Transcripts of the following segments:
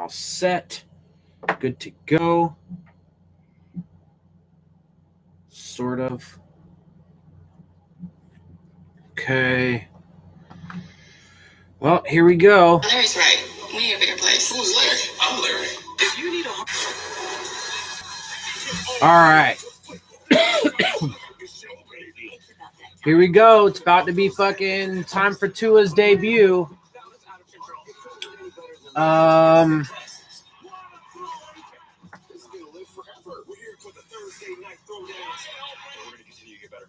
all set. Good to go. Sort of. Okay. Well, here we go. Larry's right. We need a bigger place. Who's Larry? I'm Larry. If you need a... All right. Here we go. It's about to be fucking time for Tua's debut.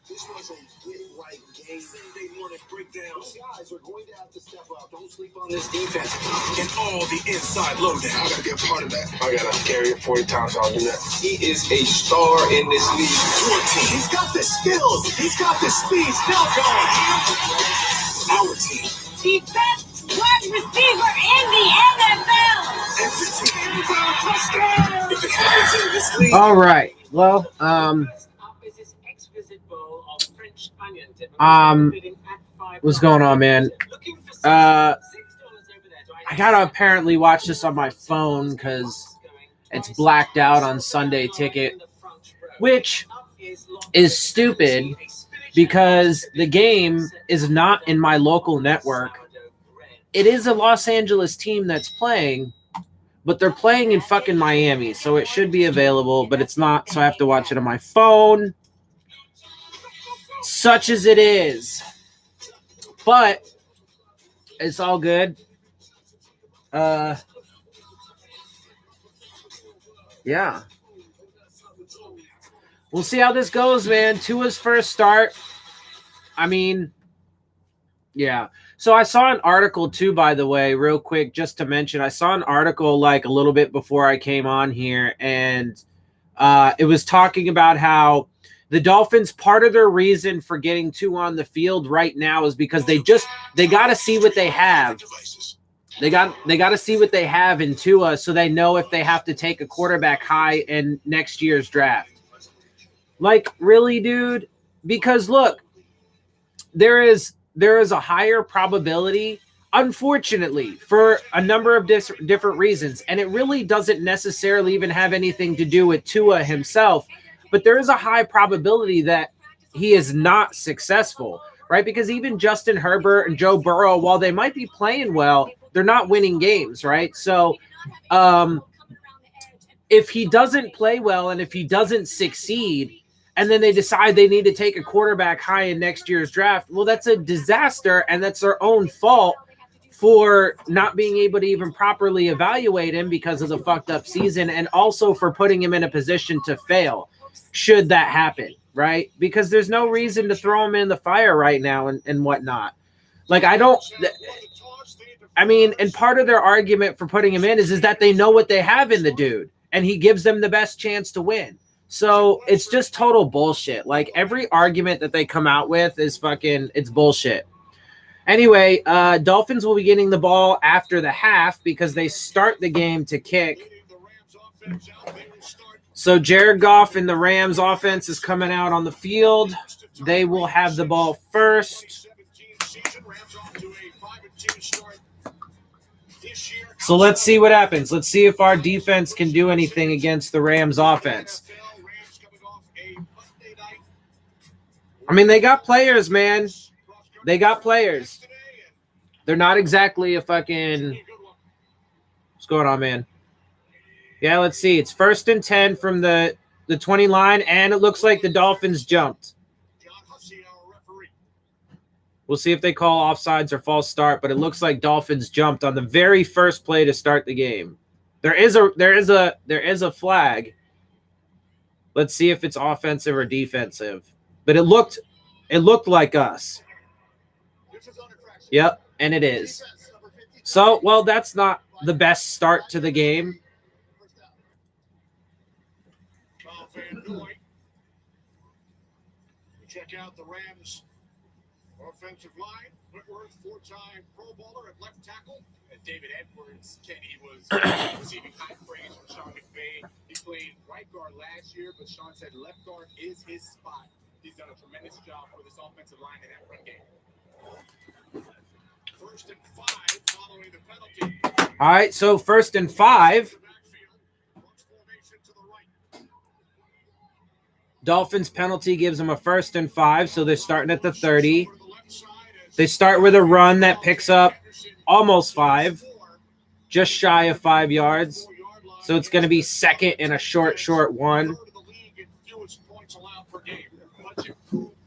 This was a get-right game. Sunday morning breakdown. Guys are going to have to step up. Don't sleep on this defense. And all the inside lowdown. I got to be a part of that. I got to carry it 40 times. I'll do that. He is a star in this league. 14. He's got the skills. He's got the speed. Still going. Our team. The best wide receiver in the NFL. And the team is on touchdown. If it happens in this league. All right. Well, what's going on, man? I gotta apparently watch this on my phone because it's blacked out on Sunday Ticket, which is stupid because the game is not in my local network. It is a Los Angeles team that's playing, but they're playing in fucking Miami, so it should be available, but it's not, so I have to watch it on my phone. Such as it is. But it's all good. Yeah. We'll see how this goes, man. Tua's first start. I mean, yeah. So I saw an article too, by the way, real quick, just to mention. I saw an article like a little bit before I came on here, and it was talking about how the Dolphins, part of their reason for getting Tua on the field right now is because they got to see what they have. They got to see what they have in Tua so they know if they have to take a quarterback high in next year's draft. Like, really, dude? Because look, there is a higher probability, unfortunately, for a number of different reasons, and it really doesn't necessarily even have anything to do with Tua himself. But there is a high probability that he is not successful, right? Because even Justin Herbert and Joe Burrow, while they might be playing well, they're not winning games, right? So if he doesn't play well and if he doesn't succeed, and then they decide they need to take a quarterback high in next year's draft, well, that's a disaster, and that's their own fault for not being able to even properly evaluate him because of the fucked up season, and also for putting him in a position to fail should that happen, right? Because there's no reason to throw him in the fire right now and whatnot. Like, and part of their argument for putting him in is that they know what they have in the dude, and he gives them the best chance to win. So it's just total bullshit. Like, every argument that they come out with is it's bullshit. Anyway, Dolphins will be getting the ball after the half because they start the game to kick. So Jared Goff and the Rams offense is coming out on the field. They will have the ball first. So let's see what happens. Let's see if our defense can do anything against the Rams offense. I mean, they got players, man. They got players. They're not exactly a fucking... What's going on, man? Yeah, let's see. It's 1st and 10 from the 20 line, and it looks like the Dolphins jumped. We'll see if they call offsides or false start, but it looks like Dolphins jumped on the very first play to start the game. There is a flag. Let's see if it's offensive or defensive. But it looked like us. Yep, and it is. So, well, that's not the best start to the game. Check out the Rams offensive line. Whitworth, 4-time Pro Bowler at left tackle. And David Edwards, Kenny was receiving high praise from Sean McVay. He played right guard last year, but Sean said left guard is his spot. He's done a tremendous job for this offensive line in that run game. 1st and 5. All right, so 1st and 5. Dolphins penalty gives them a 1st and 5, so they're starting at the 30. They start with a run that picks up almost 5, just shy of 5 yards. So it's going to be 2nd and a short one.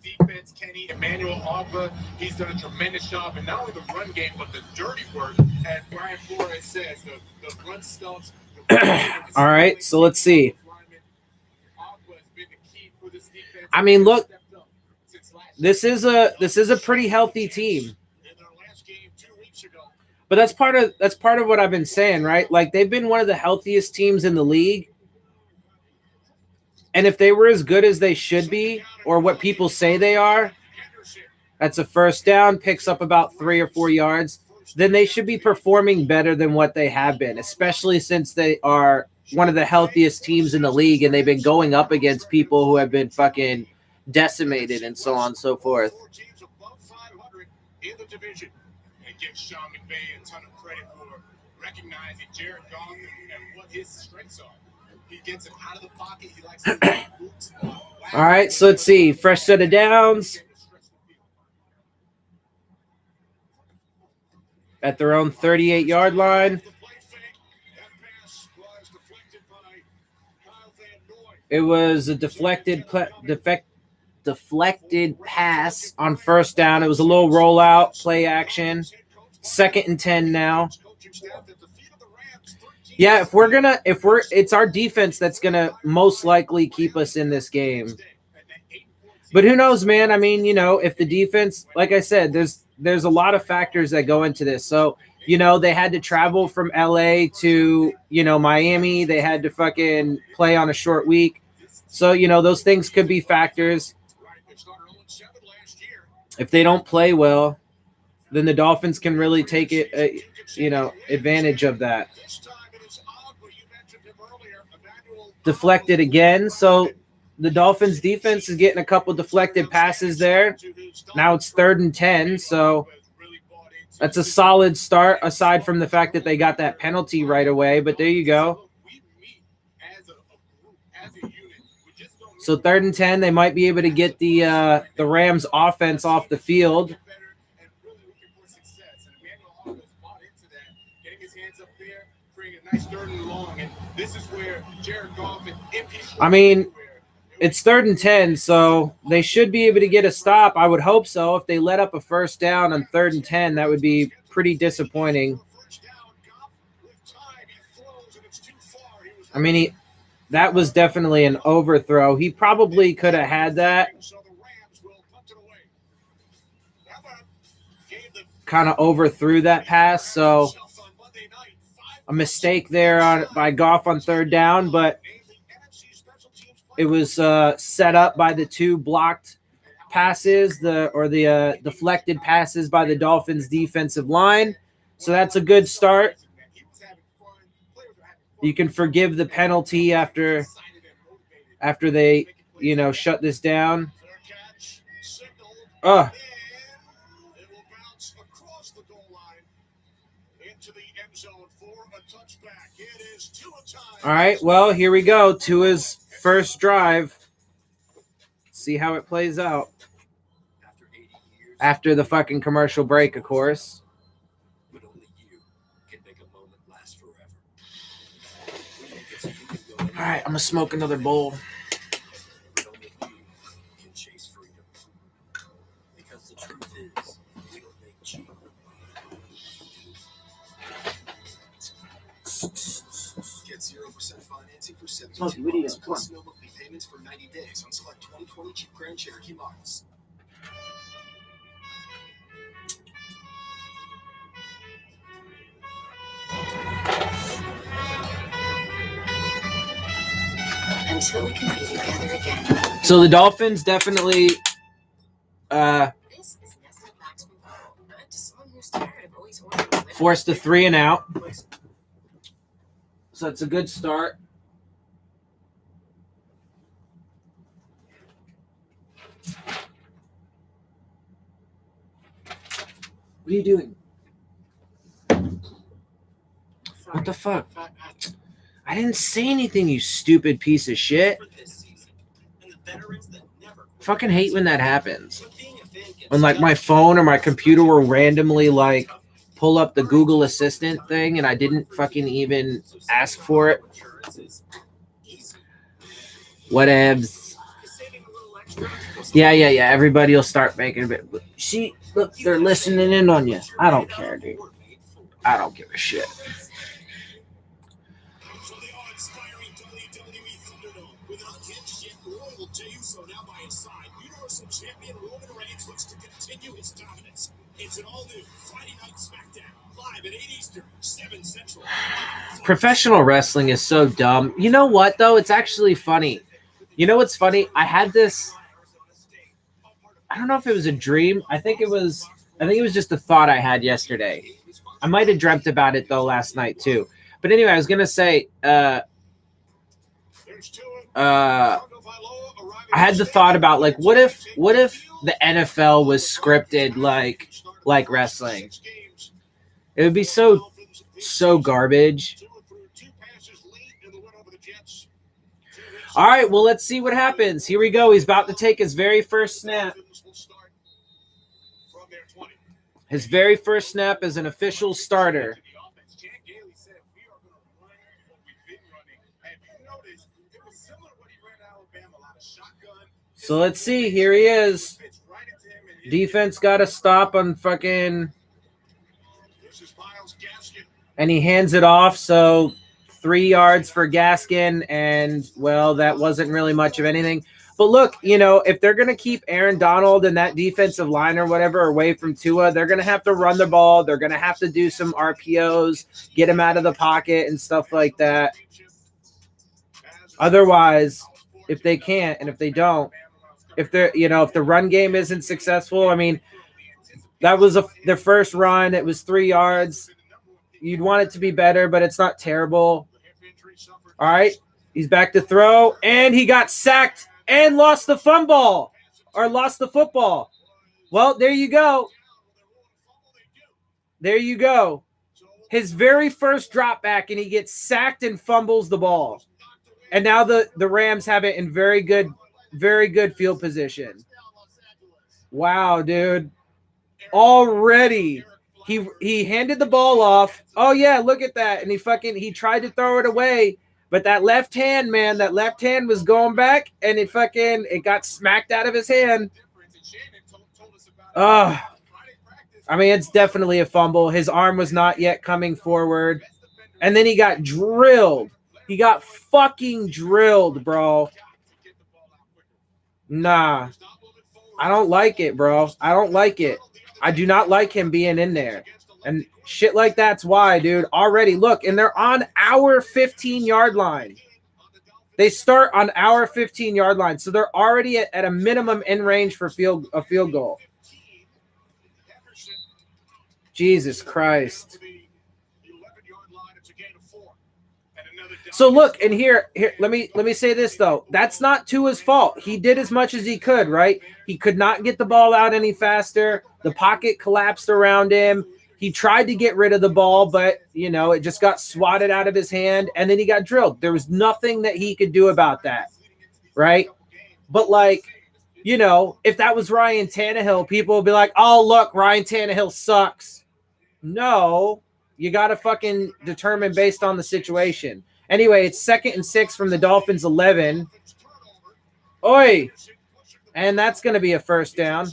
Defense, Kenny, Emmanuel Ogba, he's done a tremendous job, and not only the run game, but the dirty work. As Brian Flores says, the run stumps. All right, so let's see. I mean, look, this is a pretty healthy team. But that's part of what I've been saying, right? Like, they've been one of the healthiest teams in the league. And if they were as good as they should be, or what people say they are, that's a 1st down, picks up about 3 or 4 yards, then they should be performing better than what they have been, especially since they are one of the healthiest teams in the league and they've been going up against people who have been fucking decimated and so on and so forth. Give Sean McVay a ton of credit for recognizing Jared Goff and what his strengths are. He gets him out of the pocket. He likes to boots. All right, so let's see. Fresh set of downs. At their own 38-yard line. It was a deflected pass on 1st down. It was a little rollout, play action. 2nd and 10 now. Yeah, it's our defense that's gonna most likely keep us in this game. But who knows, man? I mean, if the defense, like I said, there's a lot of factors that go into this. So, they had to travel from LA to, Miami. They had to fucking play on a short week. So, those things could be factors. If they don't play well, then the Dolphins can really take advantage of that. Deflected again. So the Dolphins defense is getting a couple deflected passes there. Now it's 3rd and 10. So that's a solid start, aside from the fact that they got that penalty right away. But there you go. So 3rd and 10, they might be able to get the Rams offense off the field. I mean, it's 3rd and 10, so they should be able to get a stop. I would hope so. If they let up a 1st down on 3rd and 10, that would be pretty disappointing. I mean, that was definitely an overthrow. He probably could have had that. Kind of overthrew that pass, so a mistake there by Goff on 3rd down, but it was set up by the 2 blocked passes, the deflected passes by the Dolphins defensive line. So that's a good start. You can forgive the penalty after they, shut this down. All right, well, here we go. Tua's first drive. See how it plays out. After the fucking commercial break, of course. But only you can make a moment last forever. All right, I'm going to smoke another bowl. But only you can chase freedom. Because the truth is, we don't make cheap. Get 0% financing for 72 months, plus no monthly payments for 90 days on select 2020 Jeep Grand Cherokee models. Until we can be together again. So the Dolphins definitely This is Nestle Max Reward. To someone who's tired of always ordering forced a 3 and out. So it's a good start. What are you doing? What the fuck? I didn't say anything, you stupid piece of shit. Fucking hate when that happens. When like my phone or my computer will randomly like pull up the Google Assistant thing and I didn't fucking even ask for it. Whatevs. Yeah. Everybody will start making a bit. See, look, they're listening in on you. I don't care, dude. I don't give a shit. So the awe-inspiring WWE Thunderdome with an unhinged yet loyal Jey Uso now by his side. Universal Champion Roman Reigns looks to continue his dominance. It's an all-new Friday Night SmackDown, live at 8 Eastern, 7 Central. Professional wrestling is so dumb. You know what, though? It's actually funny. You know what's funny? I had this... I don't know if it was a dream. I think it was just a thought I had yesterday. I might have dreamt about it, though, last night, too. But anyway, I was going to say... I had the thought about, like, what if the NFL was scripted like wrestling? It would be so garbage. All right, well, let's see what happens. Here we go. He's about to take his very first snap. His very first snap as an official starter. So let's see. Here he is. Defense got a stop on fucking... And he hands it off, so 3 yards for Gaskin, and, well, that wasn't really much of anything. But look, you know, if they're going to keep Aaron Donald and that defensive line or whatever away from Tua, they're going to have to run the ball. They're going to have to do some RPOs, get him out of the pocket and stuff like that. Otherwise, if they can't and if they don't, if they're, you know, if the run game isn't successful, I mean, that was their first run. It was 3 yards. You'd want it to be better, but it's not terrible. All right. He's back to throw, and he got sacked and lost the football. Well, there you go. There you go. His very first drop back, and he gets sacked and fumbles the ball. And now the Rams have it in very good field position. Wow, dude. Already. He handed the ball off. Oh yeah, look at that. And he tried to throw it away, but that left hand was going back, and it got smacked out of his hand. I mean, it's definitely a fumble. His arm was not yet coming forward. And then he got drilled. He got fucking drilled, bro. Nah. I don't like it, bro. I don't like it. I do not like him being in there. And shit like that's why, dude. Already, look, and they're on our 15-yard line. They start on our 15-yard line. So they're already at a minimum in range for a field goal. Jesus Christ. So look, and here, let me say this though. That's not Tua's fault. He did as much as he could, right? He could not get the ball out any faster. The pocket collapsed around him. He tried to get rid of the ball, but you know, it just got swatted out of his hand, and then he got drilled. There was nothing that he could do about that, right? But like, you know, if that was Ryan Tannehill, people would be like, "Oh, look, Ryan Tannehill sucks." No, you got to fucking determine based on the situation. Anyway, it's 2nd and 6 from the Dolphins 11. Oi! And that's going to be a first down.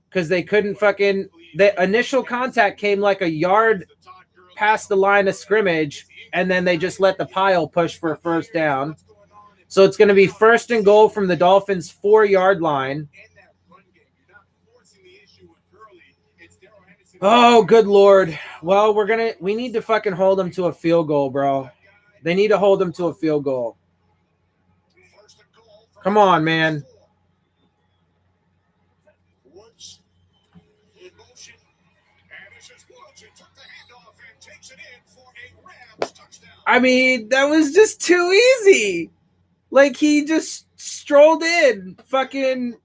Because they couldn't fucking... The initial contact came like a yard past the line of scrimmage, and then they just let the pile push for a first down. So it's going to be 1st and goal from the Dolphins' 4-yard line. Oh, good Lord. Well, we need to fucking hold them to a field goal, bro. They need to hold them to a field goal. Come on, man. I mean, that was just too easy. Like, he just strolled in. Fucking,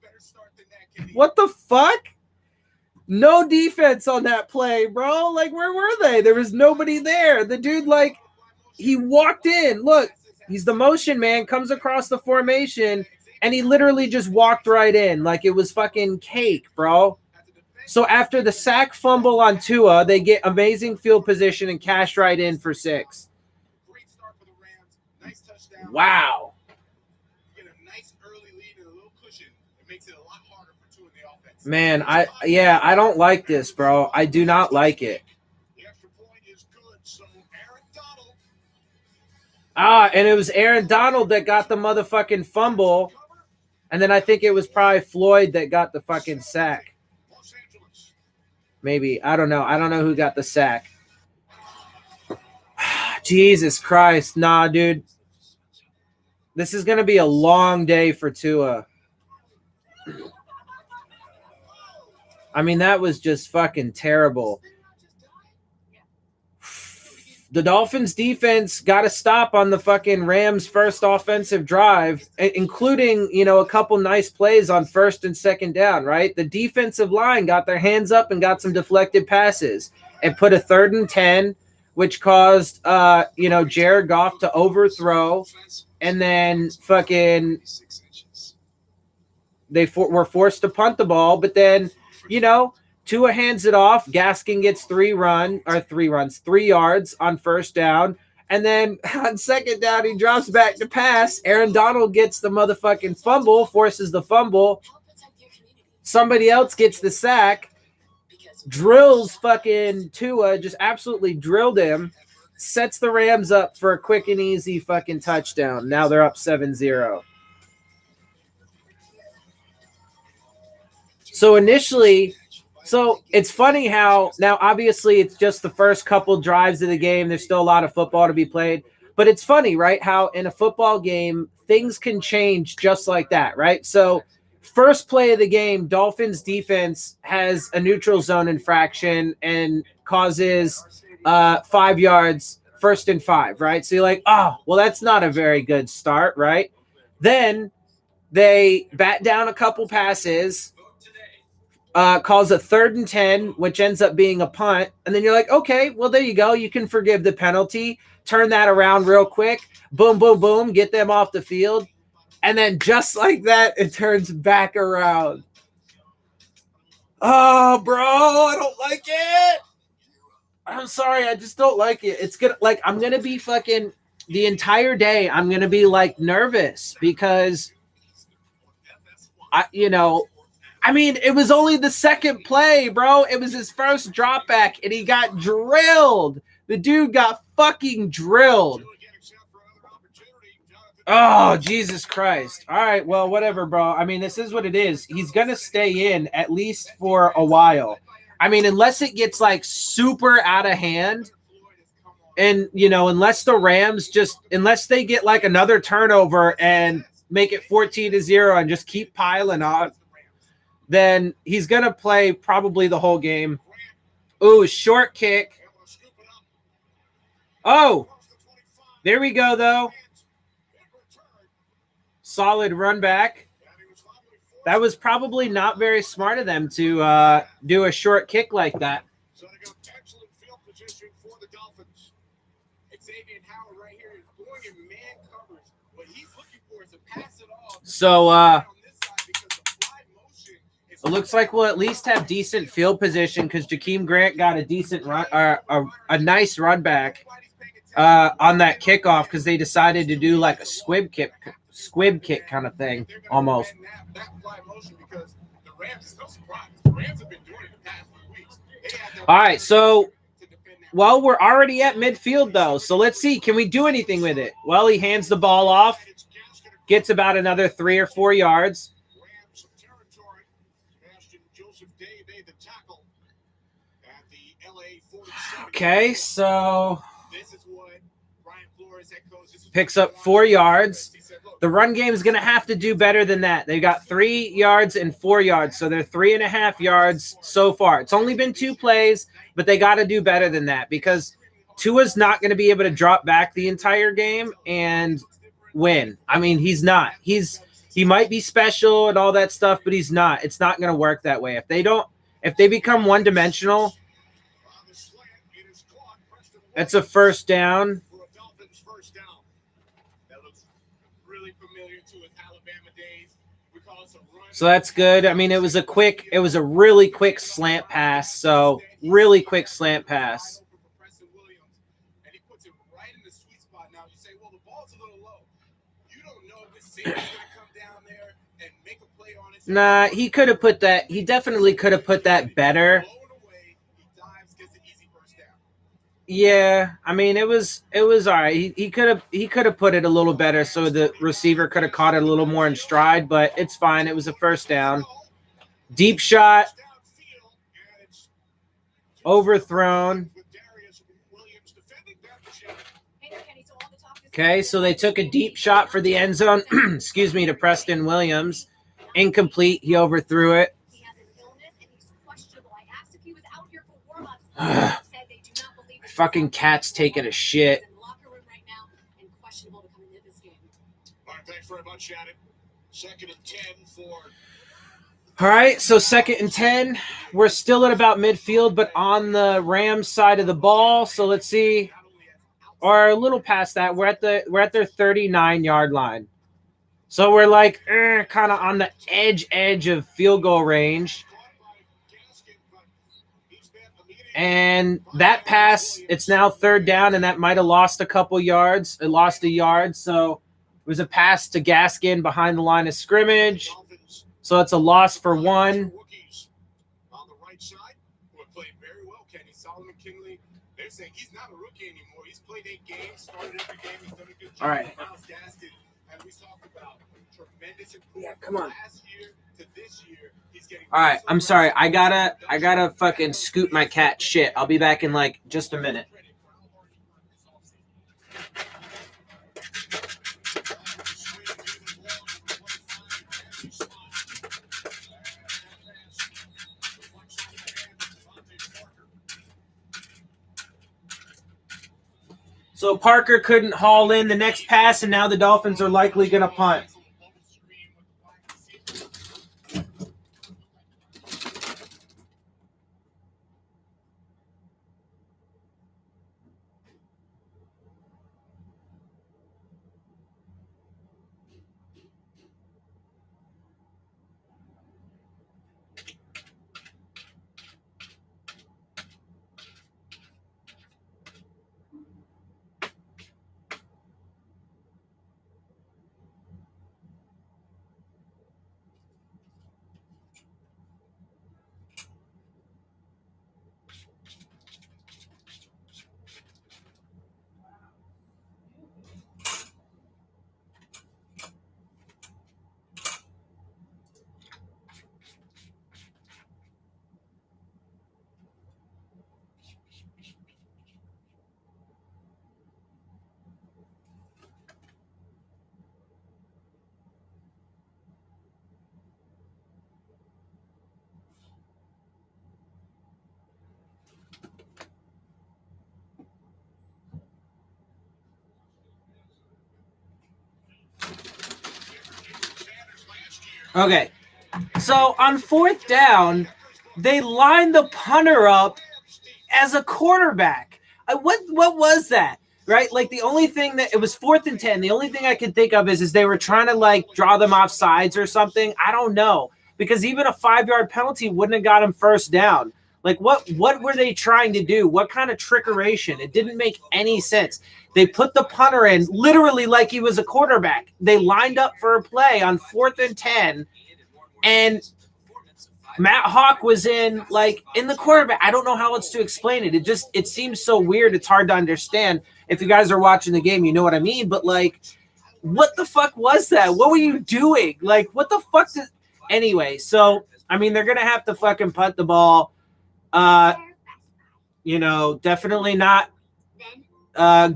what the fuck? No defense on that play, bro. Like, where were they? There was nobody there. The dude, like, he walked in. Look, he's the motion man, comes across the formation, and he literally just walked right in like it was fucking cake, bro. So after the sack fumble on Tua, they get amazing field position and cash right in for 6. Great start for the Rams. Nice touchdown. Wow. Get a nice early lead and a little cushion. It makes it a lot harder for Tua in the offense. Man, I don't like this, bro. I do not like it. The extra point is good. So Aaron Donald. And it was Aaron Donald that got the motherfucking fumble. And then I think it was probably Floyd that got the fucking sack. Los Angeles. Maybe. I don't know. I don't know who got the sack. Jesus Christ. Nah, dude. This is going to be a long day for Tua. I mean, that was just fucking terrible. The Dolphins defense got a stop on the fucking Rams' first offensive drive, including, a couple nice plays on first and second down, right? The defensive line got their hands up and got some deflected passes. It put a 3rd and 10, which caused, Jared Goff to overthrow, and then fucking they were forced to punt the ball, but then, Tua hands it off. Gaskin gets 3 yards on first down. And then on second down, he drops back to pass. Aaron Donald gets the motherfucking fumble, forces the fumble. Somebody else gets the sack, drills fucking Tua, just absolutely drilled him, sets the Rams up for a quick and easy fucking touchdown. Now they're up 7-0. So initially... So it's funny how now obviously it's just the first couple drives of the game. There's still a lot of football to be played. But it's funny, right, how in a football game, things can change just like that, right? So first play of the game, Dolphins defense has a neutral zone infraction and causes 5 yards, 1st and 5, right? So you're like, oh, well, that's not a very good start, right? Then they bat down a couple passes, calls a 3rd and 10, which ends up being a punt. And then you're like, okay, well, there you go. You can forgive the penalty. Turn that around real quick. Boom, boom, boom. Get them off the field. And then just like that, it turns back around. Oh, bro, I don't like it. I'm sorry. I just don't like it. It's gonna I'm going to be fucking the entire day. I'm going to be nervous because it was only the second play, bro. It was his first drop back, and he got drilled. The dude got fucking drilled. Oh, Jesus Christ. All right, well, whatever, bro. I mean, this is what it is. He's going to stay in at least for a while. I mean, unless it gets, super out of hand, and, unless the Rams unless they get, another turnover and make it 14-0 and just keep piling on, then he's going to play probably the whole game. Ooh, short kick. Oh, there we go, though. Solid run back. That was probably not very smart of them to do a short kick like that. So they got excellent field position for the Dolphins. Xavier Howard right here is going in man coverage. What he's looking for is to pass it off. So, it looks like we'll at least have decent field position because Jakeem Grant got a decent run, a nice run back on that kickoff because they decided to do a squib kick kind of thing almost. All right, so we're already at midfield though, so let's see, can we do anything with it? Well, he hands the ball off, gets about another 3 or 4 yards. Okay, so picks up 4 yards. The run game is going to have to do better than that. They got 3 yards and 4 yards, so they're 3.5 yards so far. It's only been 2 plays, but they got to do better than that because Tua's not going to be able to drop back the entire game and win. I mean, he's not. He might be special and all that stuff, but he's not. It's not going to work that way. If If they become one-dimensional, it's a first down. For a Dolphins first down. That looks really familiar to his Alabama days. We call it a run. So that's good. I mean, it was a really quick slant pass. So really quick slant pass. And he puts it right in the sweet spot. Now you say, well, the ball's a little low. You don't know if his safety's going to come down there and make a play on it. Nah, he could have put that. He definitely could have put that better. He dives, gets an easy first down. Yeah, I mean, it was all right. He could have put it a little better so the receiver could have caught it a little more in stride, but it's fine. It was a first down. Deep shot, overthrown. Okay, so they took a deep shot for the end zone, excuse me, to Preston Williams. Incomplete. He overthrew it. He has an illness and he's questionable. I asked if he was out here for warm-ups. Said they do not believe it. Fucking cat's taking a shit. In the locker room right now and questionable to come into this game. All right, thanks very much, Shannon. 2nd and 10 for. All right, so 2nd and 10. We're still at about midfield, but on the Rams side of the ball. So let's see. Or a little past that. We're at their 39-yard line. So we're like kind of on the edge of field goal range. And that pass, it's now 3rd down, and that might have lost a couple yards. It lost a yard, so it was a pass to Gaskin behind the line of scrimmage. So it's a loss for 1. On the right side, who have played very well, Kenny. Solomon Kingley, they're saying he's not a rookie anymore. He's played 8 games, started every game. He's done a good job. All right. Miles Gaskin, as we talked about, tremendous improvement. Yeah, come on. Last year to this year, he's getting. All right, I'm sorry. I gotta fucking scoot my cat. Shit, I'll be back in like just a minute. So Parker couldn't haul in the next pass, and now the Dolphins are likely going to punt. Okay, so on 4th down, they lined the punter up as a quarterback. What was that? Right? Like the only thing that it was 4th and 10. The only thing I could think of is they were trying to like draw them off sides or something. I don't know, because even a 5-yard penalty wouldn't have got him first down. Like what were they trying to do? What kind of trickeration? It didn't make any sense. They put the punter in literally like he was a quarterback. They lined up for a play on 4th and 10, and Matt Hawk was in the quarterback. I don't know how else to explain it. It seems so weird. It's hard to understand. If you guys are watching the game, you know what I mean. But like, what the fuck was that? What were you doing? Like, what the fuck did? Anyway, so I mean, they're gonna have to fucking punt the ball. Definitely not. I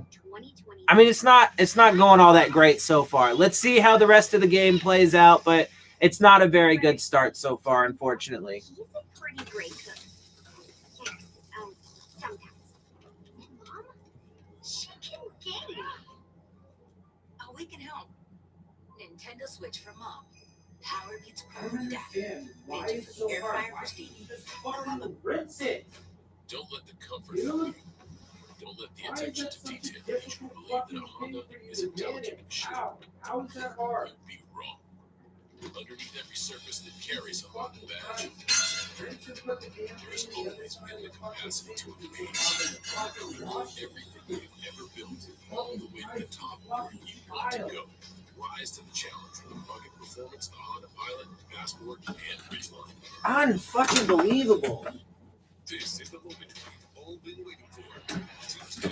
mean, it's not going all that great so far. Let's see how the rest of the game plays out, but it's not a very good start so far, unfortunately. He's a pretty great cook. Yes, sometimes. Mom, she can game. Oh, we can help. Nintendo Switch for Mom. Powered power gets cooled down. They do the air fryer for steam. Rinse it. Don't let the comfort fool you. Don't let the attention to detail make you believe that a Honda is intelligent machine. How is that hard? You'd be wrong. Underneath every surface that carries a Honda badge, there is always been the capacity to amaze. Everything you've ever built, all the way to the top where you want to go. Rise to the challenge with the rugged performance, the Honda Pilot, Passport, and Ridgeline. Unfucking-believable. This is the moment we've all been waiting for. Tuesday,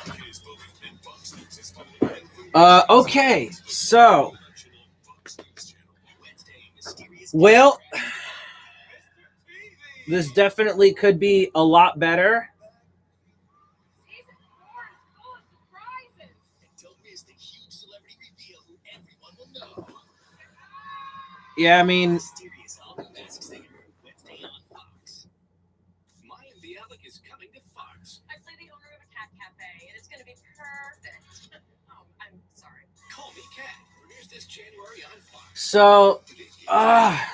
America's voting and Fox News is on. Okay, so, well, this definitely could be a lot better. Season 4 is full of surprises. Don't miss the huge celebrity reveal who everyone will know. Yeah, I mean, Mysterious Hollywood Mask Singer, Wednesday on Fox. Maya Bialik is coming to Fox. I play the owner of a cat cafe, and it's going to be perfect. Oh, I'm sorry. Call Me Cat premieres this January on Fox. so, I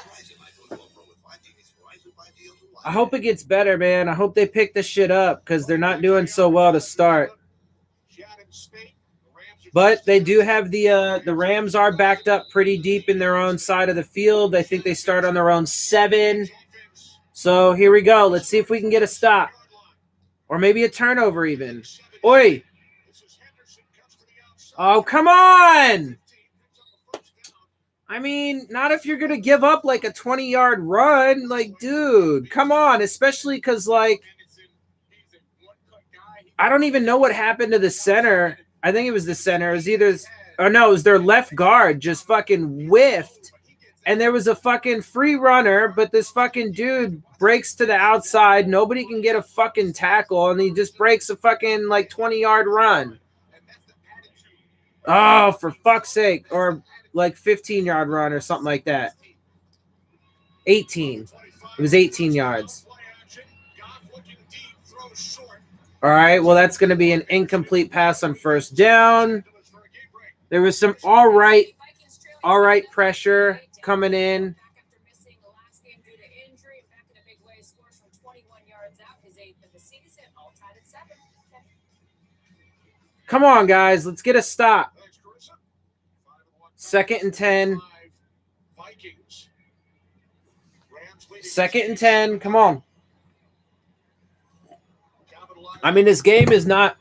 hope it gets better, man. I hope they pick this shit up because they're not doing so well to start. But they do have the Rams are backed up pretty deep in their own side of the field. I think they start on their own 7. So here we go. Let's see if we can get a stop. Or maybe a turnover even. Oi! Oh, come on! I mean, not if you're going to give up like a 20-yard run. Like, dude, come on. Especially because, like, I don't even know what happened to the center. I think it was the center. It was either, or no, it was their left guard just fucking whiffed. And there was a fucking free runner, but this fucking dude breaks to the outside. Nobody can get a fucking tackle, and he just breaks a fucking, like, 20-yard run. Oh, for fuck's sake. Or, like, 15-yard run or something like that. 18. It was 18 yards. All right, well, that's going to be an incomplete pass on first down. There was some all right pressure coming in. Come on, guys. Let's get a stop. 2nd and 10. 2nd and 10. Come on. I mean, this game is not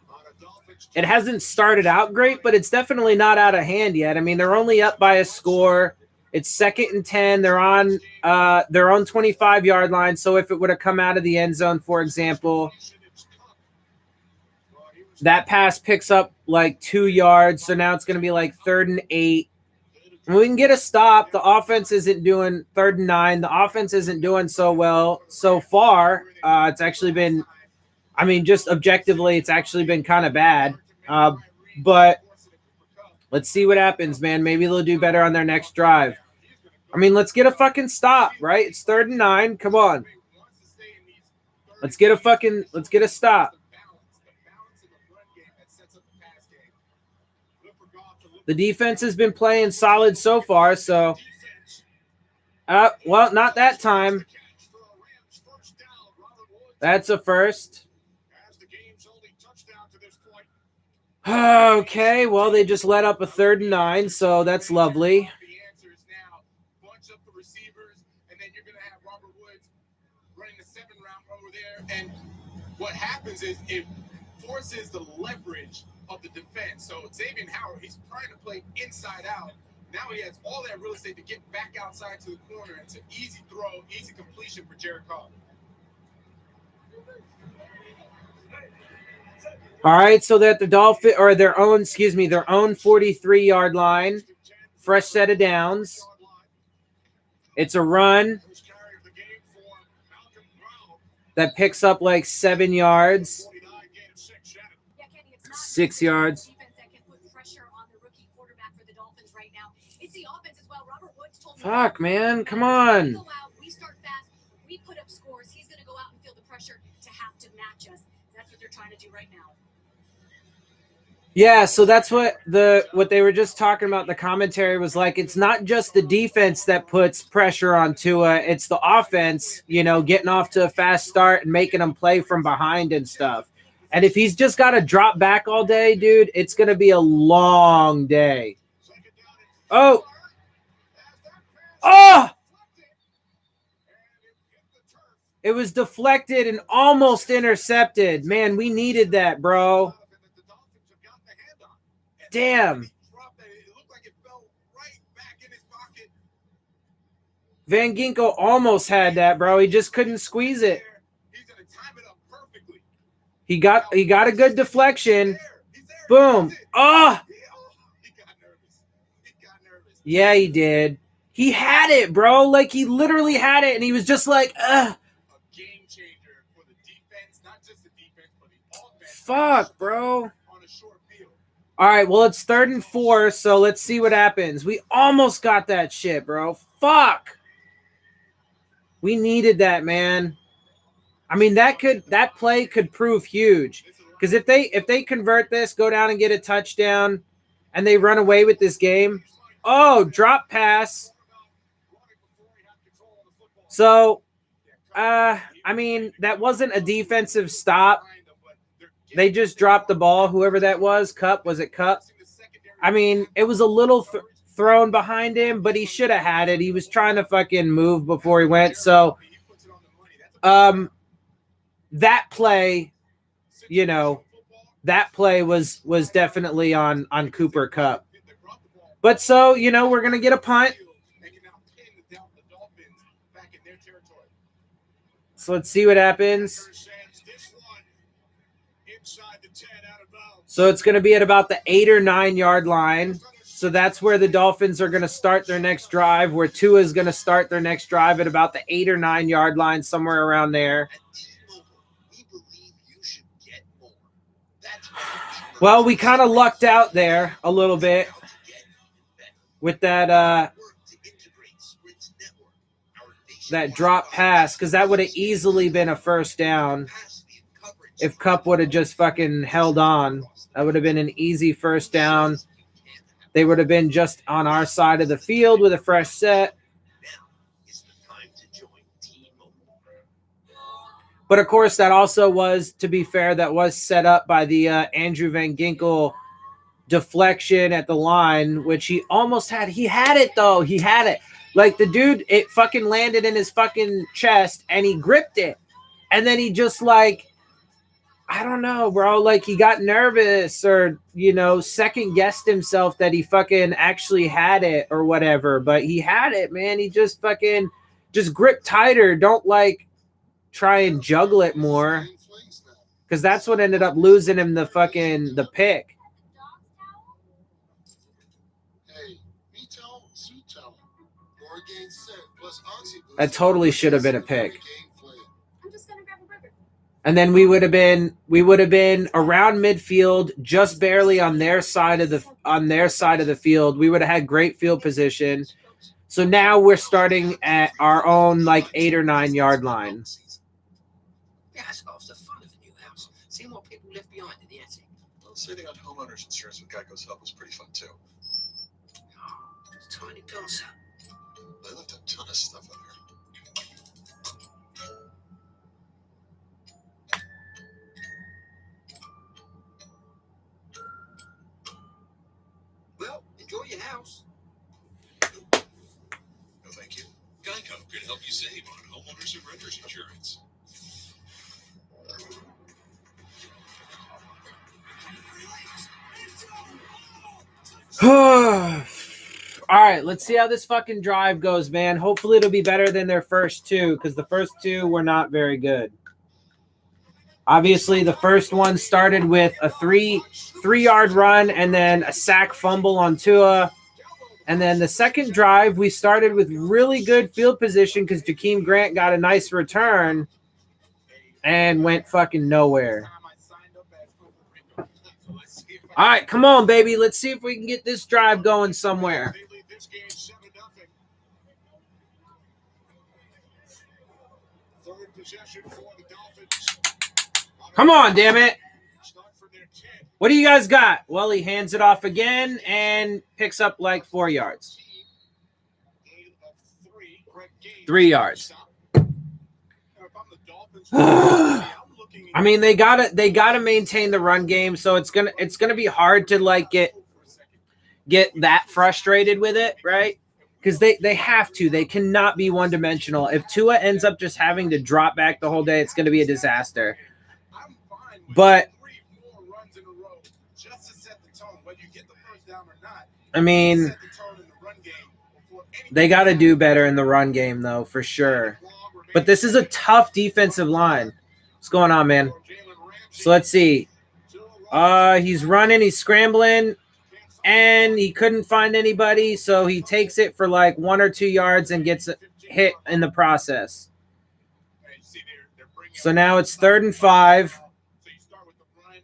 – it hasn't started out great, but it's definitely not out of hand yet. I mean, they're only up by a score. It's 2nd and 10. They're on their own 25-yard line. So if it would have come out of the end zone, for example, that pass picks up like 2 yards. So now it's going to be like 3rd and 8. And we can get a stop. The offense isn't doing 3rd and 9. The offense isn't doing so well so far. It's actually been – I mean, just objectively, it's actually been kind of bad. But let's see what happens, man. Maybe they'll do better on their next drive. I mean, let's get a fucking stop, right? It's 3rd and 9. Come on. Let's get a stop. The defense has been playing solid so far, so well, not that time. That's a first. Okay, well, they just let up a 3rd and 9, so that's lovely. And what happens is it forces the leverage of the defense. So Xavier Howard, he's trying to play inside out. Now he has all that real estate to get back outside to the corner. It's an easy throw, easy completion for Jared Cobb. All right, so that the Dolphins or their own 43-yard line, fresh set of downs. It's a run that picks up like 7 yards, 6 yards. Fuck, man, come on. We start fast. We put up scores. He's going to go out and feel the pressure to have to match us. That's what they're trying to do right now. Yeah, so that's what they were just talking about. The commentary was like, it's not just the defense that puts pressure on Tua, it's the offense, getting off to a fast start and making them play from behind and stuff. And if he's just got to drop back all day, dude, it's going to be a long day. Oh. Oh! It was deflected and almost intercepted. Man, we needed that, bro. Damn. Van Ginkel almost had that, bro. He just couldn't squeeze it. He got a good deflection. Boom. Oh! Yeah, he did. He had it, bro. Like, he literally had it, and he was just like, ugh. Fuck, bro. All right, well, it's 3rd and 4, so let's see what happens. We almost got that shit, bro. Fuck. We needed that, man. I mean, that play could prove huge. Because if they convert this, go down and get a touchdown, and they run away with this game, oh, drop pass. So, I mean, that wasn't a defensive stop. They just dropped the ball. Whoever that was, Cup, was it Cup? I mean, it was a little thrown behind him, but he should have had it. He was trying to fucking move before he went. So, that play, that play was definitely on Cooper Cup. But so, we're going to get a punt. So let's see what happens. So it's going to be at about the 8 or 9 yard line. So that's where the Dolphins are going to start their next drive, where Tua is going to start their next drive at about the 8 or 9 yard line, somewhere around there. Well, we kind of lucked out there a little bit with that drop pass, because that would have easily been a first down if Cup would have just fucking held on. That would have been an easy first down. They would have been just on our side of the field with a fresh set. But, of course, that also was, to be fair, that was set up by the Andrew Van Ginkel deflection at the line, which he almost had. He had it, though. He had it. Like, the dude, it fucking landed in his fucking chest, and he gripped it. And then he just, like, I don't know, bro. Like, he got nervous or, second-guessed himself that he fucking actually had it or whatever. But he had it, man. He just fucking grip tighter. Don't, like, try and juggle it more, because that's what ended up losing him the pick. That totally should have been a pick. And then we would have been around midfield, just barely on their side of the field. We would have had great field position. So now we're starting at our own 8 or 9 yard line. Yeah, that's half the fun of a new house. Seeing what people left behind in the attic. Well, saving on homeowners insurance with Geico's help was pretty fun too. Tiny closer. They left a ton of stuff up here. Well, enjoy your house. No, thank you. Geico can help you save on homeowners and renters insurance. All right, let's see how this fucking drive goes, man. Hopefully it'll be better than their first two, because the first two were not very good. Obviously, the first one started with a three-yard run and then a sack fumble on Tua. And then the second drive, we started with really good field position because Jakeem Grant got a nice return and went fucking nowhere. All right, come on, baby. Let's see if we can get this drive going somewhere. Come on, damn it. What do you guys got? Well, he hands it off again and picks up like 4 yards. 3 yards. I mean, they gotta maintain the run game, so it's gonna be hard to like get that frustrated with it, right? Because they have to. They cannot be one dimensional. If Tua ends up just having to drop back the whole day, it's gonna be a disaster. But I mean, they got to do better in the run game, though, for sure. But this is a tough defensive line. What's going on, man? So let's see. He's running, he's scrambling, and he couldn't find anybody, so he takes it for like 1 or 2 yards and gets hit in the process. So now it's 3rd and 5.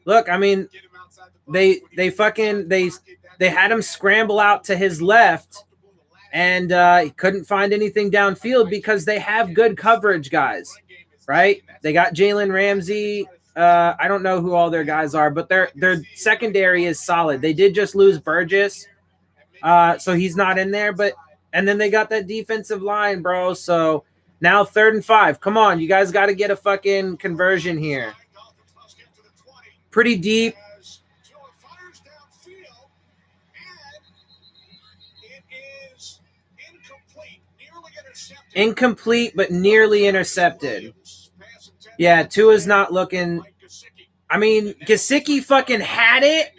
Look, I mean, they had him scramble out to his left, and he couldn't find anything downfield because they have good coverage guys, right? They got Jalen Ramsey. I don't know who all their guys are, but their secondary is solid. They did just lose Burgess, so he's not in there. And then they got that defensive line, bro. So now 3rd and 5. Come on, you guys got to get a fucking conversion here. Pretty deep. Incomplete, but nearly intercepted. Yeah, Tua's not looking. I mean, Gesicki fucking had it.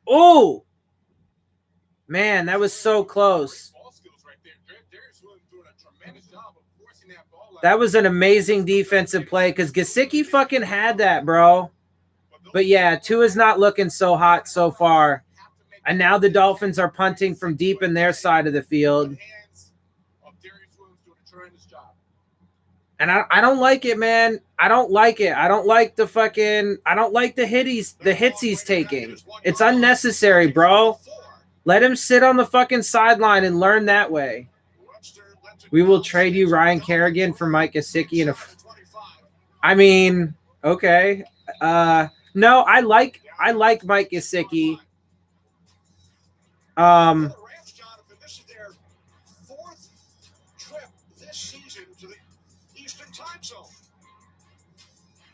Oh, man, that was so close. That was an amazing defensive play because Gesicki fucking had that, bro. But yeah, Tua's not looking so hot so far. And now the Dolphins are punting from deep in their side of the field. And I don't like it, man. I don't like it. I don't like the hits he's taking. It's unnecessary, bro. Let him sit on the fucking sideline and learn that way. We will trade you Ryan Kerrigan for Mike Gesicki. I mean, okay. No, I like Mike Gesicki.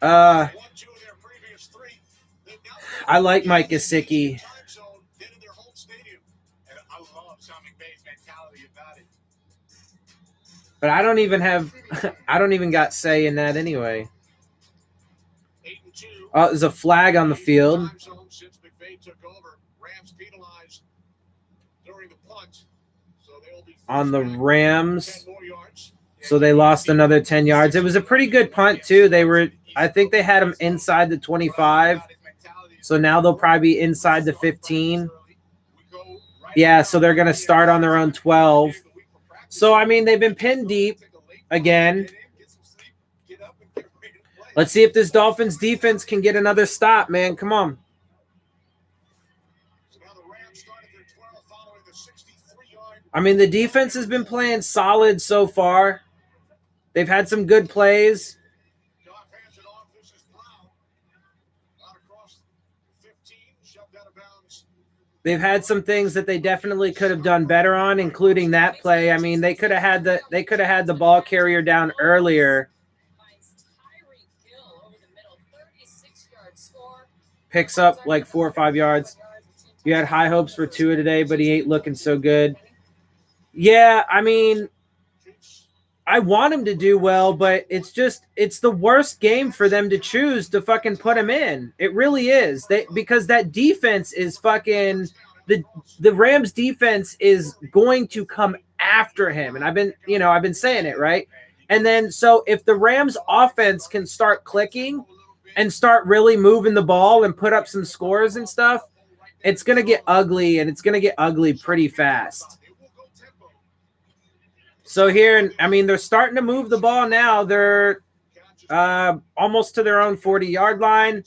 I like Mike Gesicki. But I don't even got say in that anyway. There's a flag on the field. On the Rams. So they lost another 10 yards. It was a pretty good punt, too. I think they had them inside the 25. So now they'll probably be inside the 15. Yeah, so they're going to start on their own 12. So, I mean, they've been pinned deep again. Let's see if this Dolphins defense can get another stop, man. Come on. I mean, the defense has been playing solid so far. They've had some good plays. They've had some things that they definitely could have done better on, including that play. I mean, they could have had the ball carrier down earlier. Picks up like 4 or 5 yards. You had high hopes for Tua today, but he ain't looking so good. Yeah, I mean, I want him to do well, but it's the worst game for them to choose to fucking put him in. It really is. Because that defense is fucking the Rams defense is going to come after him. And I've been saying it, right? And then so if the Rams offense can start clicking and start really moving the ball and put up some scores and stuff, it's going to get ugly, and it's going to get ugly pretty fast. So here, I mean, they're starting to move the ball now. They're almost to their own 40-yard line.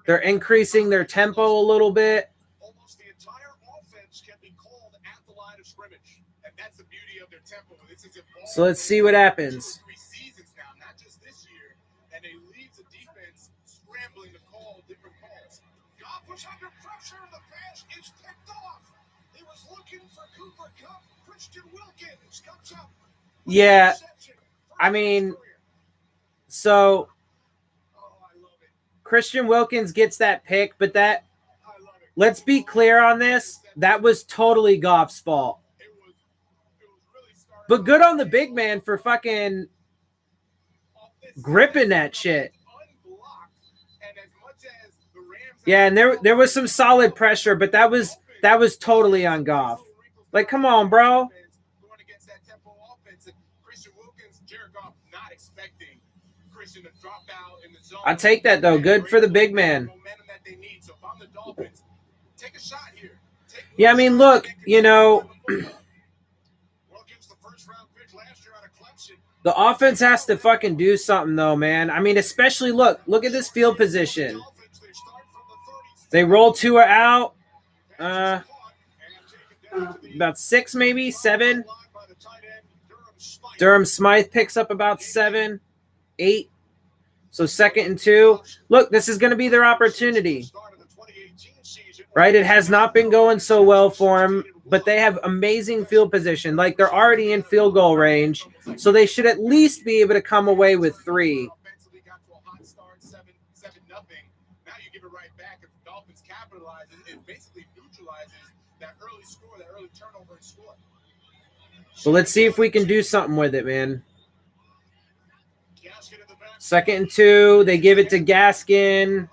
They're increasing their tempo a little bit. Almost the entire offense can be called at the line of scrimmage, and that's the beauty of their tempo. So let's see what happens. Not just this year, and they leave the defense was under pressure. The pass is picked off. He was looking for Cooper Kupp. Christian Wilkins comes up. Yeah, I mean, so Christian Wilkins gets that pick, but that, let's be clear on this, that was totally Goff's fault. But good on the big man for fucking gripping that shit. Yeah, and there was some solid pressure, but that was totally on Goff. Like, come on, bro. I take that though. Good for the big man. Yeah, I mean, look, you know, the offense has to fucking do something though, man. I mean, especially look at this field position. They roll Tua out. About 6, maybe 7. Durham Smythe picks up about 7, 8. So 2nd and 2. Look, this is going to be their opportunity. Right? It has not been going so well for them, but they have amazing field position. Like, they're already in field goal range, so they should at least be able to come away with 3. Now you give it right back. If the Dolphins capitalize, it basically neutralizes that early score, that early turnover and score. So let's see if we can do something with it, man. 2nd and 2. They give it to Gaskin.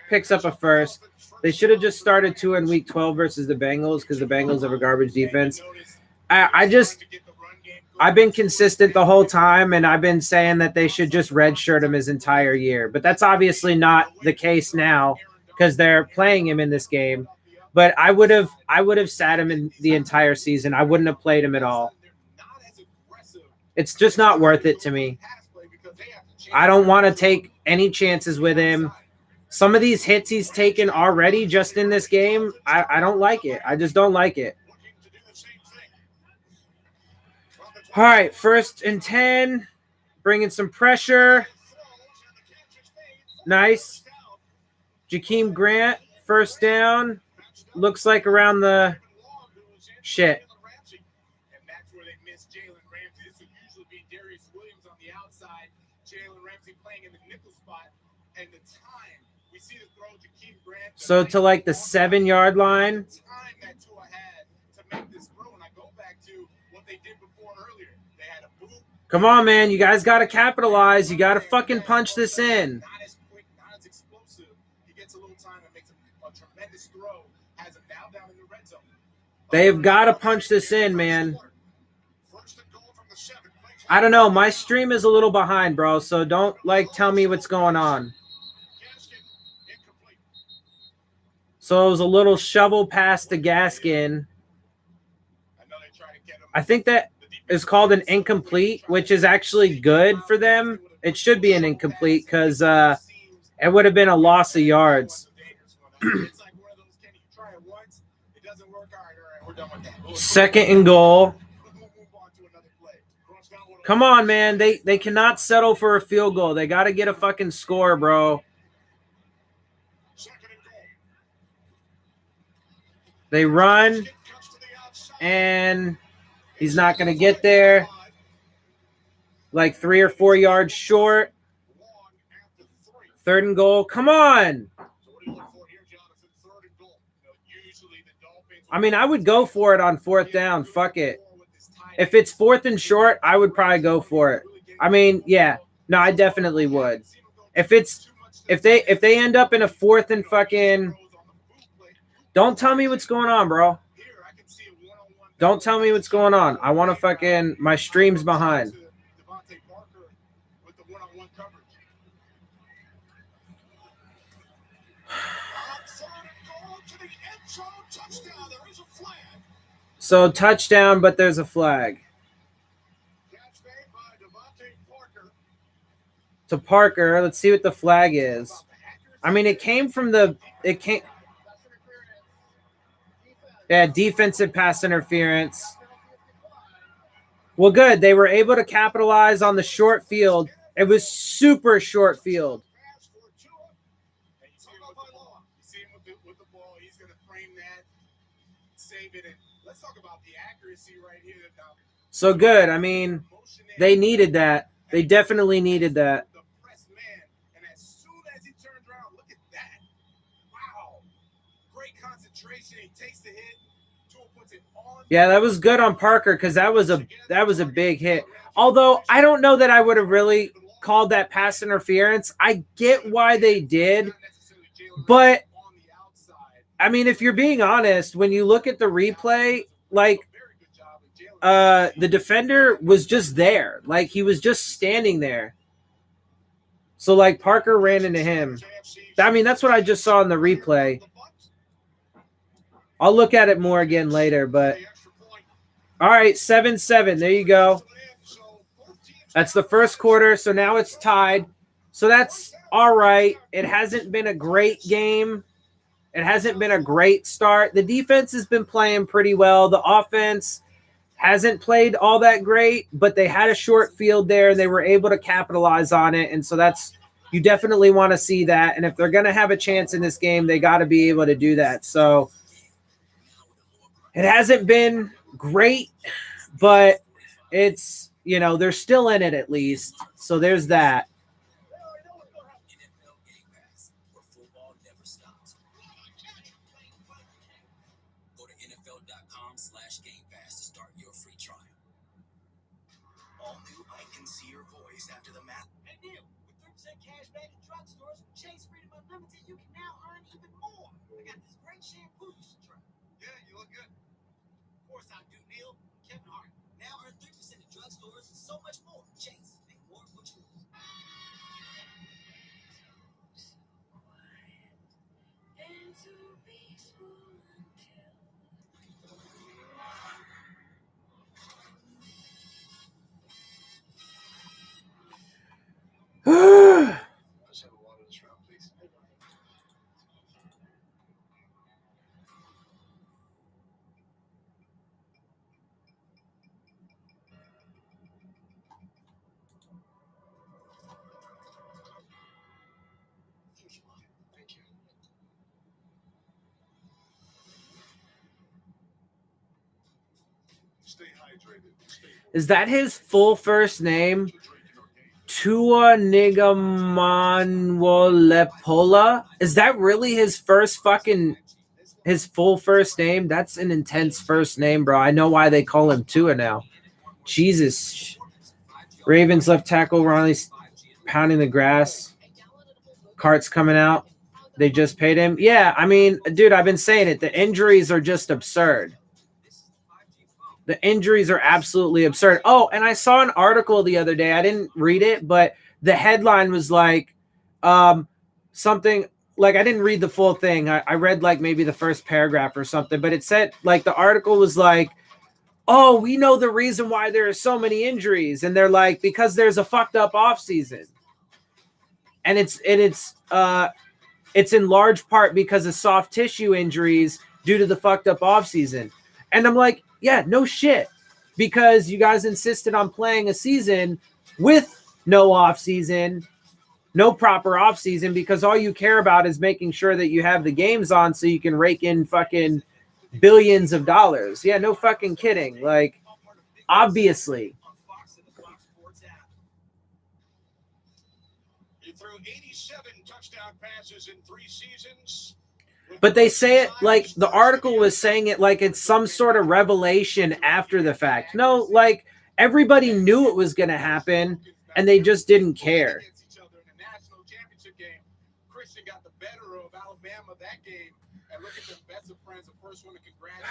Picks up a first. They should have just started 2 in week 12 versus the Bengals because the Bengals have a garbage defense. I've been consistent the whole time, and I've been saying that they should just redshirt him his entire year. But that's obviously not the case now because they're playing him in this game. But I would have sat him in the entire season. I wouldn't have played him at all. It's just not worth it to me. I don't want to take any chances with him. Some of these hits he's taken already just in this game, I don't like it. I just don't like it. All right, 1st and 10. Bringing some pressure. Nice. Jakeem Grant, 1st down. Looks like around the shit. And that's where they miss Jalen Ramsey. This would usually be Darius Williams on the outside. Jalen Ramsey playing in the nickel spot. And the time we see the throw to Jakeem Grant. So to like the 7-yard line. The time that Tua had to make this throw, and I go back to what they did before earlier. They had a boot. Come on, man. You guys got to capitalize. You got to fucking punch this in. Not as quick, not as explosive. He gets a little time and makes a tremendous throw. Has him now down in the red zone. They've got to punch this in, man. I don't know. My stream is a little behind, bro, so don't, like, tell me what's going on. So it was a little shovel pass to Gaskin. I think that is called an incomplete, which is actually good for them. It should be an incomplete because it would have been a loss of yards. 2nd and goal. Come on, man. They cannot settle for a field goal. They got to get a fucking score, bro. They run, and he's not going to get there. Like 3 or 4 yards short. 3rd and goal. Come on. I mean, I would go for it on 4th down. Fuck it. If it's 4th and short, I would probably go for it. I mean, yeah. No, I definitely would. If they end up in a 4th and fucking, don't tell me what's going on, bro. Don't tell me what's going on. I want to fucking, my stream's behind. So touchdown, but there's a flag. To Parker. Let's see what the flag is. I mean, it came from the defensive pass interference. Well, good. They were able to capitalize on the short field. It was super short field. So good. I mean, they needed that. They definitely needed that. The press man, and as soon as he turned around, look at that. Wow. Great concentration. He takes the hit. Tua puts it on. Yeah, that was good on Parker because that was a big hit. Although I don't know that I would have really called that pass interference. I get why they did, but I mean, if you're being honest, when you look at the replay, like the defender was just there. Like he was just standing there. So like Parker ran into him. I mean, that's what I just saw in the replay. I'll look at it more again later, but all right, 7-7. There you go. That's the first quarter, so now it's tied. So that's all right. It hasn't been a great game. It hasn't been a great start. The defense has been playing pretty well. The offense hasn't played all that great, but they had a short field there and they were able to capitalize on it. And so that's, you definitely want to see that. And if they're going to have a chance in this game, they got to be able to do that. So it hasn't been great, but it's, you know, they're still in it at least. So there's that. Go to NFL.com/GamePass to start your free trial. All new, I can see your voice after the match. Hey Neil, with 3% cash back at drugstores with Chase Freedom Unlimited, you can now earn even more. I got this great shampoo you should try. Yeah, you look good. Of course I do, Neil. Kevin Hart. Now earn 3% at drugstores and so much more. Chase, make more of what you lose. Let's have a water this round, please. Thank you. Stay hydrated. Is that his full first name? Tua Nigamanwolepola? Is that really his full first name? That's an intense first name, bro. I know why they call him Tua now. Jesus. Ravens left tackle Ronley's pounding the grass. Cart's coming out. They just paid him. Yeah, I mean, dude, I've been saying it. The injuries are just absurd. The injuries are absolutely absurd. Oh, and I saw an article the other day. I didn't read it, but the headline was like something like, I didn't read the full thing. I read like maybe the first paragraph or something, but it said like the article was like, oh, we know the reason why there are so many injuries. And they're like, because there's a fucked up offseason. And it's in large part because of soft tissue injuries due to the fucked up offseason. And I'm like, yeah, no shit. Because you guys insisted on playing a season with no offseason, no proper offseason, because all you care about is making sure that you have the games on so you can rake in fucking billions of dollars. Yeah, no fucking kidding. Like, obviously. He threw 87 touchdown passes in 3 seasons. But they say it like the article was saying it like it's some sort of revelation after the fact. No, like everybody knew it was going to happen and they just didn't care. Christian got the better of Alabama that game. And look at them best of friends, the first one to congratulate.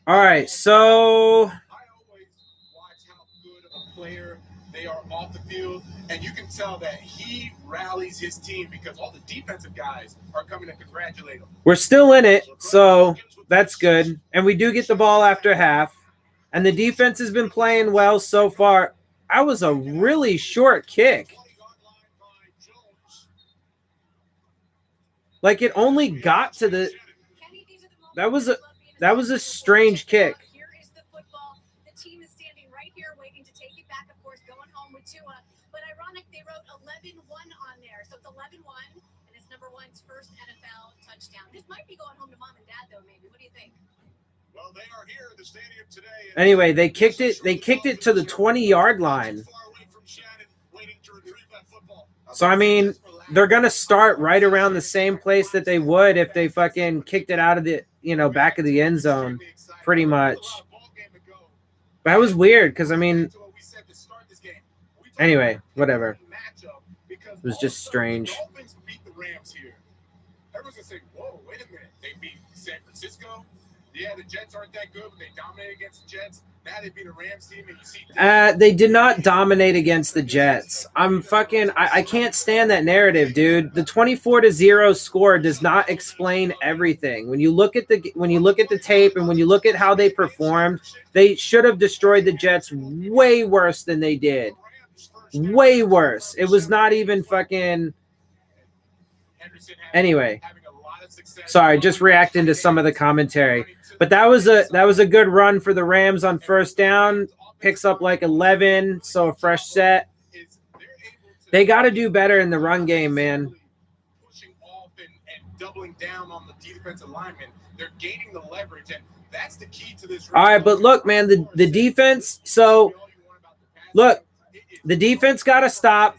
All right, so I always watch how good of a player they are off the field, and you can tell that he rallies his team because all the defensive guys are coming to congratulate him. we're still in it, so that's good. And we do get the ball after half. And the defense has been playing well so far. That was a really short kick. Like it only got to the that was a strange kick. Here is the football. The team is standing right here waiting to take it back, of course, going home with Tua. But ironic, they wrote 11-1 on there. So it's 11-1, and it's number 1's first NFL touchdown. This might be going home to mom and dad, though, maybe. What do you think? Well, they are here at the stadium today. Anyway, they kicked it to the 20-yard line. So, I mean, they're going to start right around the same place that they would if they fucking kicked it out of the, back of the end zone, pretty much. But that was weird because, I mean, anyway, whatever. It was just strange. Dolphins beat the Rams here. Everyone's going to say, whoa, wait a minute. They beat San Francisco? Yeah, the Jets aren't that good, but they dominated against the Jets. Now they beat a Rams team, and you see... They did not dominate against the Jets. I can't stand that narrative, dude. The 24-0 score does not explain everything. When you look at the tape and when you look at how they performed, they should have destroyed the Jets way worse than they did. Way worse. It was not even fucking... Anyway. Sorry, just reacting to some of the commentary. But that was a good run for the Rams on first down. Picks up like 11, so a fresh set. They got to do better in the run game, man. Pushing off and doubling down on the defensive linemen. They're gaining the leverage, and that's the key to this. All right, but look, man, the defense. So, look, the defense got to stop.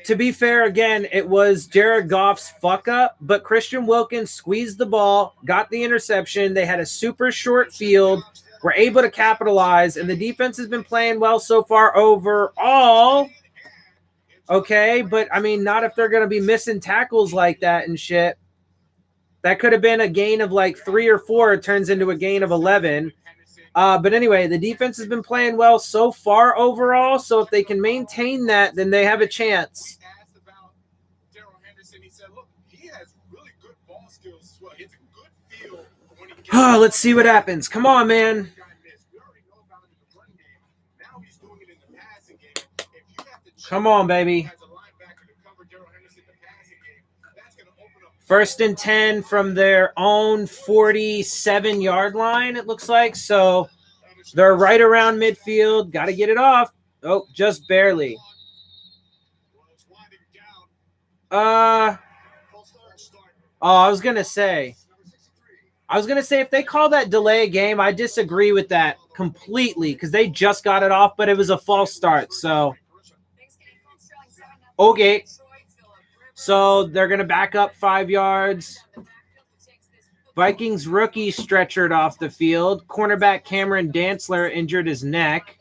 To be fair, again, it was Jared Goff's fuck up, but Christian Wilkins squeezed the ball, got the interception. They had a super short field, were able to capitalize, and the defense has been playing well so far overall. Okay, but I mean, not if they're going to be missing tackles like that and shit. That could have been a gain of like 3 or 4. It turns into a gain of 11. But anyway, the defense has been playing well so far overall. So if they can maintain that, then they have a chance. Let's see what happens. Come on, man. Come on, baby. First and 10 from their own 47-yard line, it looks like. So they're right around midfield. Got to get it off. Oh, just barely. I was going to say if they call that delay a game, I disagree with that completely because they just got it off, but it was a false start. So, okay. So they're going to back up 5 yards. Vikings rookie stretchered off the field. Cornerback Cameron Dantzler injured his neck.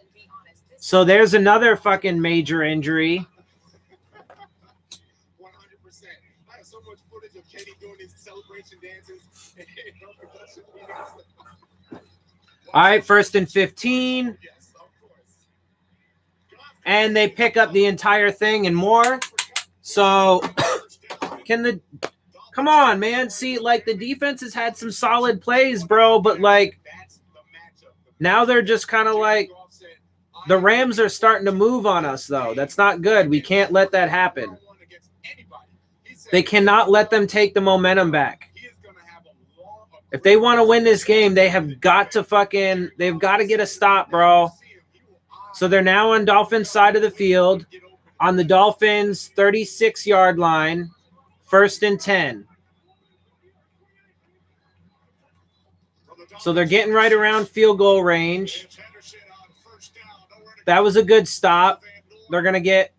So there's another fucking major injury. 100%. I have so much footage of Katie doing these celebration dances. All right, first and 15. And they pick up the entire thing and more. So come on, man. See, like the defense has had some solid plays, bro, but like now they're just kind of like the Rams are starting to move on us, though. That's not good. We can't let that happen. They cannot let them take the momentum back. If they want to win this game, they've got to get a stop, bro. So they're now on Dolphins side of the field. On the Dolphins 36-yard line, first and 10. So they're getting right around field goal range. That was a good stop. They're going to get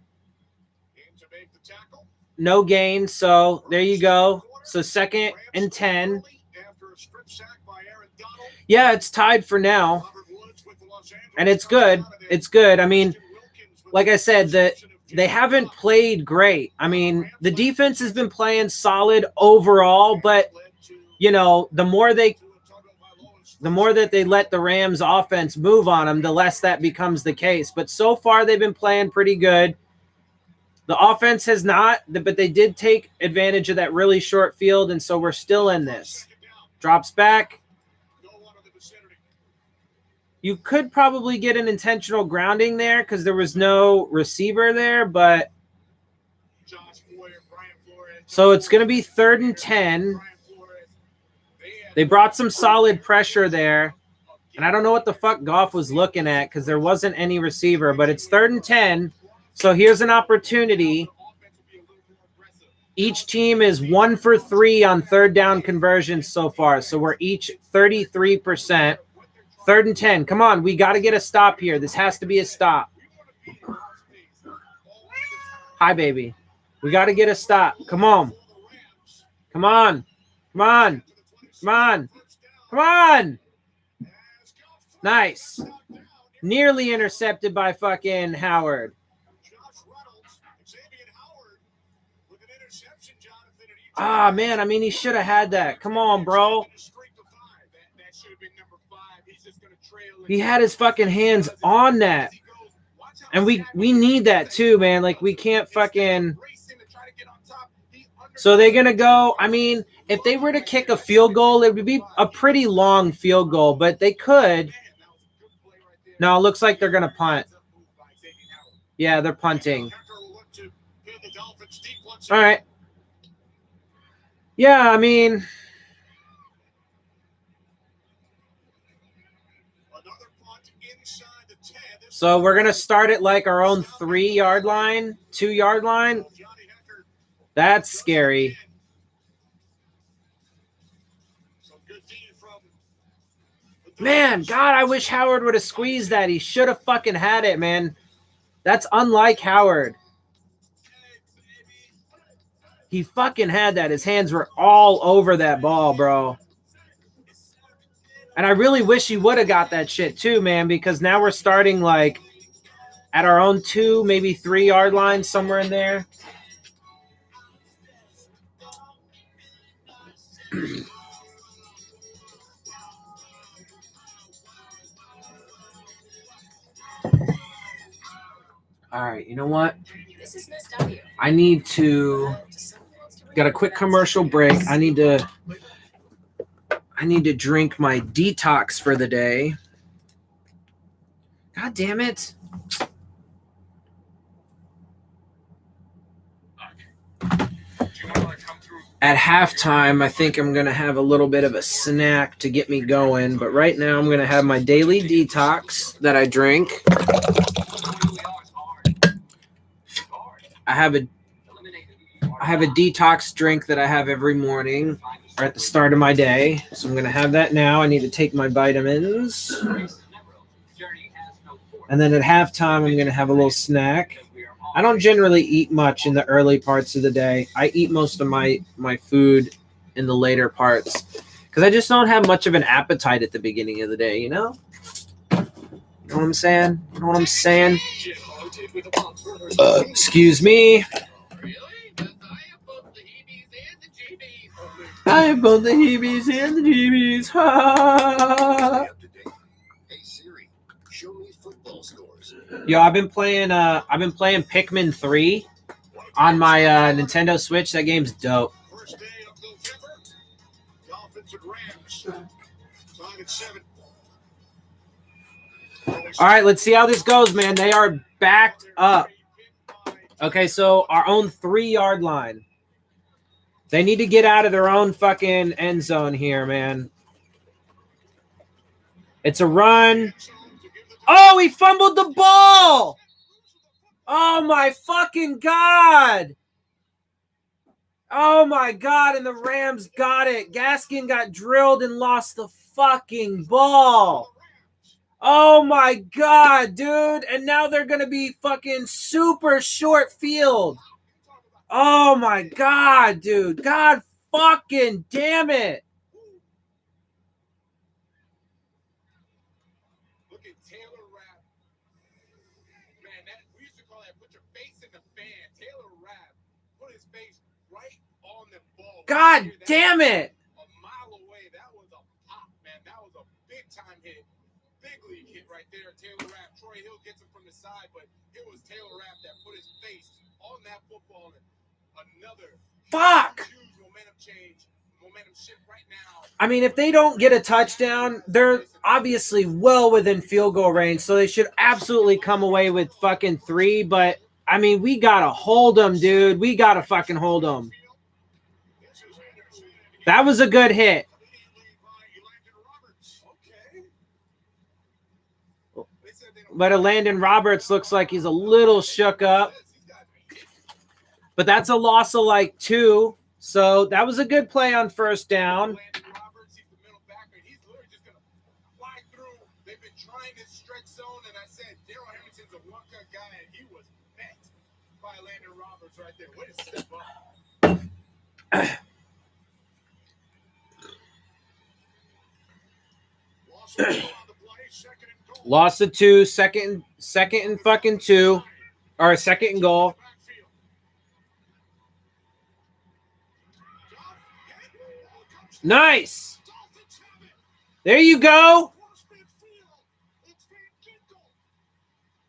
no gain. So there you go. So second and 10. Yeah, it's tied for now. And it's good. It's good. I mean, like I said, they haven't played great. I mean, the defense has been playing solid overall, but you know, the more that they let the Rams offense move on them, the less that becomes the case. But so far they've been playing pretty good. The offense has not, but they did take advantage of that really short field, and so we're still in this. Drops back. You could probably get an intentional grounding there because there was no receiver there, but so it's going to be 3rd and 10. They brought some solid pressure there, and I don't know what the fuck Goff was looking at because there wasn't any receiver, but it's 3rd and 10. So here's an opportunity. Each team is 1 for 3 on third down conversions so far, so we're each 33%. 3rd and 10. Come on. We got to get a stop here. This has to be a stop. Hi, baby. We got to get a stop. Come on. Come on. Come on. Come on. Come on. Nice. Nearly intercepted by fucking Howard. Ah, man. I mean, he should have had that. Come on, bro. He had his fucking hands on that. And we need that too, man. Like, we can't fucking... So they're going to go... I mean, if they were to kick a field goal, it would be a pretty long field goal. But they could... No, it looks like they're going to punt. Yeah, they're punting. All right. Yeah, I mean... So we're going to start at like our own 3-yard line, 2-yard line. That's scary. Man, God, I wish Howard would have squeezed that. He should have fucking had it, man. That's unlike Howard. He fucking had that. His hands were all over that ball, bro. And I really wish he would have got that shit too, man, because now we're starting like at our own 2, maybe 3-yard line, somewhere in there. All right, you know what? This is missed audio. I need to... Got a quick commercial break. I need to drink my detox for the day. God damn it. At halftime, I think I'm going to have a little bit of a snack to get me going. But right now, I'm going to have my daily detox that I drink. I have a detox drink that I have every morning or at the start of my day. So I'm going to have that now. I need to take my vitamins. And then at halftime, I'm going to have a little snack. I don't generally eat much in the early parts of the day. I eat most of my food in the later parts because I just don't have much of an appetite at the beginning of the day, you know? You know what I'm saying? You know what I'm saying? Excuse me. I have both the heebies and the jeebies. Ha! Hey Siri, show me football scores. Yo, I've been playing Pikmin 3 on my Nintendo Switch. That game's dope. First day of November, Dolphins and Rams. 5-7. All right, let's see how this goes, man. They are backed up. Okay, so our own 3-yard line. They need to get out of their own fucking end zone here, man. It's a run. Oh, he fumbled the ball. Oh, my fucking God. Oh, my God, and the Rams got it. Gaskin got drilled and lost the fucking ball. Oh, my God, dude. And now they're going to be fucking super short field. Oh, my God, dude. God fucking damn it. Look at Taylor Rapp. Man, we used to call that put your face in the fan. Taylor Rapp put his face right on the ball. God damn it. A mile away. That was a pop, man. That was a big-time hit. Big league hit right there. Taylor Rapp. Troy Hill gets him from the side, but it was Taylor Rapp that put his face on that football. Another huge momentum change. Momentum shift right now. I mean, if they don't get a touchdown, they're obviously well within field goal range, so they should absolutely come away with fucking 3. But, I mean, we got to hold them, dude. We got to fucking hold them. That was a good hit. But Landon Roberts looks like he's a little shook up. But that's a loss of like 2. So that was a good play on first down. Lost the 2, second and fucking 2, or second and goal. Nice. There you go.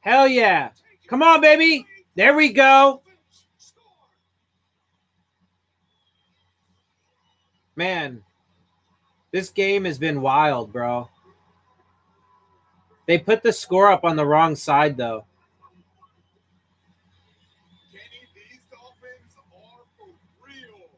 Hell yeah. Come on, baby. There we go. Man, this game has been wild, bro. They put the score up on the wrong side, though. Kenny, these Dolphins are for real.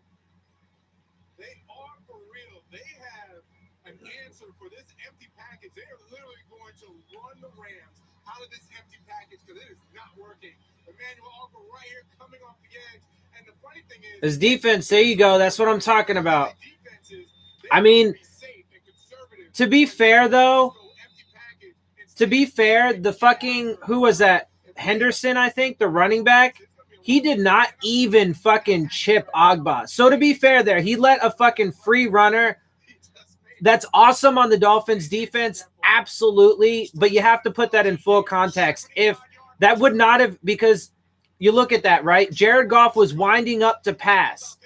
They are for real. They have an answer for this empty package. They are literally going to run the Rams out of this empty package because it is not working. Emmanuel Arthur right here coming off the edge. And the funny thing is, This defense, there you go. That's what I'm talking about. I mean, to be fair, though, the fucking, who was that? Henderson, I think, the running back. He did not even fucking chip Agba. So to be fair there, he let a fucking free runner. That's awesome on the Dolphins defense. Absolutely. But you have to put that in full context. If that would not have, because you look at that, right? Jared Goff was winding up to pass.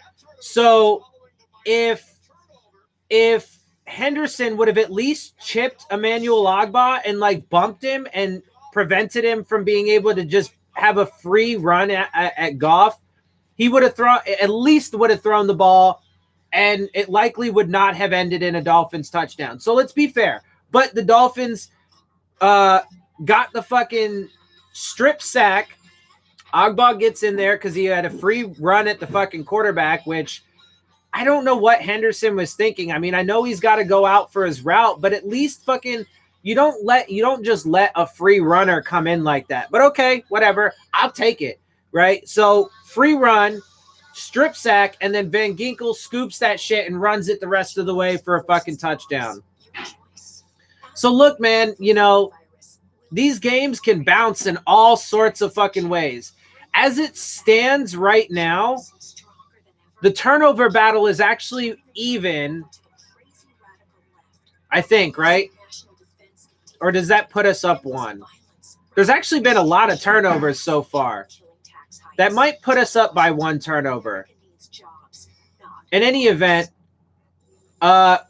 So if Henderson would have at least chipped Emmanuel Agba and like bumped him and prevented him from being able to just have a free run at Goff, he would have thrown the ball, and it likely would not have ended in a Dolphins touchdown. So let's be fair. But the Dolphins got the fucking strip sack. Agba gets in there because he had a free run at the fucking quarterback, which I don't know what Henderson was thinking. I mean, I know he's got to go out for his route, but at least fucking you don't just let a free runner come in like that. But okay, whatever. I'll take it, right? So free run, strip sack, and then Van Ginkel scoops that shit and runs it the rest of the way for a fucking touchdown. So look, man, these games can bounce in all sorts of fucking ways. As it stands right now, the turnover battle is actually even, I think, right? Or does that put us up 1? There's actually been a lot of turnovers so far. That might put us up by 1 turnover. In any event,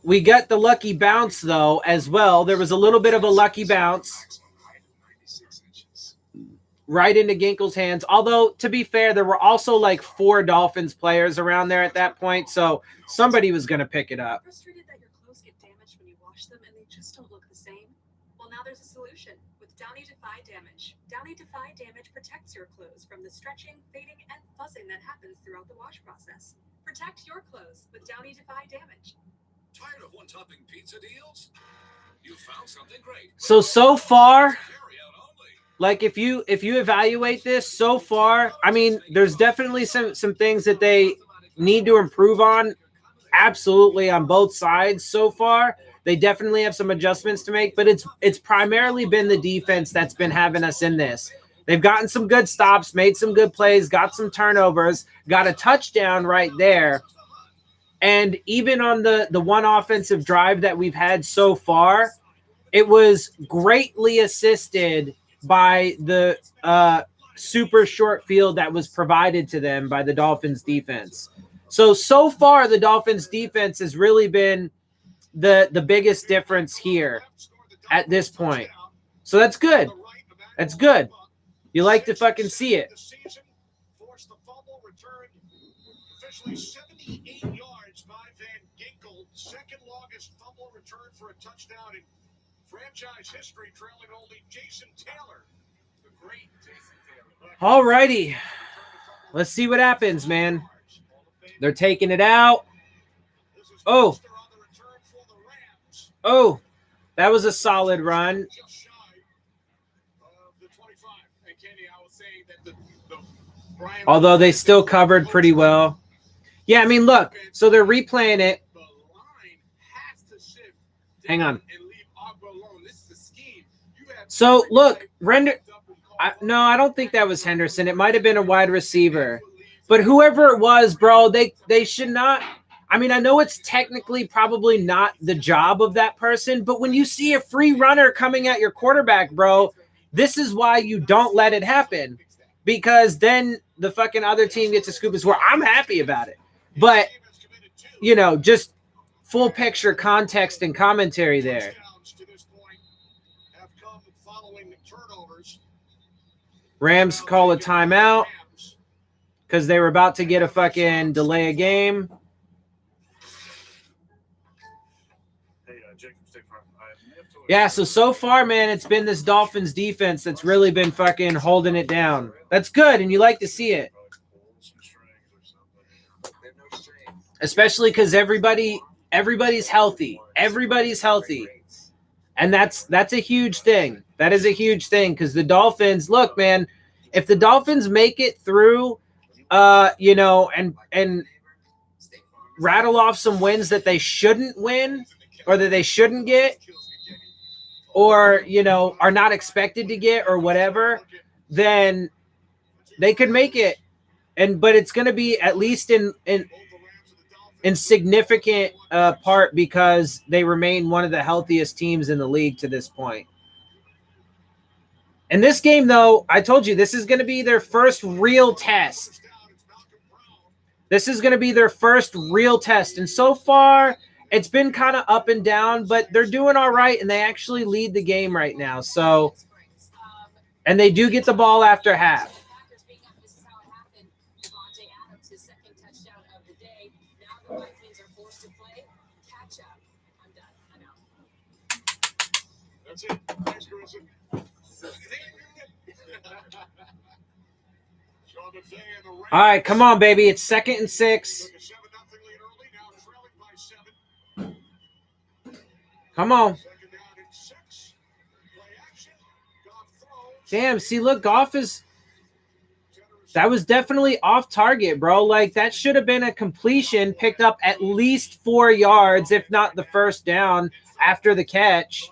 we got the lucky bounce, though, as well. There was a little bit of a lucky bounce right into Ginkel's hands. Although, to be fair, there were also like 4 Dolphins players around there at that point, so somebody was going to pick it up. Frustrated that your clothes get damaged when you wash them and they just don't look the same? Well, now there's a solution with Downy Defy Damage. Downy Defy Damage protects your clothes from the stretching, fading, and fuzzing that happens throughout the wash process. Protect your clothes with Downy Defy Damage. Tired of one-topping pizza deals? You found something great. So far, Carry-out only. like if you evaluate this so far, I mean, there's definitely some things that they need to improve on. Absolutely, on both sides so far. They definitely have some adjustments to make, but it's primarily been the defense that's been having us in this. They've gotten some good stops, made some good plays, got some turnovers, got a touchdown right there. And even on the one offensive drive that we've had so far, it was greatly assisted by the super short field that was provided to them by the Dolphins defense. So far, the Dolphins defense has really been the biggest difference here at this point. So that's good. That's good. You like to fucking see it. Forced the fumble return, officially 78 yards by Van Ginkel. Second longest fumble return for a touchdown in franchise history, trailing only Jason Taylor. The great Jason Taylor. All righty. Let's see what happens, man. They're taking it out. Oh. Oh. That was a solid run. Just shy of the 25. And Kenny, I was saying that the Brian, Although they still covered pretty well. Yeah, I mean, look. So they're replaying it. the line has to shift Hang on. and leave Agba alone. This is the scheme. You have So, look. Render. No, I don't think that was Henderson. It might have been a wide receiver. But whoever it was, bro, they should not. I mean, I know it's technically probably not the job of that person, but when you see a free runner coming at your quarterback, bro, this is why you don't let it happen. Because then the fucking other team gets a scoop as well. I'm happy about it. But, you know, just full picture context and commentary there. Rams call a timeout because they were about to get a fucking delay a game. Yeah, so far, man, it's been this Dolphins defense that's really been fucking holding it down. That's good, and you like to see it. Especially because everybody's healthy. Everybody's healthy. And that's a huge thing. That is a huge thing because the Dolphins, look, man, if the Dolphins make it through, you know, and rattle off some wins that they shouldn't win or that they shouldn't get, or, you know, are not expected to get or whatever, then they could make it. But it's going to be at least in significant part because they remain one of the healthiest teams in the league to this point. In this game, though, I told you this is going to be their first real test. This is going to be their first real test. And so far, it's been kind of up and down, but they're doing all right, and they actually lead the game right now. So, and they do get the ball after half. That's it. Thanks, Carissa. All right, come on, baby. It's 2nd and 6. Come on. Damn, see, look, Goff is... That was definitely off target, bro. Like, that should have been a completion, picked up at least 4 yards, if not the first down after the catch.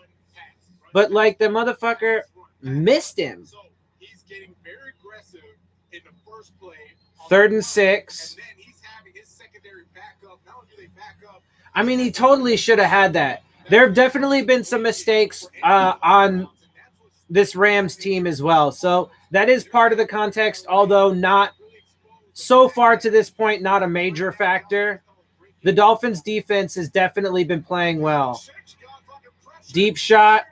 But, like, the motherfucker missed him. He's getting very aggressive in the first play. 3rd and 6. And then he's having his secondary backup. Not only do they back up. I mean, he totally should have had that. There have definitely been some mistakes on this Rams team as well. So that is part of the context, although not so far to this point, not a major factor. The Dolphins defense has definitely been playing well. Deep shot.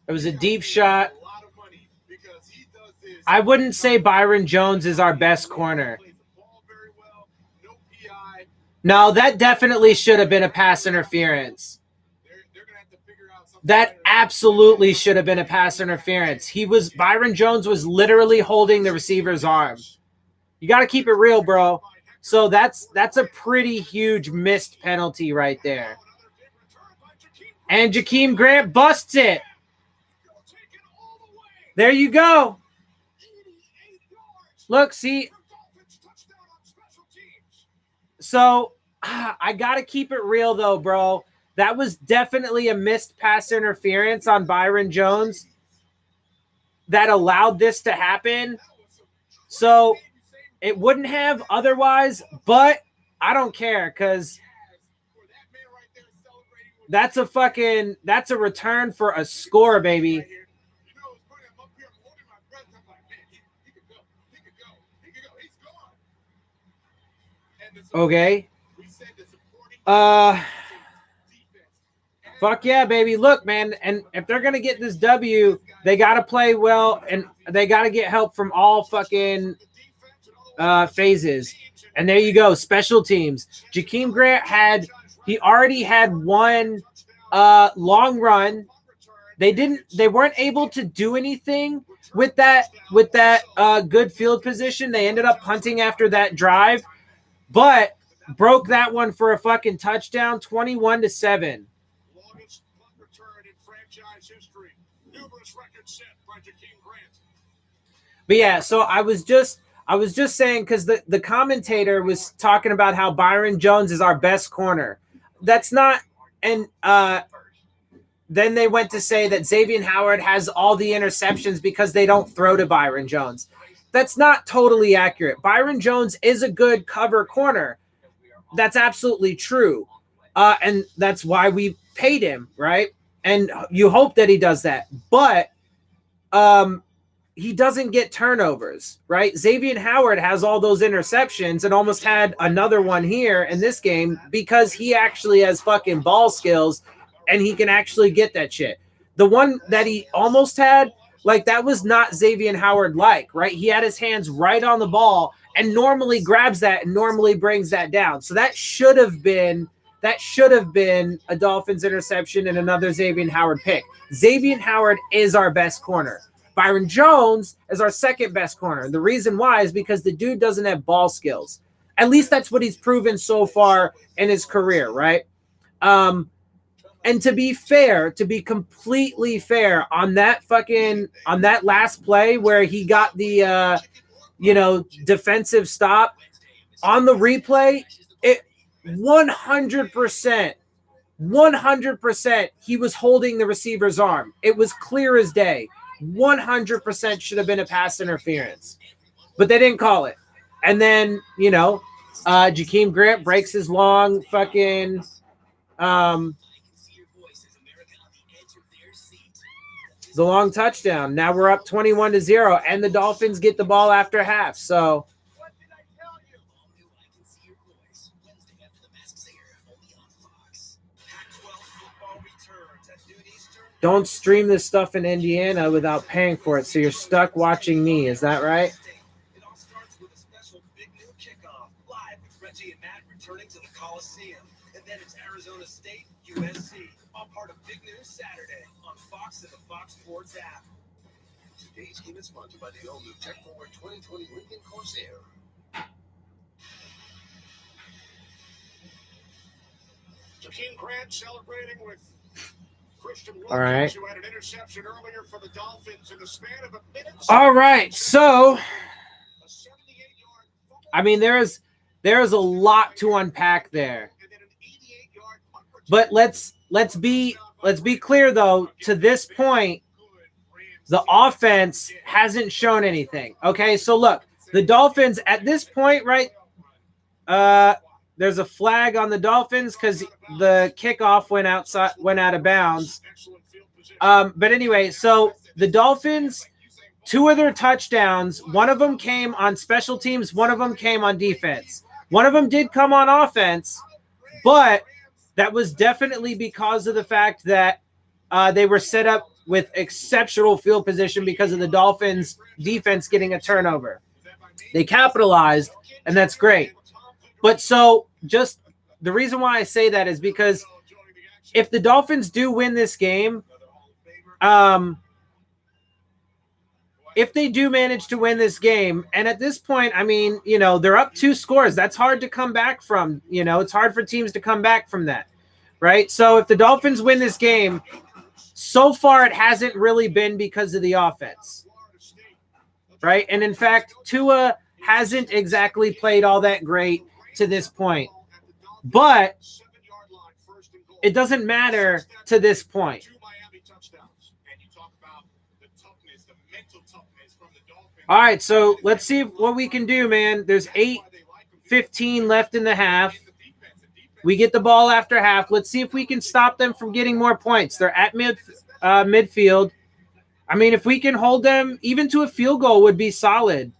It was a deep shot. I wouldn't say Byron Jones is our best corner. No, that definitely should have been a pass interference. That absolutely should have been a pass interference. Byron Jones was literally holding the receiver's arm. You got to keep it real, bro. So that's a pretty huge missed penalty right there. And Jakeem Grant busts it. There you go. Look, see. So I got to keep it real, though, bro. That was definitely a missed pass interference on Byron Jones that allowed this to happen. So it wouldn't have otherwise, but I don't care because that's a return for a score, baby. Okay. Fuck yeah, baby. Look, man, and if they're going to get this W, they got to play well, and they got to get help from all fucking phases. And there you go, special teams. Jakeem Grant already had one long run. They weren't able to do anything with that good field position. They ended up punting after that drive, but broke that one for a fucking touchdown, 21-7. Longest punt return in franchise history. Numerous records set by Jakeem Grant. But yeah, so I was just saying, because the commentator was talking about how Byron Jones is our best corner. That's not, and then they went to say that Xavier Howard has all the interceptions because they don't throw to Byron Jones. That's not totally accurate. Byron Jones is a good cover corner. That's absolutely true. And that's why we paid him, right? And you hope that he does that. But he doesn't get turnovers, right? Xavier Howard has all those interceptions and almost had another one here in this game because he actually has fucking ball skills and he can actually get that shit. The one that he almost had, like, that was not Xavier Howard like, right? He had his hands right on the ball and normally grabs that and normally brings that down. So that should have been a Dolphins interception and another Xavier Howard pick. Xavier Howard is our best corner. Byron Jones is our second best corner. The reason why is because the dude doesn't have ball skills. At least that's what he's proven so far in his career, right? And to be fair, to be completely fair, on that last play where he got the defensive stop on the replay, it 100% he was holding the receiver's arm. It was clear as day. 100% should have been a pass interference, but they didn't call it. And then, Jakeem Grant breaks his long fucking the long touchdown. Now we're up 21-0, and the Dolphins get the ball after half. So don't stream this stuff in Indiana without paying for it, so you're stuck watching me. Is that right? It all starts with a special big new kickoff live with Reggie and Matt returning to the Coliseum. And then it's Arizona State, USC, all part of Big News Saturday on Fox and the Fox Sports app. Today's game is sponsored by the all-new Tech Forward 2020 Lincoln Corsair. Jakeem Grant celebrating with Christian Wilkins, All right. who had an interception earlier for the Dolphins in the span of a minute. All right. So, A 78-yard fumble, I mean, there's a lot to unpack there. and then an 88-yard punt return. But let's be clear though, to this point, the offense hasn't shown anything. Okay, so look, the Dolphins at this point, right? There's a flag on the Dolphins because the kickoff went out of bounds. But anyway, so the Dolphins, 2 of their touchdowns, one of them came on special teams, one of them came on defense. One of them did come on offense, but that was definitely because of the fact that they were set up with exceptional field position because of the Dolphins' defense getting a turnover. They capitalized, and that's great. But so just the reason why I say that is because if the Dolphins do win this game, if they do manage to win this game, and at this point, I mean, they're up 2 scores. That's hard to come back from. It's hard for teams to come back from that, right? So if the Dolphins win this game, so far it hasn't really been because of the offense, right? And in fact, Tua hasn't exactly played all that great to this point. But it doesn't matter to this point. All right, so let's see what we can do, man. There's 8:15 left in the half. We get the ball after half. Let's see if we can stop them from getting more points. They're at midfield. I mean, if we can hold them even to a field goal would be solid.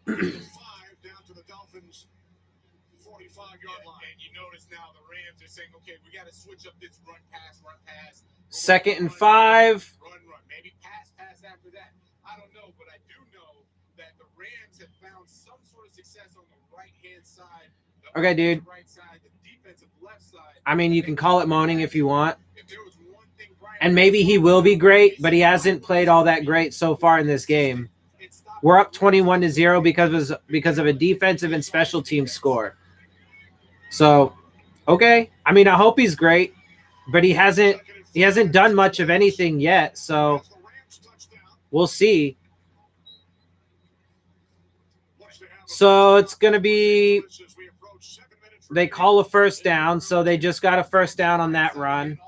Down to the Dolphins 45-yard line. And you notice now the Rams are saying, okay, we got to switch up this run pass. 2nd and 5. Run. Maybe pass after that. I don't know, but I do know that the Rams have found some sort of success on the right-hand side. Okay, dude. Right side, the defensive left side. I mean, you can call it moaning if you want. And maybe he will be great, but he hasn't played all that great so far in this game. We're up 21-0 because of a defensive and special team score. So, okay. I mean, I hope he's great, but he hasn't He hasn't done much of anything yet, so we'll see. So it's going to be, they call a first down, so they just got a first down on that run.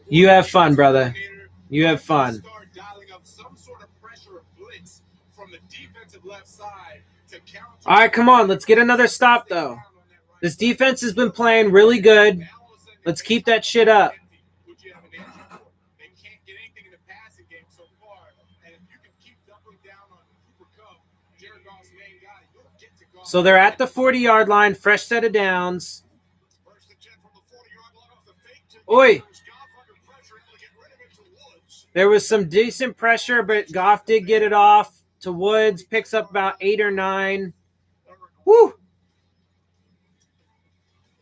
You have fun, brother. You have fun. All right, come on. Let's get another stop, though. This defense has been playing really good. Let's keep that shit up. So they're at the 40-yard line, fresh set of downs. Oi. There was some decent pressure, but Goff did get it off to Woods, picks up about 8 or 9. Woo!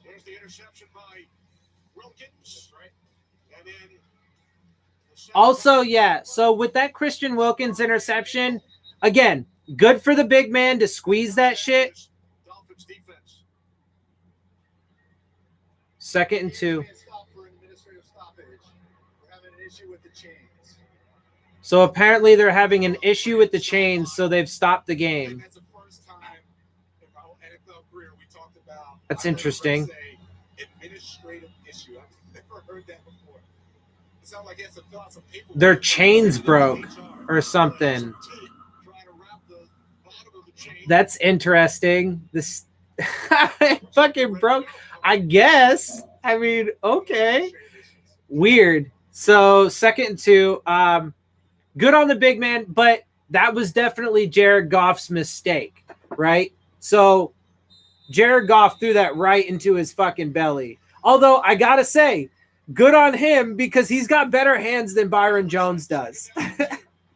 There's the interception by Wilkins, right? And then also, yeah, so with that Christian Wilkins interception, again, good for the big man to squeeze that shit. Dolphins defense. 2nd and 2. So apparently they're having an issue with the chains, so they've stopped the game. That's the first time in my whole NFL career we talked about. That's interesting. Administrative issue. I've never heard that before. It sounds like it's a fill out some paperwork. Their chains broke or something. That's interesting. This fucking broke. I guess. I mean, okay. Weird. So 2nd and 2. Good on the big man, but that was definitely Jared Goff's mistake, right? So Jared Goff threw that right into his fucking belly. Although I gotta say, good on him because he's got better hands than Byron Jones does.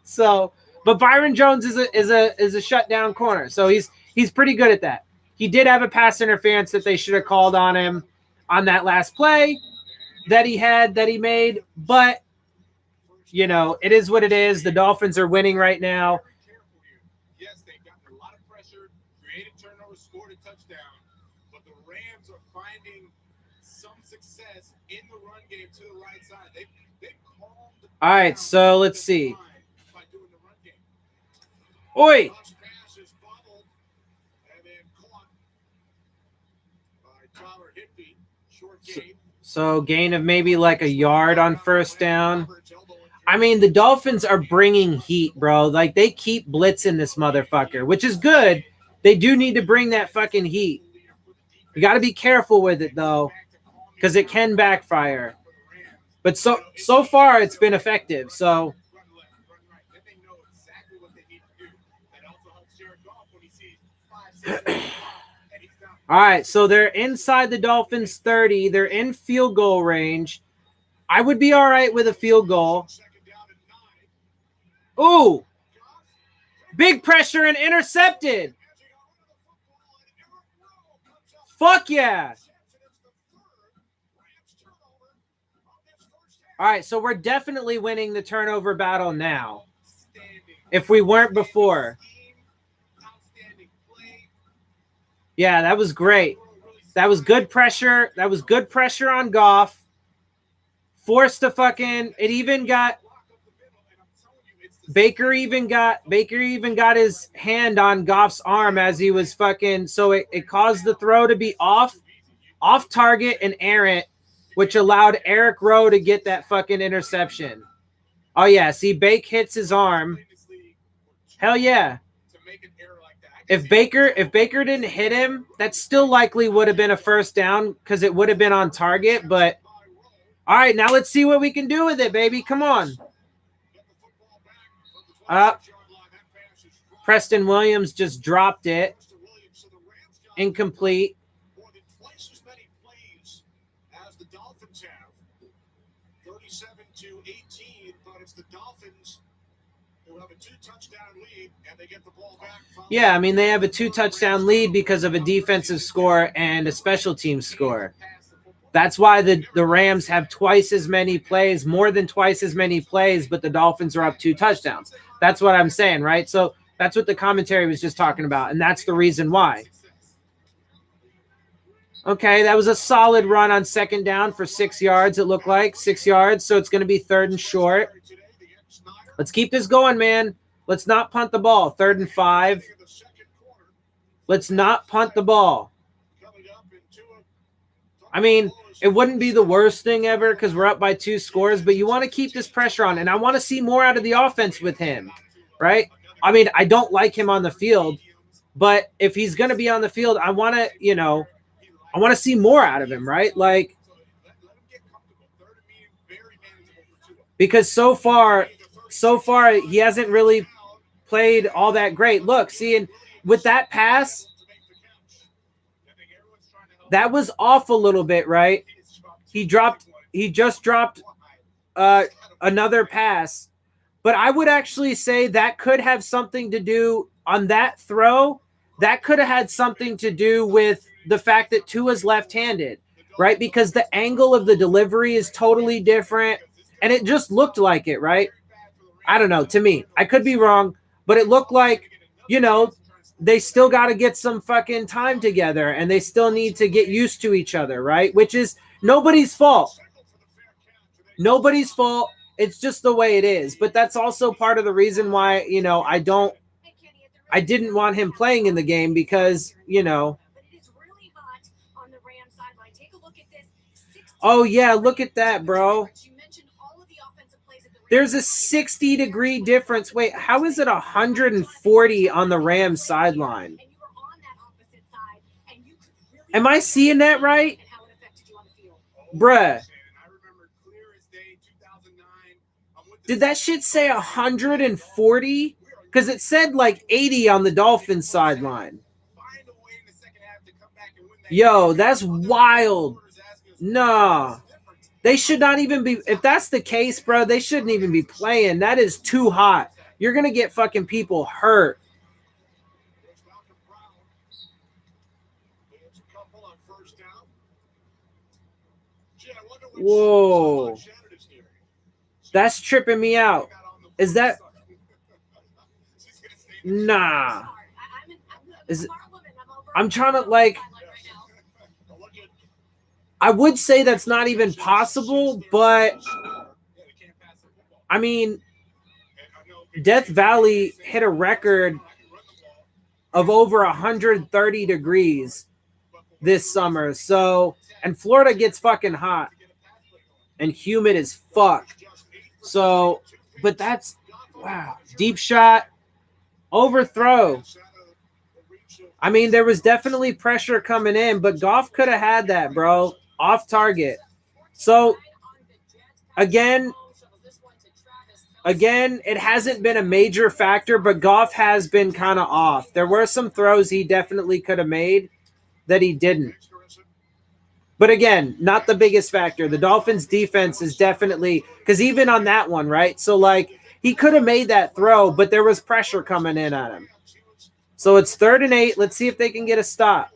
So, but Byron Jones is a shutdown corner, so he's pretty good at that. He did have a pass interference that they should have called on him on that last play that he made, but you know, it is what it is. The Dolphins are winning right now. Yes, they've gotten a lot of pressure, created turnovers, scored a touchdown, but the Rams are finding some success in the run game to the right side. They've calmed All right, so let's see. by doing the run game. Oi! Rush pass is bobbled and then caught by Tyler Higbee. Short game. So gain of maybe like a yard on first down. I mean, the Dolphins are bringing heat, bro. Like, they keep blitzing this motherfucker, which is good. They do need to bring that fucking heat. You got to be careful with it, though, because it can backfire. But so far, it's been effective. So, all right, so they're inside the Dolphins' 30. They're in field goal range. I would be all right with a field goal. Ooh, big pressure and intercepted. Fuck yeah. All right, so we're definitely winning the turnover battle now. If we weren't before. Yeah, that was great. That was good pressure. That was good pressure on Goff. Forced the fucking, it even got, Baker even got his hand on Goff's arm as he was fucking, so it caused the throw to be off target and errant, which allowed Eric Rowe to get that fucking interception. Oh yeah, see, Bake hits his arm. Hell yeah. If Baker didn't hit him, that still likely would have been a first down because it would have been on target, but all right, now let's see what we can do with it, baby. Come on. Preston Williams just dropped it. Incomplete. More than twice as many plays as the Dolphins have. 37-18, but it's the Dolphins who have a 2-touchdown lead, and they get the ball back. Yeah, I mean, they have a 2-touchdown lead because of a defensive score and a special teams score. That's why the Rams have twice as many plays, more than twice as many plays, but the Dolphins are up 2 touchdowns. That's what I'm saying, right? So that's what the commentary was just talking about, and that's the reason why. Okay, that was a solid run on second down for 6 yards, it looked like. 6 yards, so it's going to be third and short. Let's keep this going, man. Let's not punt the ball. 3rd and 5. Let's not punt the ball. I mean, it wouldn't be the worst thing ever because we're up by 2 scores, but you want to keep this pressure on, and I want to see more out of the offense with him, right? I mean, I don't like him on the field, but if he's going to be on the field, I want to, I want to see more out of him, right? Like, because so far he hasn't really played all that great. Look, see, and with that pass, that was off a little bit, right? He just dropped another pass, but I would actually say that could have something to do on that throw. That could have had something to do with the fact that Tua's left-handed, right? Because the angle of the delivery is totally different, and it just looked like it, right? I don't know. To me, I could be wrong, but it looked like, they still got to get some fucking time together, and they still need to get used to each other, right? Which is nobody's fault. Nobody's fault. It's just the way it is. But that's also part of the reason why, I didn't want him playing in the game because, Oh, yeah, look at that, bro. There's a 60-degree difference. Wait, how is it 140 on the Rams sideline? Am I seeing that right? Bruh. Did that shit say 140? Because it said like 80 on the Dolphins sideline. Yo, that's wild. Nah. They should not even be, if that's the case, bro, they shouldn't even be playing. That is too hot. You're going to get fucking people hurt. Whoa. That's tripping me out. Is that? Nah. I'm trying to, like, I would say that's not even possible, but I mean, Death Valley hit a record of over 130 degrees this summer. So, and Florida gets fucking hot and humid as fuck. So, but that's, wow, deep shot, overthrow. I mean, there was definitely pressure coming in, but Goff could have had that, bro. Off target. So, again, it hasn't been a major factor, but Goff has been kind of off. There were some throws he definitely could have made that he didn't. But again, not the biggest factor. The Dolphins' defense is definitely, because even on that one, right? So, like, he could have made that throw, but there was pressure coming in on him. So it's 3rd and 8. Let's see if they can get a stop.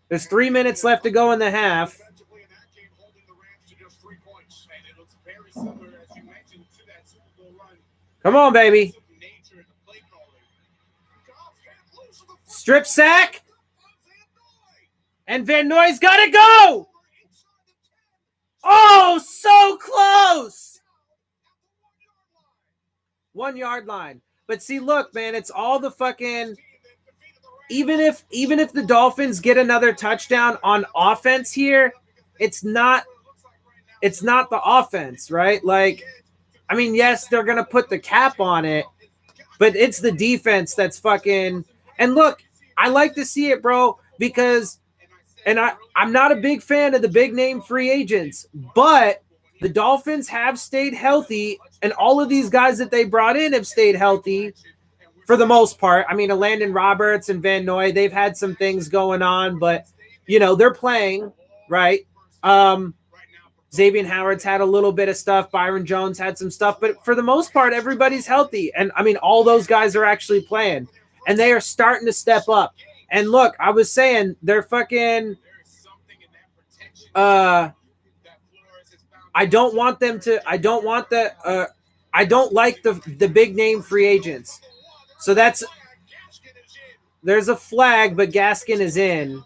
There's 3 minutes left to go in the half. Come on, baby. Strip sack. And Van Noy's got to go. Oh, so close. 1 yard line. But see, look, man, it's all the fucking, even if the Dolphins get another touchdown on offense here, it's not the offense, right? Like, I mean, yes, they're going to put the cap on it, but it's the defense that's fucking, and look, I like to see it, bro, because, and I'm not a big fan of the big name free agents, but the Dolphins have stayed healthy, and all of these guys that they brought in have stayed healthy for the most part. I mean, Landon Roberts and Van Noy, they've had some things going on, but, they're playing, right? Xavier Howard's had a little bit of stuff. Byron Jones had some stuff, but for the most part, everybody's healthy. And, I mean, all those guys are actually playing, and they are starting to step up. And, look, I was saying they're fucking I don't want them to. I don't want the. I don't like the big name free agents. So there's a flag, but Gaskin is in.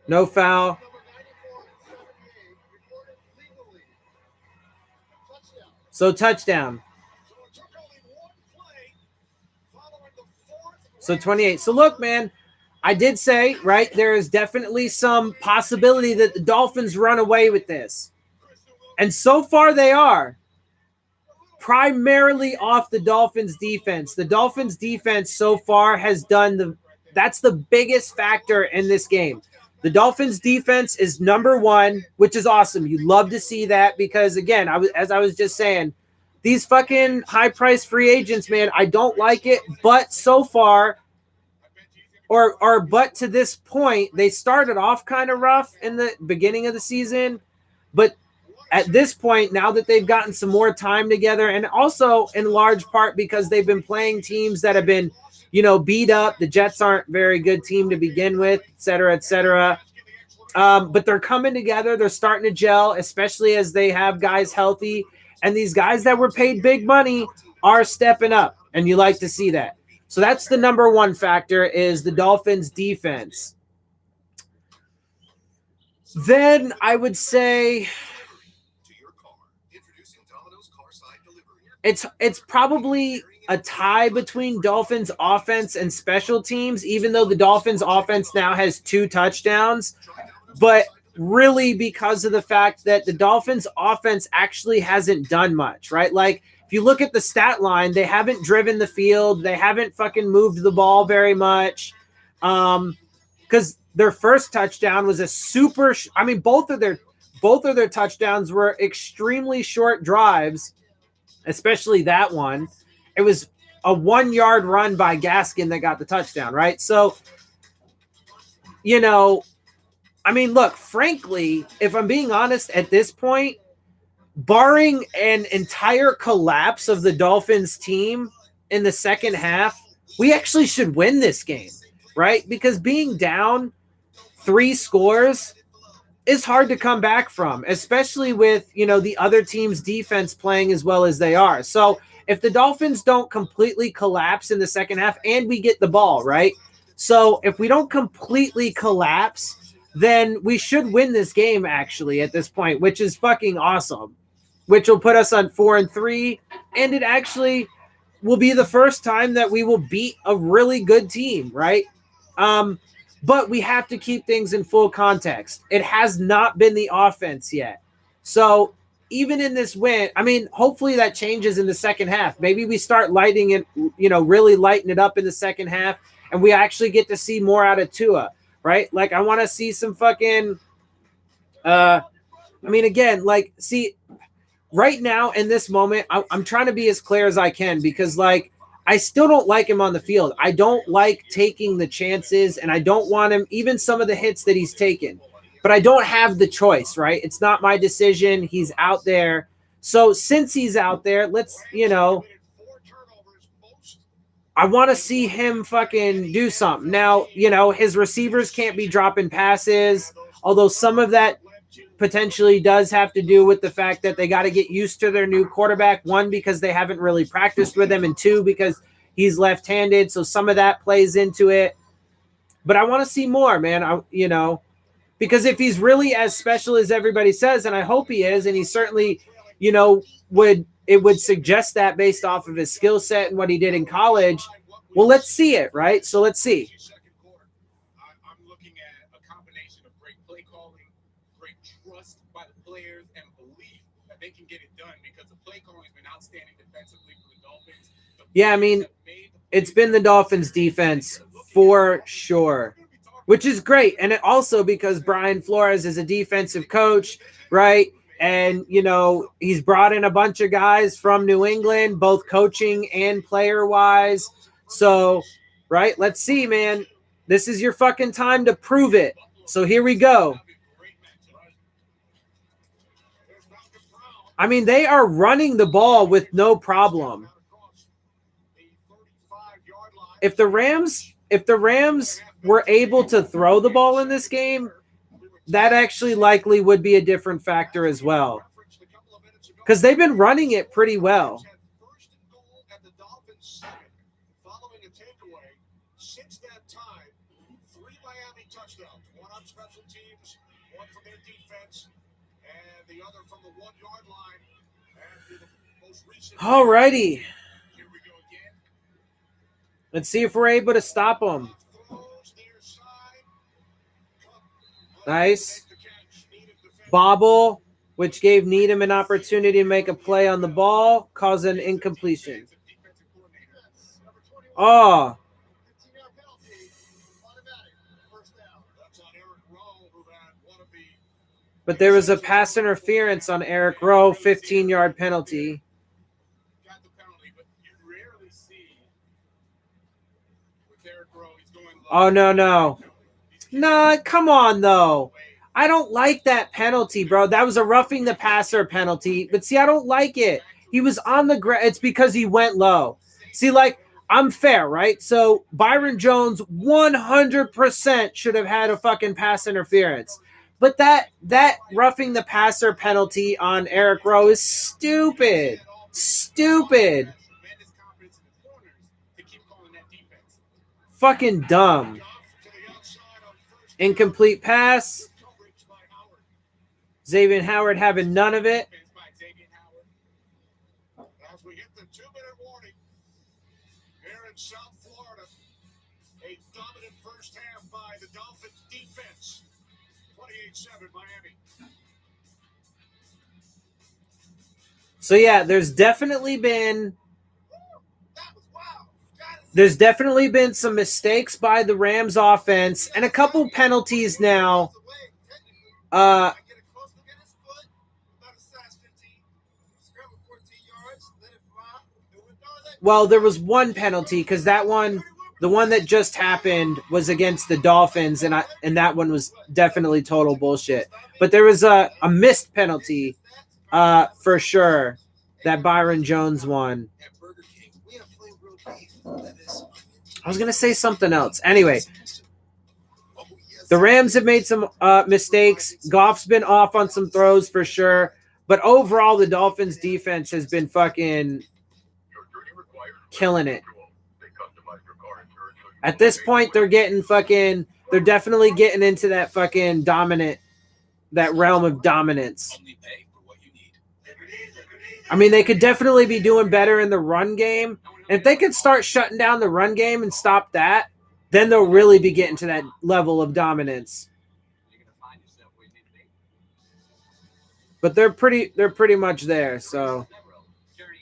No foul. So touchdown. So 28. So look, man, I did say, right, there is definitely some possibility that the Dolphins run away with this. And so far they are. Primarily off the Dolphins defense. The Dolphins defense so far has done that's the biggest factor in this game. The Dolphins defense is number one, which is awesome. You love to see that because, again, as I was just saying, these fucking high-priced free agents, man, I don't like it. But so far, but to this point, they started off kind of rough in the beginning of the season. But at this point, now that they've gotten some more time together, and also in large part because they've been playing teams that have been, beat up. The Jets aren't a very good team to begin with, et cetera, et cetera. But they're coming together. They're starting to gel, especially as they have guys healthy. And these guys that were paid big money are stepping up, and you like to see that. So that's the number one factor is the Dolphins defense. Then I would say it's probably a tie between Dolphins offense and special teams, even though the Dolphins offense now has 2 touchdowns. But really because of the fact that the Dolphins offense actually hasn't done much, right? Like if you look at the stat line, they haven't driven the field. They haven't fucking moved the ball very much. Because their first touchdown was both of their touchdowns were extremely short drives, especially that one. It was a 1-yard run by Gaskin that got the touchdown, right? So, look, frankly, if I'm being honest at this point, barring an entire collapse of the Dolphins team in the second half, we actually should win this game, right? Because being down 3 scores is hard to come back from, especially with, the other team's defense playing as well as they are. So if the Dolphins don't completely collapse in the second half and we get the ball, right? So if we don't completely collapse, then we should win this game actually at this point, which is fucking awesome, which will put us on 4-3. And it actually will be the first time that we will beat a really good team, right? But we have to keep things in full context. It has not been the offense yet. So even in this win, hopefully that changes in the second half. Maybe we start lighting it, really lighten it up in the second half, and we actually get to see more out of Tua, right? Like I want to see some fucking, right now in this moment, I'm trying to be as clear as I can because I still don't like him on the field. I don't like taking the chances, and I don't want him, even some of the hits that he's taken. But I don't have the choice, right? It's not my decision. He's out there. So since he's out there, let's, I want to see him fucking do something. Now, his receivers can't be dropping passes, although some of that potentially does have to do with the fact that they got to get used to their new quarterback. 1, because they haven't really practiced with him, and 2, because he's left-handed. So some of that plays into it. But I want to see more, man. Because if he's really as special as everybody says, and I hope he is, and he certainly, would suggest that based off of his skill set and what he did in college. Well, let's see it, right? So let's see. I'm looking at a combination of great play calling, great trust by the players, and belief that they can get it done because the play calling has been outstanding defensively for the Dolphins. Yeah, it's been the Dolphins defense for sure, which is great. And it also because Brian Flores is a defensive coach, right? And, he's brought in a bunch of guys from New England, both coaching and player-wise. So, right, let's see, man. This is your fucking time to prove it. So here we go. They are running the ball with no problem. If the Rams were able to throw the ball in this game, that actually likely would be a different factor as well. Because they've been running it pretty well. 3 Miami touchdowns, 1 on special teams, 1 from their defense, and the other from the 1-yard line. And through the most recent. Alrighty. Here we go again. Let's see if we're able to stop them. Throws near side. Nice. Make the catch. Needed defense. Bobble, which gave Needham an opportunity to make a play on the ball, caused an incompletion. Defensive coordinator. Number 21. Oh, 15-yard penalty. Automatic. First down. That's on Eric Rowe, who had one of the but there was a pass interference on Eric Rowe, 15-yard penalty. got the penalty, but you rarely see with Eric Rowe, he's going low. Oh, no. No, come on, though. I don't like that penalty, bro. That was a roughing the passer penalty. But see, I don't like it. He was on the ground. It's because he went low. See, like, I'm fair, right? So Byron Jones 100% should have had a fucking pass interference. But that roughing the passer penalty on Eric Rowe is stupid. Stupid. Tremendous confidence in the corners to keep calling that defense. Fucking dumb. Goff to the outside on first Incomplete pass. coverage by Howard. Xavier Howard having none of it. Defense by Xavier Howard. As we hit the 2-minute warning here in South Florida, a dominant first half by the Dolphins defense. 28-7 Miami. So yeah, there's definitely been That was wild. there's definitely been some mistakes by the Rams offense and a couple penalties now. I get a close look at his foot. About a size 15. Scramble 14 yards. Let it fly. And we're done that. Well, there was one penalty because that one, the one that just happened, was against the Dolphins, and that one was definitely total bullshit. But there was a missed penalty, for sure, that Byron Jones won. At Burger King, We have flame grilled beef. That is. I was gonna say something else. Anyway, oh yes, the Rams have made some mistakes. Goff's been off on some throws for sure, but overall, the Dolphins' defense has been fucking killing it. At this point, they're definitely getting into that fucking that realm of dominance. only pay for what you need. I mean, they could definitely be doing better in the run game. And if they could start shutting down the run game and stop that, then they'll really be getting to that level of dominance. But they're pretty much there, so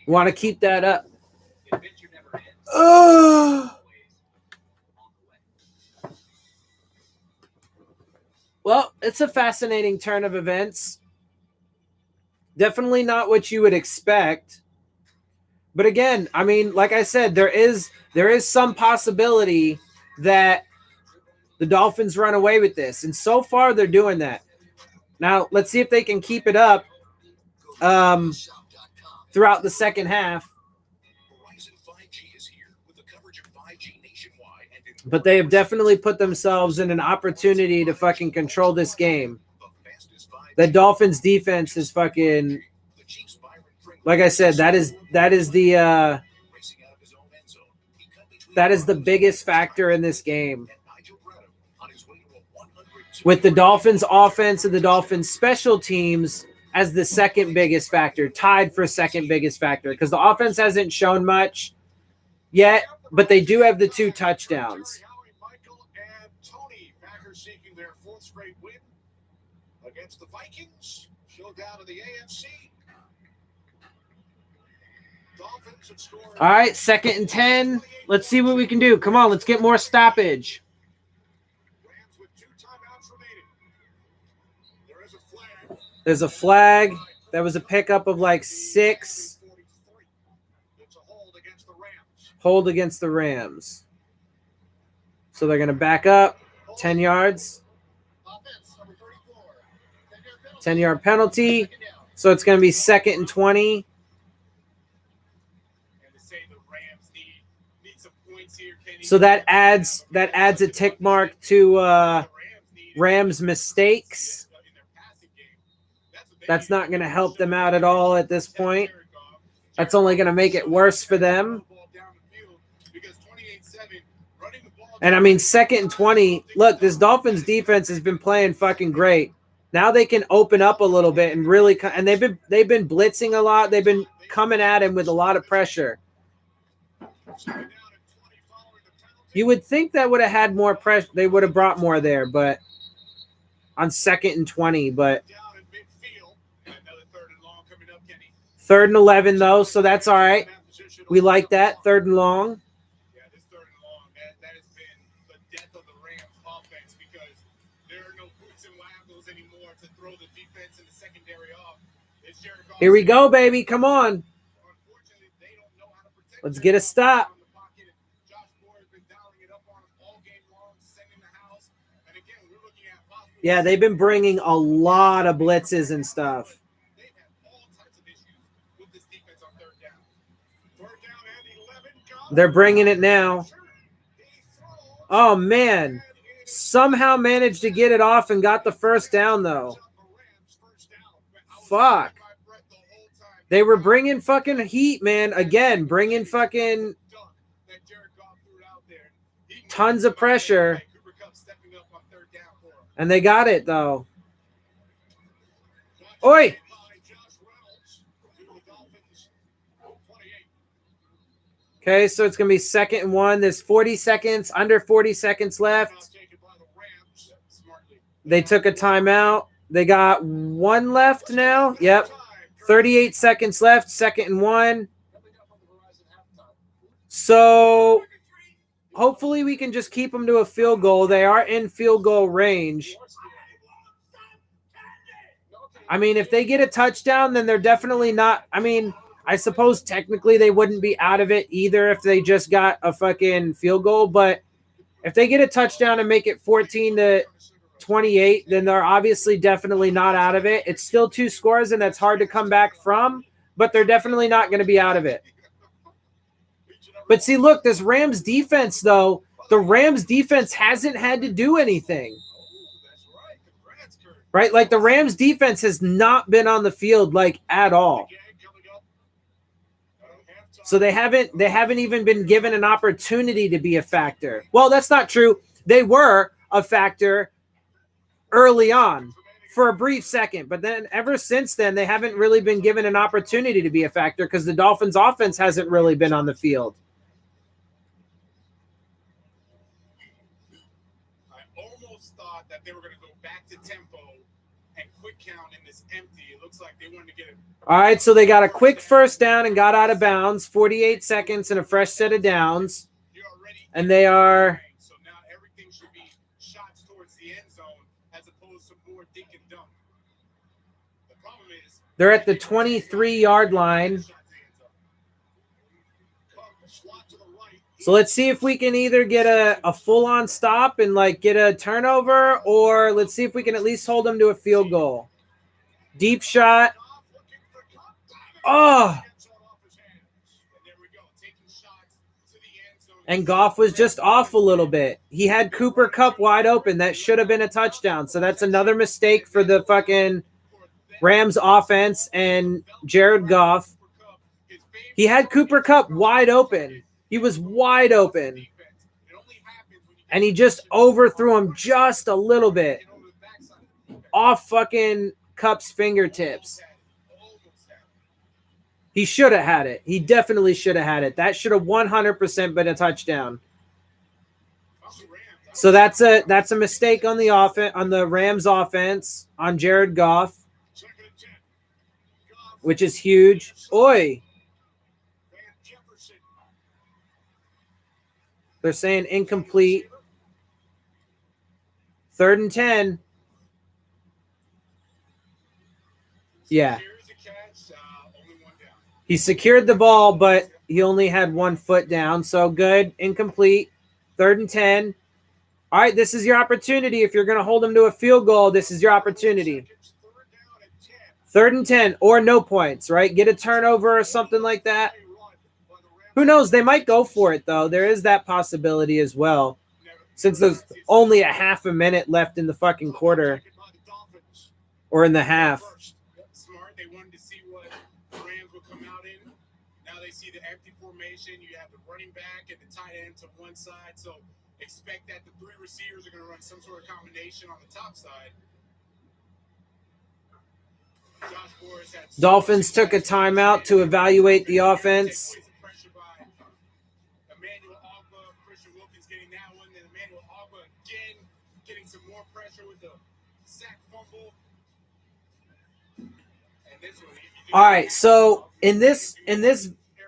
want to keep that up. Well, it's a fascinating turn of events. Definitely not what you would expect. But again, I mean, like I said, there is some possibility that the Dolphins run away with this. And so far, they're doing that. Now, let's see if they can keep it up throughout the second half. Verizon 5G is here with the coverage of 5G nationwide and in But they have definitely put themselves in an opportunity to fucking control this game. the fastest 5G. The Dolphins defense is fucking, The Chiefs' Byron Pringle like I said, that is the racing out of his own end zone. He cut between the biggest factor in this game. and Nigel Bradham on his way to a 102. With the Dolphins offense and the Dolphins special teams as the second biggest factor, tied for second biggest factor, because the offense hasn't shown much yet, but they do have the 2 touchdowns. Howie, Michael, and Tony. Packers seeking their 4th straight win against the Vikings. Showdown of the AFC. Dolphins have scored. All right, 2nd and 10. Let's see what we can do. Come on, let's get more stoppage. Rams with 2 timeouts remaining. There is a flag. There's a flag. That was a pickup of like 6. 43. It's a hold against the Rams. Hold against the Rams. So they're going to back up 10 yards. Offense, number 34. 10-yard penalty. 10-yard penalty. Second down. So it's going to be 2nd and 20. And to say the Rams need some points here, Kenny. So that adds a tick mark to The Rams need Rams' mistakes. in their passing game. That's what they That's need. not going to help them out at all at this point. That's only going to make it worse for them. Ball down the field because 28-7 running the ball And I mean, 2nd and 20. Look, this Dolphins defense has been playing fucking great. Now they can open up a little bit and really, and they've been blitzing a lot. They've been coming at him with a lot of pressure. You would think that would have had more pressure. They would have brought more there, but on 2nd and 20. But 3rd and 11 though, so that's all right. We like that 3rd and long. Yeah, this 3rd and long, that has been the death of the Rams offense because there are no boots and waggles anymore to throw the defense and the secondary off. Here we go, baby. Come on. Let's get a stop. Yeah, they've been bringing a lot of blitzes and stuff. They're bringing it now. Oh, man. Somehow managed to get it off and got the first down, though. Fuck. They were bringing fucking heat, man. Again, bringing fucking tons of pressure. And they got it, though. Oi! Okay, so it's going to be 2nd and 1. There's 40 seconds, under 40 seconds left. They took a timeout. They got 1 left now. Yep. 38 seconds left, 2nd and 1. So hopefully we can just keep them to a field goal. They are in field goal range. I mean, if they get a touchdown, then they're definitely not. I mean, I suppose technically they wouldn't be out of it either if they just got a fucking field goal. But if they get a touchdown and make it 14-28, then they're obviously definitely not out of it. It's still 2 scores, and that's hard to come back from, but they're definitely not going to be out of it. But see, look, this Rams defense, though, the Rams defense hasn't had to do anything. Right? Like, the Rams defense has not been on the field, like, at all. So they haven't even been given an opportunity to be a factor. Well, that's not true. They were a factor early on for a brief second, but then ever since then, they haven't really been given an opportunity to be a factor because the Dolphins offense hasn't really been on the field. I almost thought that they were going to go back to tempo and quick count in this empty. It looks like they wanted to get it. All right, so they got a quick first down and got out of bounds, 48 seconds and a fresh set of downs. And they are... So now everything should be shots towards the end zone as opposed to more dink and dunk. The problem is... They're at the 23-yard line. So let's see if we can either get a full-on stop and, like, get a turnover, or let's see if we can at least hold them to a field goal. Deep shot. Oh! And Goff was just off a little bit. He had Cooper Kupp wide open. That should have been a touchdown. So that's another mistake for the fucking Rams offense and Jared Goff. He had Cooper Kupp wide open. He was wide open. And he just overthrew him just a little bit. Off fucking Kupp's fingertips. He should have had it. He definitely should have had it. That should have 100% been a touchdown. So that's a mistake on the offense, on the Rams offense, on Jared Goff, which is huge. Oi. They're saying incomplete. 3rd and 10. Yeah. He secured the ball, but he only had 1 foot down. So good. Incomplete. 3rd and 10. All right, this is your opportunity. If you're going to hold him to a field goal, this is your opportunity. 3rd and 10 or no points, right? Get a turnover or something like that. Who knows? They might go for it, though. There is that possibility as well, since there's only a half a minute left in the fucking quarter or in the half. They wanted to see what the Rams would come out in. Now they see the empty formation. You have the running back and the tight end to one side. So expect that the three receivers are going to run some sort of combination on the top side. Josh Boris had Dolphins took a timeout to evaluate the offense. pressure by Emmanuel Ogba, Christian Wilkins getting that one, then Emmanuel Ogba again getting some more pressure with the sack fumble. And this one, All right, so in this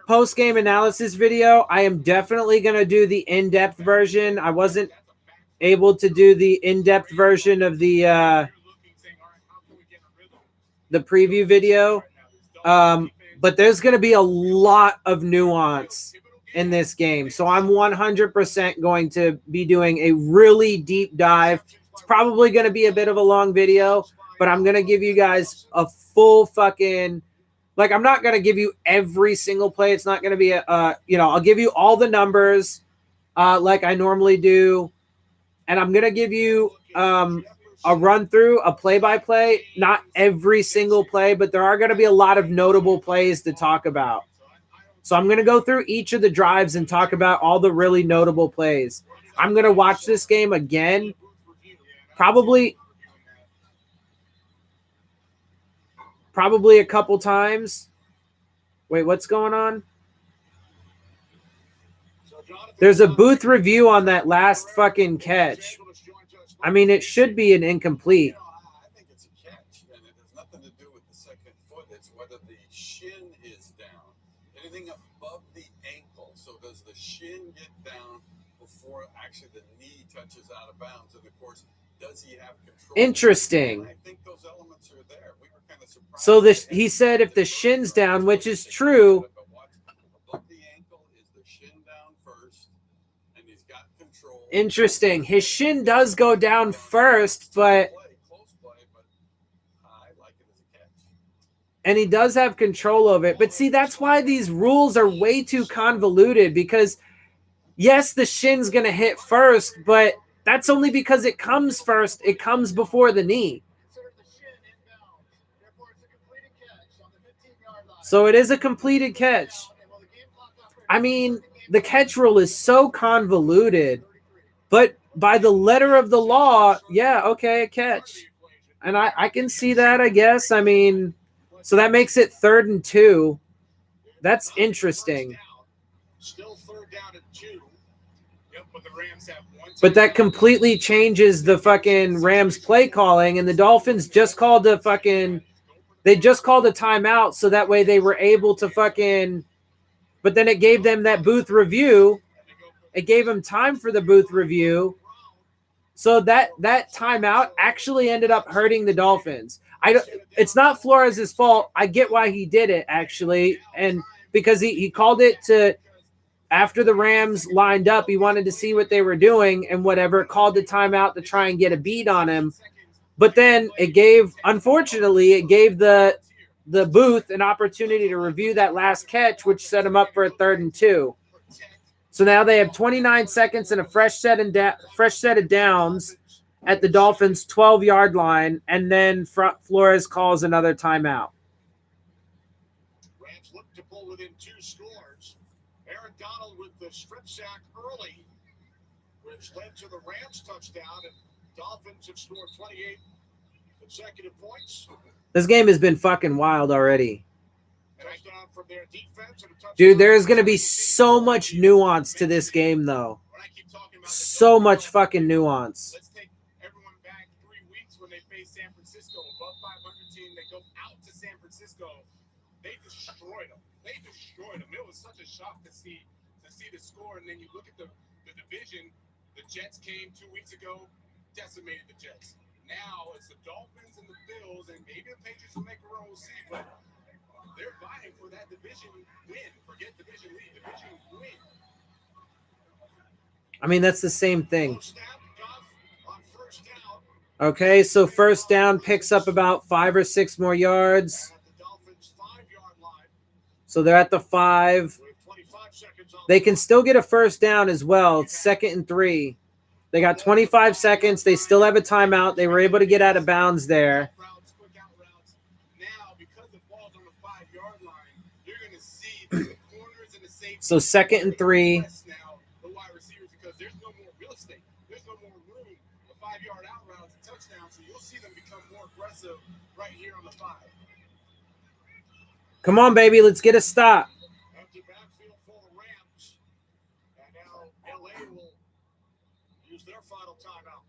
post-game analysis video, I am definitely going to do the in-depth version. I wasn't able to do the in-depth version of the preview video, but there's going to be a lot of nuance in this game. So I'm 100% going to be doing a really deep dive. It's probably going to be a bit of a long video, but I'm going to give you guys a full fucking, like, I'm not going to give you every single play. It's not going to be I'll give you all the numbers like I normally do. And I'm going to give you a run through, a play-by-play, not every single play, but there are going to be a lot of notable plays to talk about. So I'm going to go through each of the drives and talk about all the really notable plays. I'm going to watch this game again, probably a couple times. Wait, what's going on? There's a booth review on that last fucking catch. I mean, it should be an incomplete. I think it's a catch, and it has nothing to do with the second foot. It's whether the shin is down. Anything above the ankle. So does the shin get down before actually the knee touches out of bounds? And of course, does he have control? Interesting. I think those elements are there. We were kind of surprised. So he said if the shin's down, which is true. Above the ankle is the shin down first, and he's got control. Interesting. His shin does go down first, but and he does have control of it. But see, that's why these rules are way too convoluted, because yes, the shin's going to hit first, but that's only because it comes first. It comes before the knee. So it is a completed catch. I mean, the catch rule is so convoluted, but by the letter of the law, yeah, okay, a catch. And I can see that, I guess. I mean, so that makes it 3rd and 2. That's interesting. Still 3rd down and 2. Yep, but the Rams have one. But that completely changes the fucking Rams play calling, and the Dolphins just called a timeout so that way they were able to fucking, but then it gave them that booth review. It gave them time for the booth review. So that timeout actually ended up hurting the Dolphins. It's not Flores' fault. I get why he did it, actually. And because he called it to, after the Rams lined up, he wanted to see what they were doing and whatever, called the timeout to try and get a beat on him. But then unfortunately, it gave the booth an opportunity to review that last catch, which set him up for a 3rd and 2. So now they have 29 seconds and a fresh set of downs at the Dolphins' 12-yard line, and then Flores calls another timeout. Rams look to pull within 2 scores. Aaron Donald with the strip sack early, which led to the Rams touchdown, and Dolphins have scored 28 consecutive points. This game has been fucking wild already. Dude, there is going to be so much nuance to this game, though. So much fucking nuance. Let's take everyone back 3 weeks when they faced San Francisco, above 500 team. They go out to San Francisco. They destroyed them. It was such a shock to see the score. And then you look at the division. The Jets came 2 weeks ago, decimated the Jets. Now it's the Dolphins and the Bills, and maybe the Patriots will make a run. We'll see, but they're vying for that division win. Forget division lead, division win. I mean, that's the same thing. Okay, so 1st down picks up about 5 or 6 more yards. So they're at the 5. They can still get a 1st down as well. It's 2nd and 3. They got 25 seconds. They still have a timeout. They were able to get out of bounds there. So 2nd and 3. little more room. A 5-yard out route is a touchdown, so you'll see them become more aggressive right here on the 5. Come on, baby. Let's get a stop. Empty backfield for the Rams. And now LA will use their final timeout.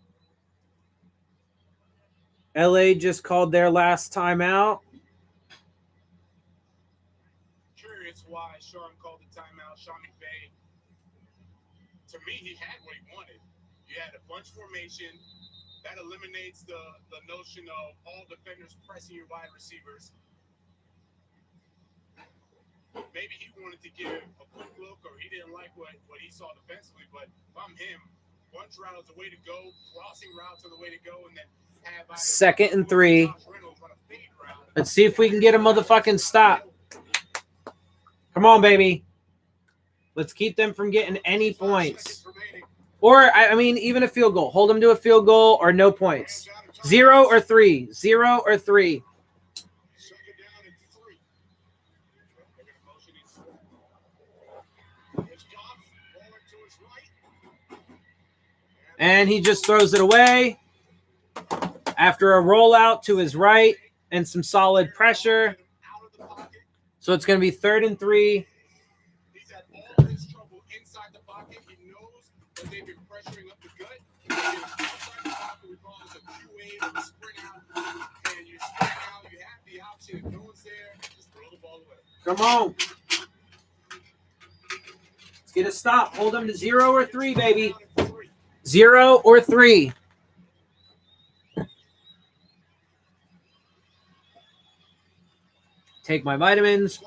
LA just called their last timeout. Curious why Sean called the timeout. Sean McVay, to me, he had what he wanted. You had a bunch formation. That eliminates the notion of all defenders pressing your wide receivers. Maybe he wanted to give a quick look, or he didn't like what he saw defensively. But if I'm him, bunch route is the way to go. Crossing routes are the way to go, and then have 2nd and 3. Let's see if we can get a motherfucking stop. Come on, baby. Let's keep them from getting any points. Or, I mean, even a field goal. Hold them to a field goal or no points. 0 or 3. 0 or 3. And he just throws it away after a rollout to his right and some solid pressure. So it's going to be 3rd and 3. He's had all his trouble inside the pocket. He knows that they've been pressuring up the gut. Outside the pocket, we call this a Q-wave or a sprint out. And you sprint out, you have the option. If no one's there, just throw the ball away. Come on. Let's get a stop. Hold them to 0 or 3, baby. 0 or 3. Take my vitamins.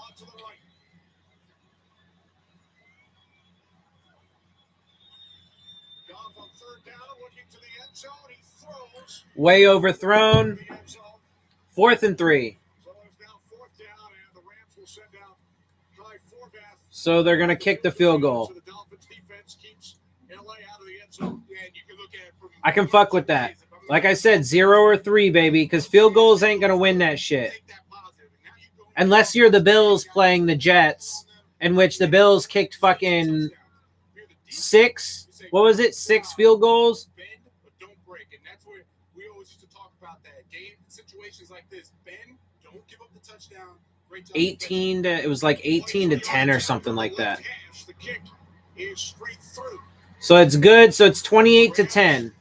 Way overthrown. 4th and 3. So they're going to kick the field goal. I can fuck with that. Like I said, 0 or 3, baby, because field goals ain't going to win that shit. Unless you're the Bills playing the Jets, in which the Bills kicked fucking 6. What was it? 6 field goals? Bend, but don't break. And that's where we always used to talk about that. Game situations like this. Bend, don't give up the touchdown. 18 to, it was like 18 to 10 or something like that. The kick is straight through. So it's good. So it's 28 to 10.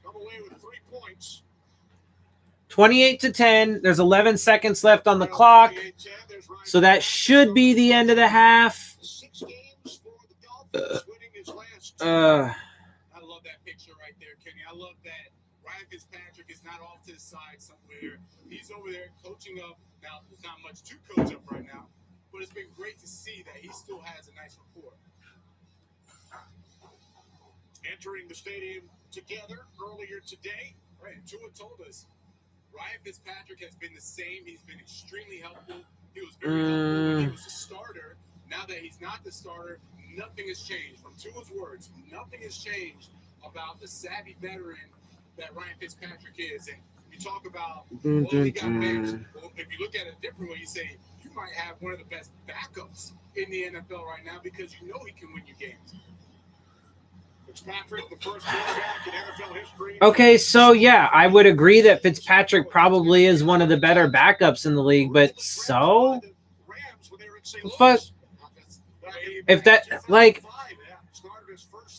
Come away with 3 points. 28 to 10. There's 11 seconds left on the clock. So that should be the end of the half. 6 games for the Dolphins, winning his last 2. Uh, I love that picture right there, Kenny. I love that Ryan Fitzpatrick is not off to the side somewhere. He's over there coaching up. Now, there's not much to coach up right now, but it's been great to see that he still has a nice rapport. Entering the stadium together earlier today, right? Tua told us Ryan Fitzpatrick has been the same. He's been extremely helpful. He was very helpful when he was a starter. Now that he's not the starter, nothing has changed. From Tua's words, nothing has changed about the savvy veteran that Ryan Fitzpatrick is. And you talk about, well, he got benched. Well, if you look at it a different way, you say you might have one of the best backups in the NFL right now because you know he can win you games. Fitzpatrick, the first quarterback in NFL history. okay, so yeah, I would agree that Fitzpatrick probably is one of the better backups in the league, but so? Fuck. If that, like,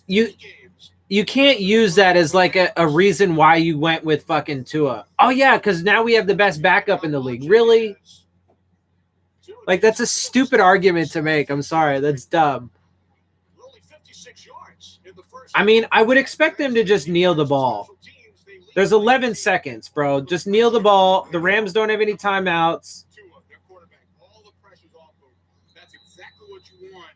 you can't use that as like a reason why you went with fucking Tua. Oh yeah, because now we have the best backup in the league. Really? Like, that's a stupid argument to make. I'm sorry, that's dumb. I mean, I would expect them to just kneel the ball. There's 11 seconds, bro. Just kneel the ball. The Rams don't have any timeouts. All the pressure's off them. That's exactly what you want.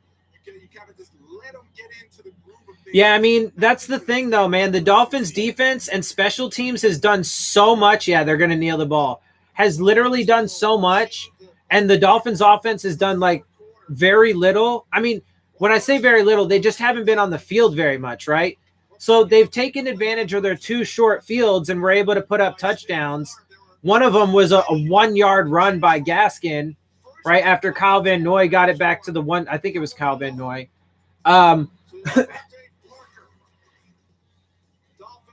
You kind of just let them get into the groove of things. Yeah, I mean, that's the thing, though, man. The Dolphins' defense and special teams has done so much. Yeah, they're going to kneel the ball. Has literally done so much. And the Dolphins' offense has done, like, very little. I mean, when I say very little, they just haven't been on the field very much, right? So they've taken advantage of their 2 short fields and were able to put up touchdowns. One of them was a 1-yard run by Gaskin, right after Kyle Van Noy got it back to the one. I think it was Kyle Van Noy.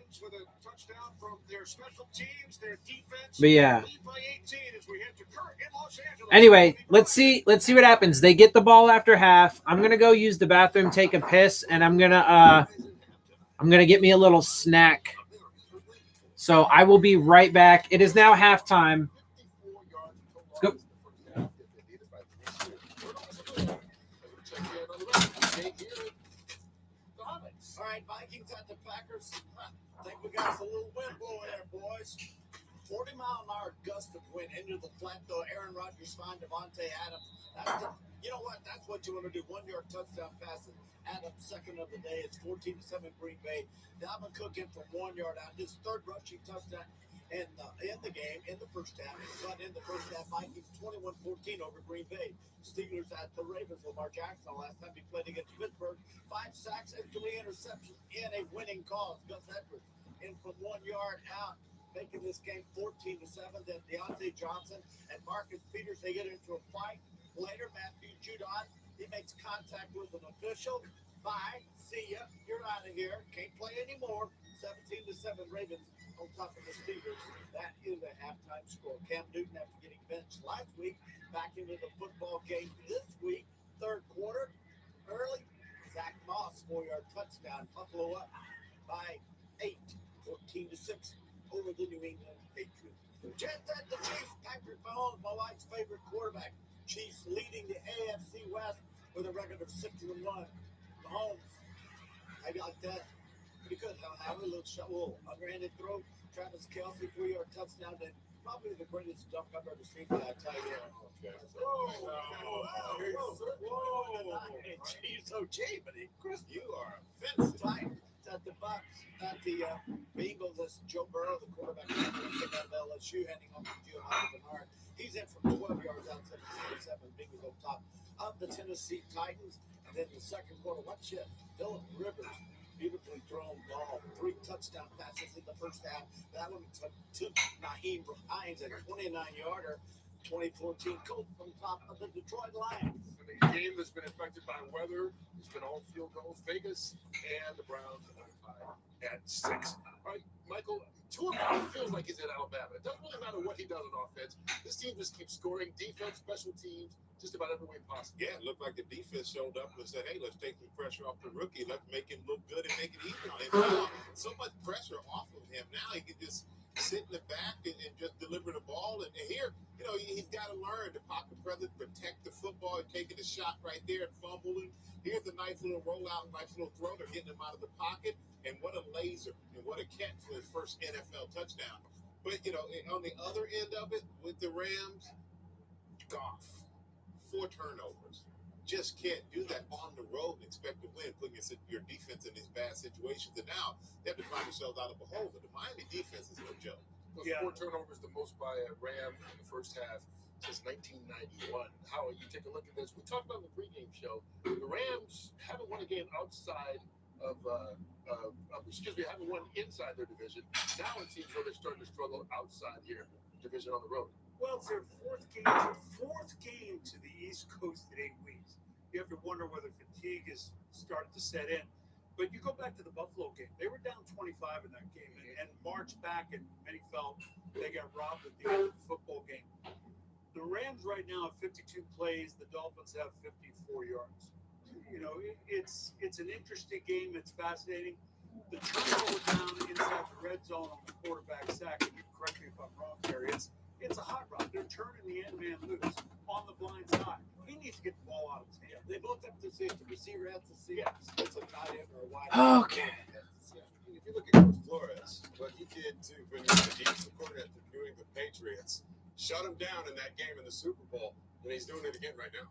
Rams with a touchdown from their special teams, their defense. But yeah. Lead by 18 as we head to Kurt in Los Angeles. Anyway, let's see what happens. They get the ball after half. I'm gonna go use the bathroom, take a piss, and I'm gonna get me a little snack. So I will be right back. It is now halftime. Let's go. All right, Vikings at the Packers. I think we got us a little wind blowing there, boys. 40-mile-an-hour gust of wind into the flat, though. Aaron Rodgers find Devontae Adams. You know what? That's what you want to do. 1-yard touchdown passes. Adams, second of the day. It's 14-7 Green Bay. Dalvin Cook in from 1 yard out. His third rushing touchdown in the game in the first half. But in the first half, Vikings 21-14 over Green Bay. Steelers at the Ravens. Lamar Jackson last time he played against Pittsburgh. 5 sacks and 3 interceptions in a winning cause. Gus Edwards in from 1 yard out, making this game 14-7. Then Deontay Johnson and Marcus Peters, they get into a fight. Later, Matthew Judon, he makes contact with an official. Bye. See ya. You're out of here. Can't play anymore. 17-7 Ravens on top of the Steelers. That is a halftime score. Cam Newton, after getting benched last week, back into the football game this week. Third quarter, early. Zach Moss, 4-yard touchdown. Buffalo up by 8, 14-6 over the New England Patriots. Jets at the Chiefs. Patrick Mahomes, my wife's favorite quarterback. Chiefs leading the AFC West with a record of 6-1. Mahomes, I got that. Pretty good. Have a little shot. Underhanded throw. Travis Kelce, 3-yard touchdown. Then probably the greatest dunk I've ever seen. I tell you. Whoa. Jeez, OJ, but Chris, you are offensive. Titans at the Bucks, at the Bengals. That's Joe Burrow, the quarterback out of LSU, handing off to Giovanni Bernard. He's in from 12 yards out, 7-7. Bengals on top of the Tennessee Titans. And then the second quarter, watch it. Phillip Rivers, beautifully thrown ball. 3 touchdown passes in the first half. That one took Naheem Hines at a 29-yarder. 2014 Colts on top of the Detroit Lions. The game that's been affected by weather, it's been all field goals. Vegas and the Browns at 6. All right, Michael, Tua feels like he's in Alabama. It doesn't really matter what he does on offense. This team just keeps scoring. Defense, special teams, just about every way possible. Yeah, it looked like the defense showed up and said, hey, let's take some pressure off the rookie. Let's make him look good and make it easy on him. Now, so much pressure off of him. Now he can just sit in the back and just deliver the ball. And here, you know, he's got to learn to pocket presence, protect the football, and taking a shot right there and fumbling. Here's a nice little rollout, nice little throw. They're getting him out of the pocket. And what a laser and what a catch for his first NFL touchdown. But, you know, on the other end of it, with the Rams, Goff, 4 turnovers. Just can't do that on the road and expect to win, putting your defense in these bad situations. And now they have to find themselves out of a hole. But the Miami defense is no joke. Those 4 turnovers, the most by a Ram in the first half since 1991. How you take a look at this? We talked about the pregame show. The Rams haven't won a game outside haven't won inside their division. Now it seems like they're starting to struggle outside here, division on the road. Well, it's their fourth game to the East Coast in 8 weeks. You have to wonder whether fatigue is starting to set in. But you go back to the Buffalo game. They were down 25 in that game and marched back, and many felt they got robbed at the end of the football game. The Rams right now have 52 plays. The Dolphins have 54 yards. You know, it's an interesting game. It's fascinating. The turnover down inside the red zone on the quarterback sack, and you correct me if I'm wrong, Terry, it's a hot rod. They're turning the end man loose on the blind side. He needs to get the ball out of his hand. They both have to see it. The receiver has to see it. It's a tight end or a wide Okay. If you look at Coach Flores, what he did to when he was the defensive coordinator at the New England Patriots, shut him down in that game in the Super Bowl, and he's doing it again right now.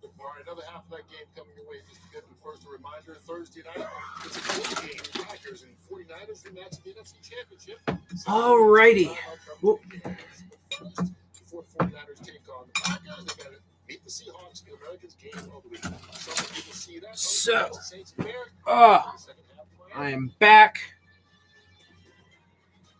All right, another half of that game coming your way. Just to get the first reminder, Thursday night, it's a good game. Packers and 49ers rematch the NFC Championship. Alrighty. Before the 49ers take on the Packers, they got to meet the Seahawks, the Americans game of the week. Some people see that. So, The Saints and Bears. I am back.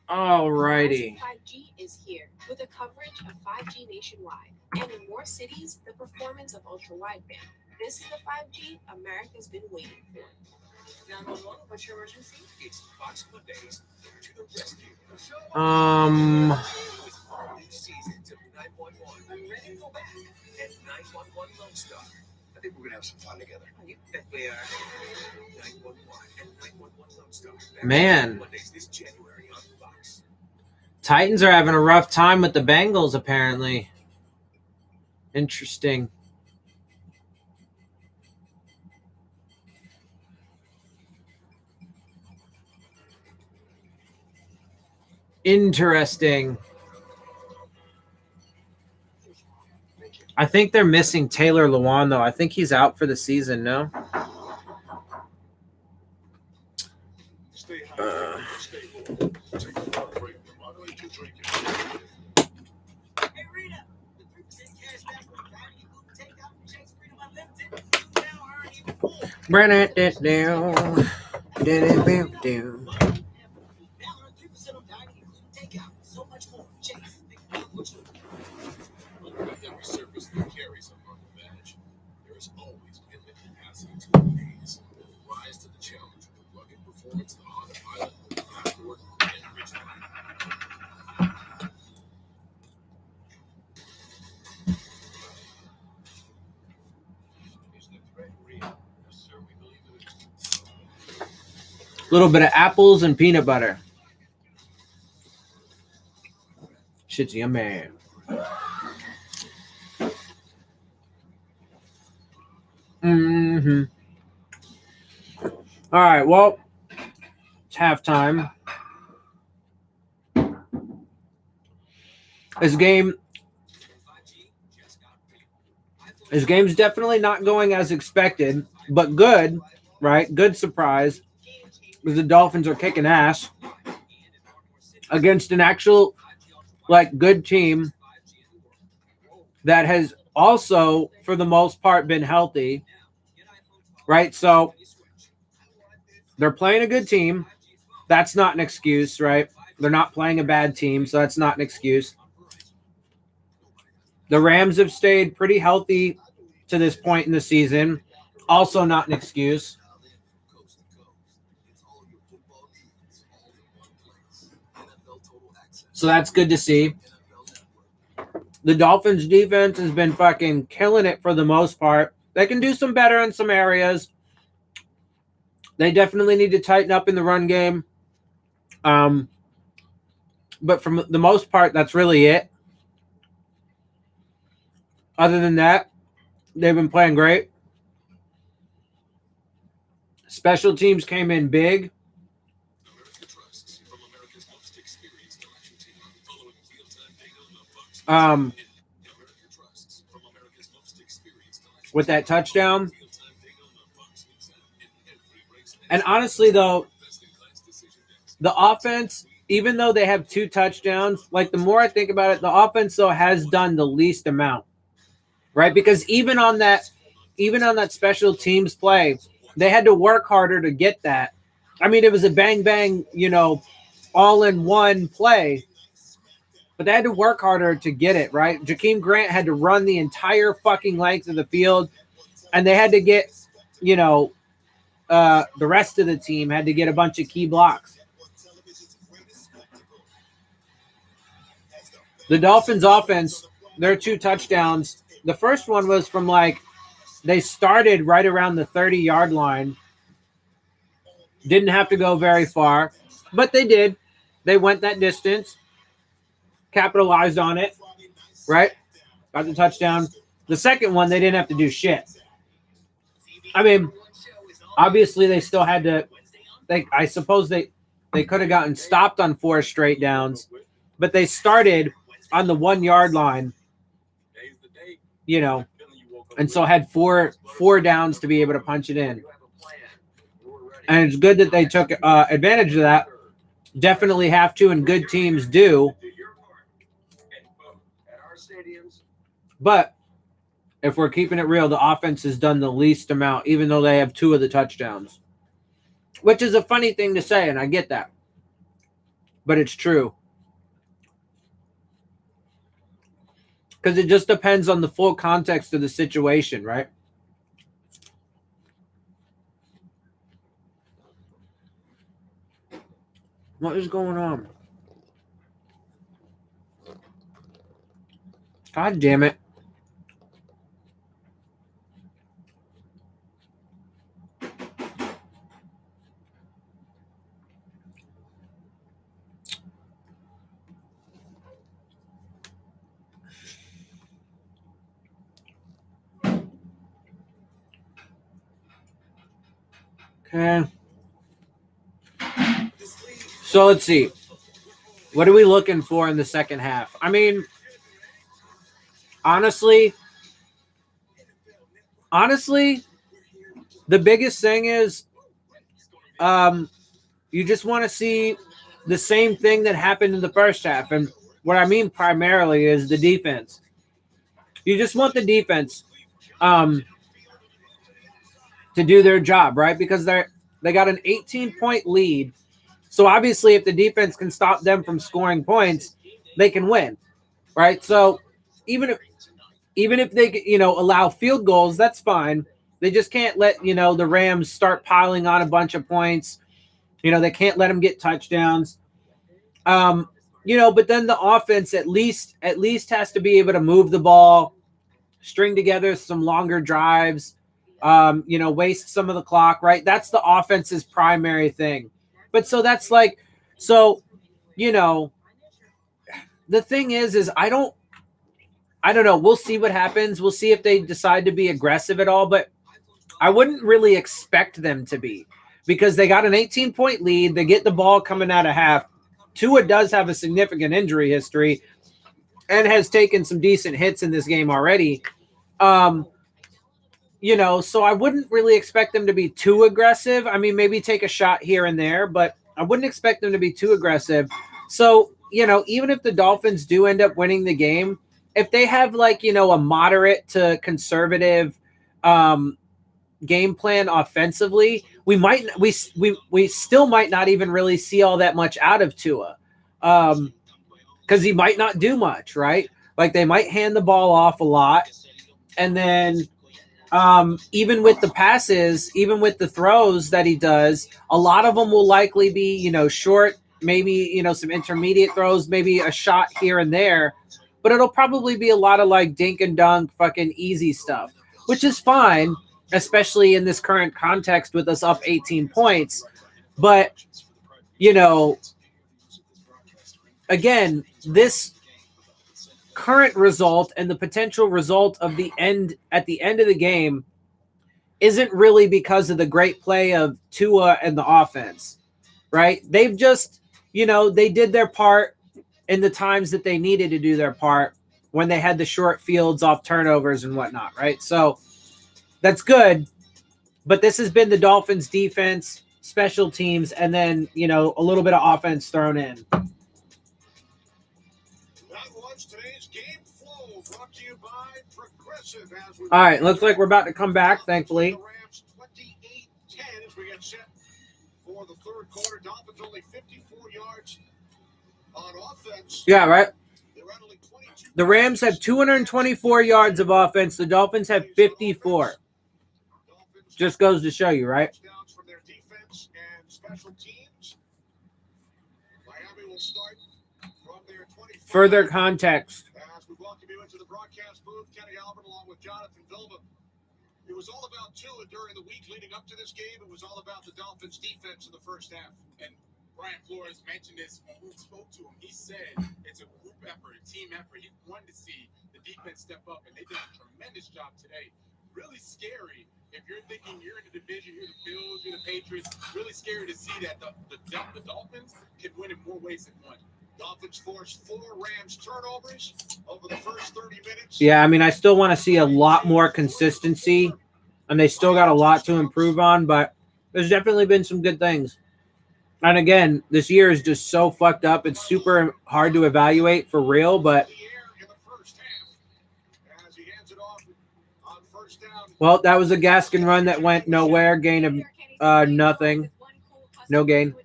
Alrighty. 5G is here with a coverage of 5G nationwide and in more cities the performance of ultra wideband. This is the 5G America's been waiting for. 911, what's your emergency? It's Fox Mondays to the rescue. Um, With all new seasons of 911 I'm ready to go back. and 911 Lone Star. I think we're gonna have some fun together. Oh, you Bet we are. 911 and 911 Lone Star. Man. Mondays this January on Fox. Titans are having a rough time with the Bengals, apparently. Interesting. Interesting. I think they're missing Taylor Lewan, though. I think he's out for the season, no? Stay hydrated. Stay cool. Take a water break. Moderate your drinking. Hey Rita, the 3% cash back on dining and food takeout from Jake's Freedom Unlimited. You now earn even more. Bring it down. Did it do? Now earn 3% on dining and food takeout. So much more. Jake's. Think about what you Underneath every surface that carries a marked badge, there is always infinite capacity to amaze. Rise to the challenge with the rugged performance of the Honda Pilot, Passport, and Ridgeline. Is the threat real? Yes, sir, we believe it is. A little bit of apples and peanut butter. Shit's yummy. Mm-hmm. All right, well, it's halftime. This game's definitely not going as expected, but good, right? Good surprise. Because the Dolphins are kicking ass against an actual, like, good team that has also, for the most part, been healthy, right? So they're playing a good team. That's not an excuse, right? They're not playing a bad team, so that's not an excuse. The Rams have stayed pretty healthy to this point in the season. Also not an excuse. So that's good to see. The Dolphins defense has been fucking killing it for the most part. They can do some better in some areas. They definitely need to tighten up in the run game. But for the most part, that's really it. Other than that, they've been playing great. Special teams came in big. With that touchdown. And honestly, though, the offense, even though they have 2 touchdowns, like the more I think about it, the offense, though, has done the least amount, right? Because even on that special teams play, they had to work harder to get that. I mean, it was a bang, all-in-one play, but they had to work harder to get it, right? Jakeem Grant had to run the entire fucking length of the field, and they had to get, the rest of the team had to get a bunch of key blocks. The Dolphins offense, their 2 touchdowns, the first one was from they started right around the 30-yard line. Didn't have to go very far, but they did. They went that distance, capitalized on it, right? Got the touchdown. The second one, they didn't have to do shit. I mean, obviously they still had to. I suppose they could have gotten stopped on 4 straight downs, but they started on the 1-yard line, and so had four downs to be able to punch it in. And it's good that they took advantage of that. Definitely have to, and good teams do. But if we're keeping it real, the offense has done the least amount, even though they have 2 of the touchdowns. Which is a funny thing to say, and I get that. But it's true. Because it just depends on the full context of the situation, right? What is going on? God damn it. Okay. So let's see. What are we looking for in the second half? I mean, honestly, the biggest thing is you just want to see the same thing that happened in the first half. And what I mean primarily is the defense. You just want the defense to do their job, right? Because they got an 18-point lead. So obviously if the defense can stop them from scoring points, they can win, right? So even if they, allow field goals, that's fine. They just can't let, the Rams start piling on a bunch of points. They can't let them get touchdowns. But then the offense at least has to be able to move the ball, string together some longer drives, waste some of the clock, right? That's the offense's primary thing. But so that's like, so, the thing is I don't know. We'll see what happens. We'll see if they decide to be aggressive at all, but I wouldn't really expect them to be because they got an 18-point lead. They get the ball coming out of half. Tua does have a significant injury history and has taken some decent hits in this game already. So I wouldn't really expect them to be too aggressive. I mean, maybe take a shot here and there, but I wouldn't expect them to be too aggressive. So, even if the Dolphins do end up winning the game, if they have a moderate to conservative game plan offensively, we still might not even really see all that much out of Tua. Because he might not do much, right? Like they might hand the ball off a lot. And then even with the passes, even with the throws that he does, a lot of them will likely be, short, maybe, some intermediate throws, maybe a shot here and there. But it'll probably be a lot of dink and dunk, fucking easy stuff, which is fine, especially in this current context with us up 18 points. But, again, this current result and the potential result of the end at the end of the game isn't really because of the great play of Tua and the offense, right? They've just, they did their part in the times that they needed to do their part when they had the short fields off turnovers and whatnot, right? So that's good. But this has been the Dolphins defense, special teams, and then, a little bit of offense thrown in. All right, looks like we're about to come back, thankfully. For the third quarter, Dolphins only 54 yards on offense. Yeah, right. The Rams have 224 yards of offense. The Dolphins have 54. Just goes to show you, right? From their defense and special teams. Miami will start from their 25. Further context. As we welcome you into the broadcast booth, Kenny Albert along with Jonathan Vilma. It was all about Tua during the week leading up to this game. It was all about the Dolphins' defense in the first half. And Brian Flores mentioned this when we spoke to him. He said it's a group effort, a team effort. He wanted to see the defense step up, and they did a tremendous job today. Really scary if you're thinking you're in the division, you're the Bills, you're the Patriots. Really scary to see that the Dolphins can win in more ways than one. Dolphins forced 4 Rams turnovers over the first 30 minutes. Yeah, I mean, I still want to see a lot more consistency, and they still got a lot to improve on, but there's definitely been some good things. And again, this year is just so fucked up. It's super hard to evaluate for real, but well, that was a Gaskin run that went nowhere, gain of nothing. No gain.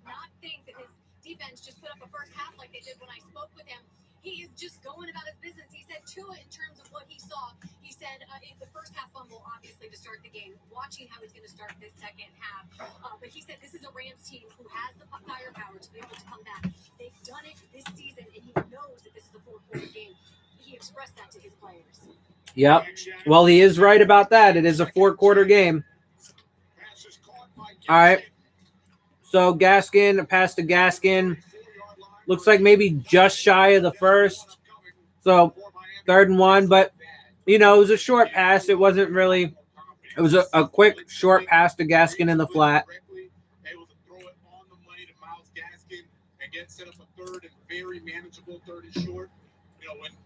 Defense just put up a first half like they did when I spoke with him. He is just going about his business. He said Tua, in terms of what he saw, he said in the first half fumble, obviously, to start the game, watching how he's going to start this second half. But he said this is a Rams team who has the firepower to be able to come back done it this season, and he knows that this is a fourth-quarter game. He expressed that to his players. Yep. Well, he is right about that. It is a four-quarter game. All right. So Gaskin, a pass to Gaskin. Looks like maybe just shy of the first. So 3rd and 1, but, you know, it was a short pass. It wasn't really – it was a quick, short pass to Gaskin in the flat. Able to throw it on the money to Miles Gaskin and get set up a 3rd and very manageable 3rd and short.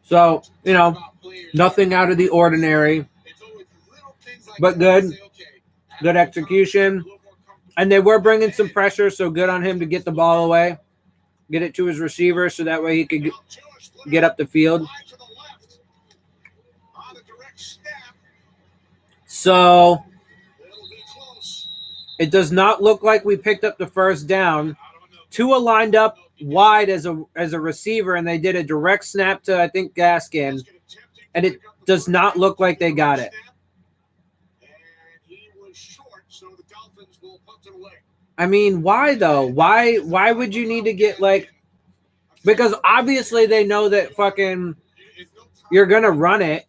So, you know, nothing out of the ordinary, but good. Good execution. And they were bringing some pressure, so good on him to get the ball away, get it to his receiver so that way he could get up the field. So it does not look like we picked up the first down. Tua lined up wide as a receiver, and they did a direct snap to, I think, Gaskin, and it does not look like they got it. I mean, why though? Why would you need to get like – because obviously they know that fucking you're going to run it.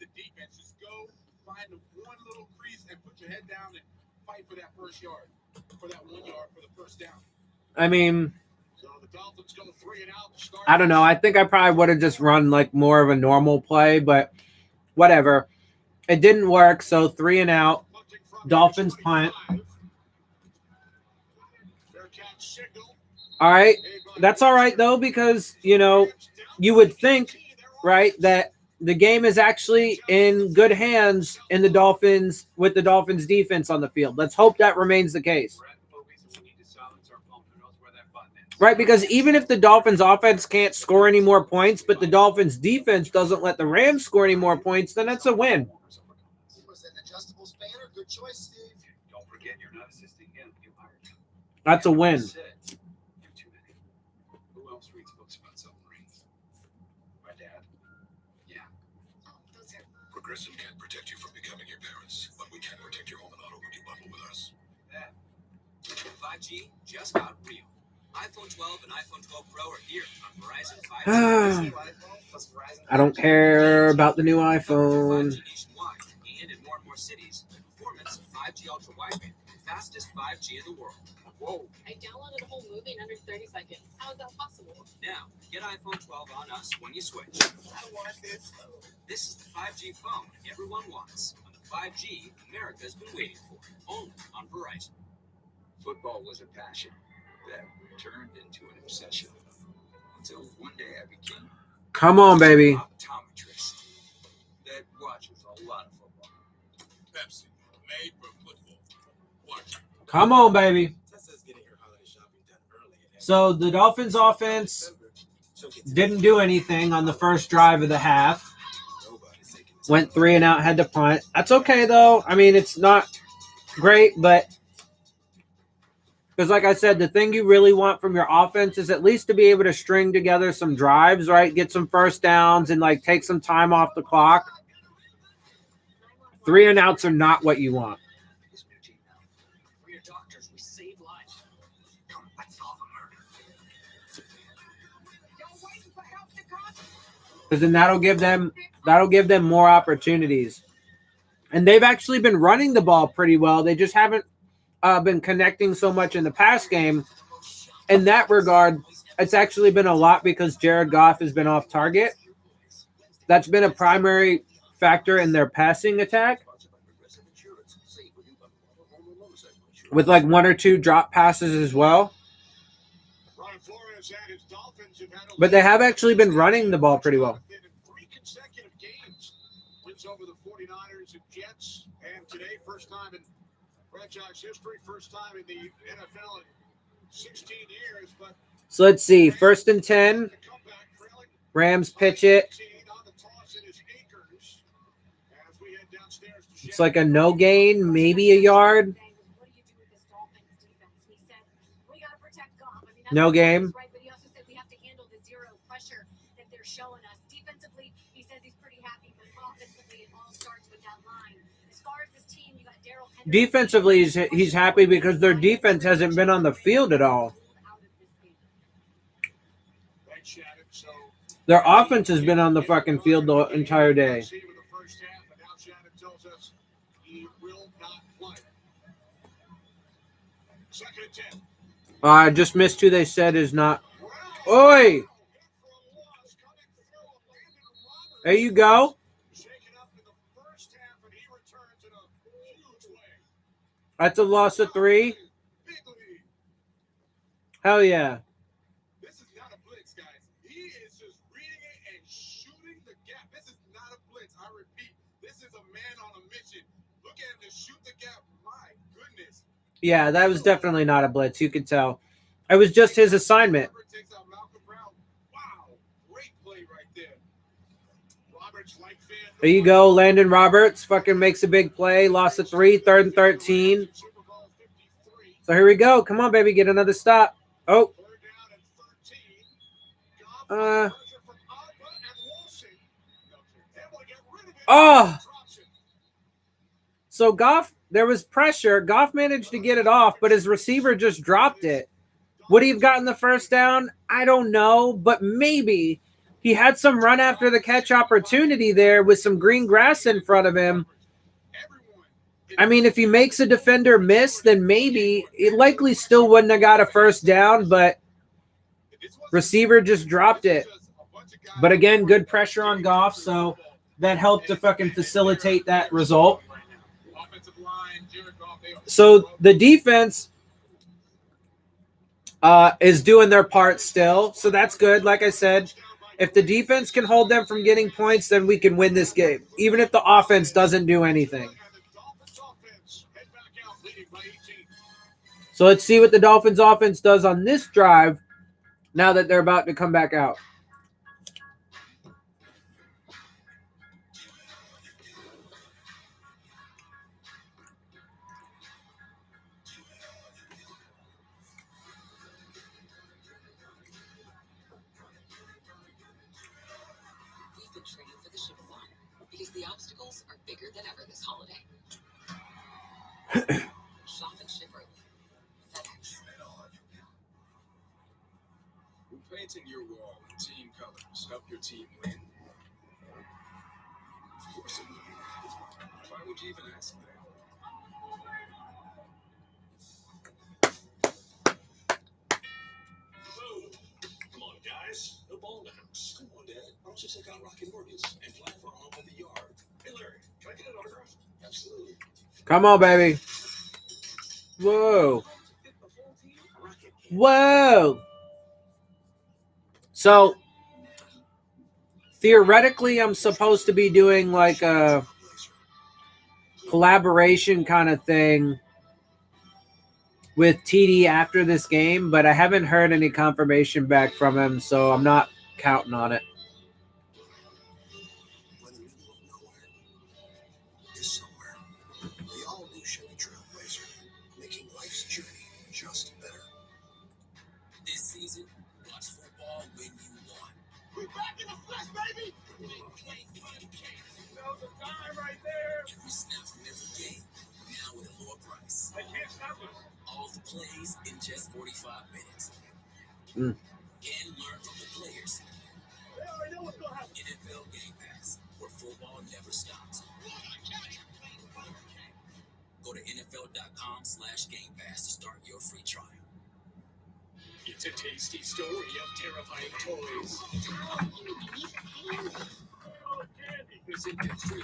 I mean – I don't know. I think I probably would have just run like more of a normal play, but whatever. It didn't work, so 3 and out. Dolphins punt. All right. That's all right, though, because, you know, you would think, right, that the game is actually in good hands in the Dolphins with the Dolphins defense on the field. Let's hope that remains the case. Right, because even if the Dolphins offense can't score any more points, but the Dolphins defense doesn't let the Rams score any more points, then it's a win. That's a win. Progressive can't protect you from becoming your parents, but we can protect your home and auto when you bundle with us. 5G just got real. iPhone 12 and iPhone 12 Pro are here on Verizon 5G. I don't care about the new iPhone. 5G nationwide and in more cities. The performance of 5G ultra wideband, fastest 5G in the world. Whoa! I downloaded a whole movie in under 30 seconds. How is that possible? Now get iPhone 12 on us when you switch. I want this. This is the 5G phone everyone wants. On the 5G America's been waiting for. Only on Verizon. Football was a passion that turned into an obsession until one day I became Come on, baby. optometrist that watches a lot of football. Pepsi, made for football. Watch. Come on, baby. So the Dolphins offense didn't do anything on the first drive of the half. Went 3 and out, had to punt. That's okay, though. I mean, it's not great, but because, like I said, the thing you really want from your offense is at least to be able to string together some drives, right? Get some first downs and, like, take some time off the clock. 3 and outs are not what you want. For your doctors, we save lives. Come, let's solve a murder. Because then that'll give them more opportunities. And they've actually been running the ball pretty well. They just haven't been connecting so much in the pass game. In that regard, it's actually been a lot because Jared Goff has been off target. That's been a primary factor in their passing attack, with like 1 or 2 drop passes as well. But they have actually been running the ball pretty well. 3 consecutive games. Wins over the 49ers and Jets. And today, first time in franchise history, first time in the NFL in 16 years. But So let's see. 1st and 10. Rams pitch it. It's like a no gain, maybe a yard. No game. Right, but he also said we have to handle the zero pressure that they're showing us. Defensively, he says he's pretty happy, but offensively, it all starts with that line. As far as this team, you got Darrell Henderson. Defensively, he's happy because their defense hasn't been on the field at all. Their offense has been on the fucking field the entire day. I just missed who they said is not. Oi! There you go. That's a loss of 3. Hell yeah. This is not a blitz, guys. He is just reading it and shooting the gap. This is not a blitz. I repeat, this is a man on a mission. Look at him to shoot the gap. My goodness. Yeah, that was definitely not a blitz. You could tell. It was just his assignment. Wow, great play right there. There you go. Landon Roberts fucking makes a big play. Loss of 3, 3rd and 13. So here we go. Come on, baby. Get another stop. Oh. Oh. So Goff, there was pressure. Goff managed to get it off, but his receiver just dropped it. Would he have gotten the first down? I don't know, but maybe. He had some run after the catch opportunity there with some green grass in front of him. I mean, if he makes a defender miss, then maybe it likely still wouldn't have got a first down, but receiver just dropped it. But again, good pressure on Goff, so that helped to fucking facilitate that result. So the defense is doing their part still, so that's good. Like I said, if the defense can hold them from getting points, then we can win this game, even if the offense doesn't do anything. So let's see what the Dolphins offense does on this drive now that they're about to come back out. We've been training for the ship-a-thon because the obstacles are bigger than ever this holiday. Shop and ship early. FedEx. When painting your wall in team colors, help your team win. Of course it would. Why would you even ask that? Come on, guys. No ball in the house. Come on, Dad. Why don't you check out Rocket Mortgage and plan for all of the yard? Hey, Larry, can I get an autograph? Absolutely. Come on, baby. Whoa. Whoa. So, theoretically, I'm supposed to be doing like a collaboration kind of thing with TD after this game, but I haven't heard any confirmation back from him, so I'm not counting on it. When the middle of nowhere is somewhere. The all-new Chevy Trailblazer, making life's journey just better. This season, watch football when you want. We back in the flesh, baby! That was a dime right there! Every snap from every game, now at a lower price. I can't stop us. All the plays in just 45 minutes. Mm. And learn from the players. They already know what's going to happen. NFL Game Pass, where football never stops. Go to NFL.com/Game Pass to start your free trial. It's a tasty story of terrifying toys. Visit X3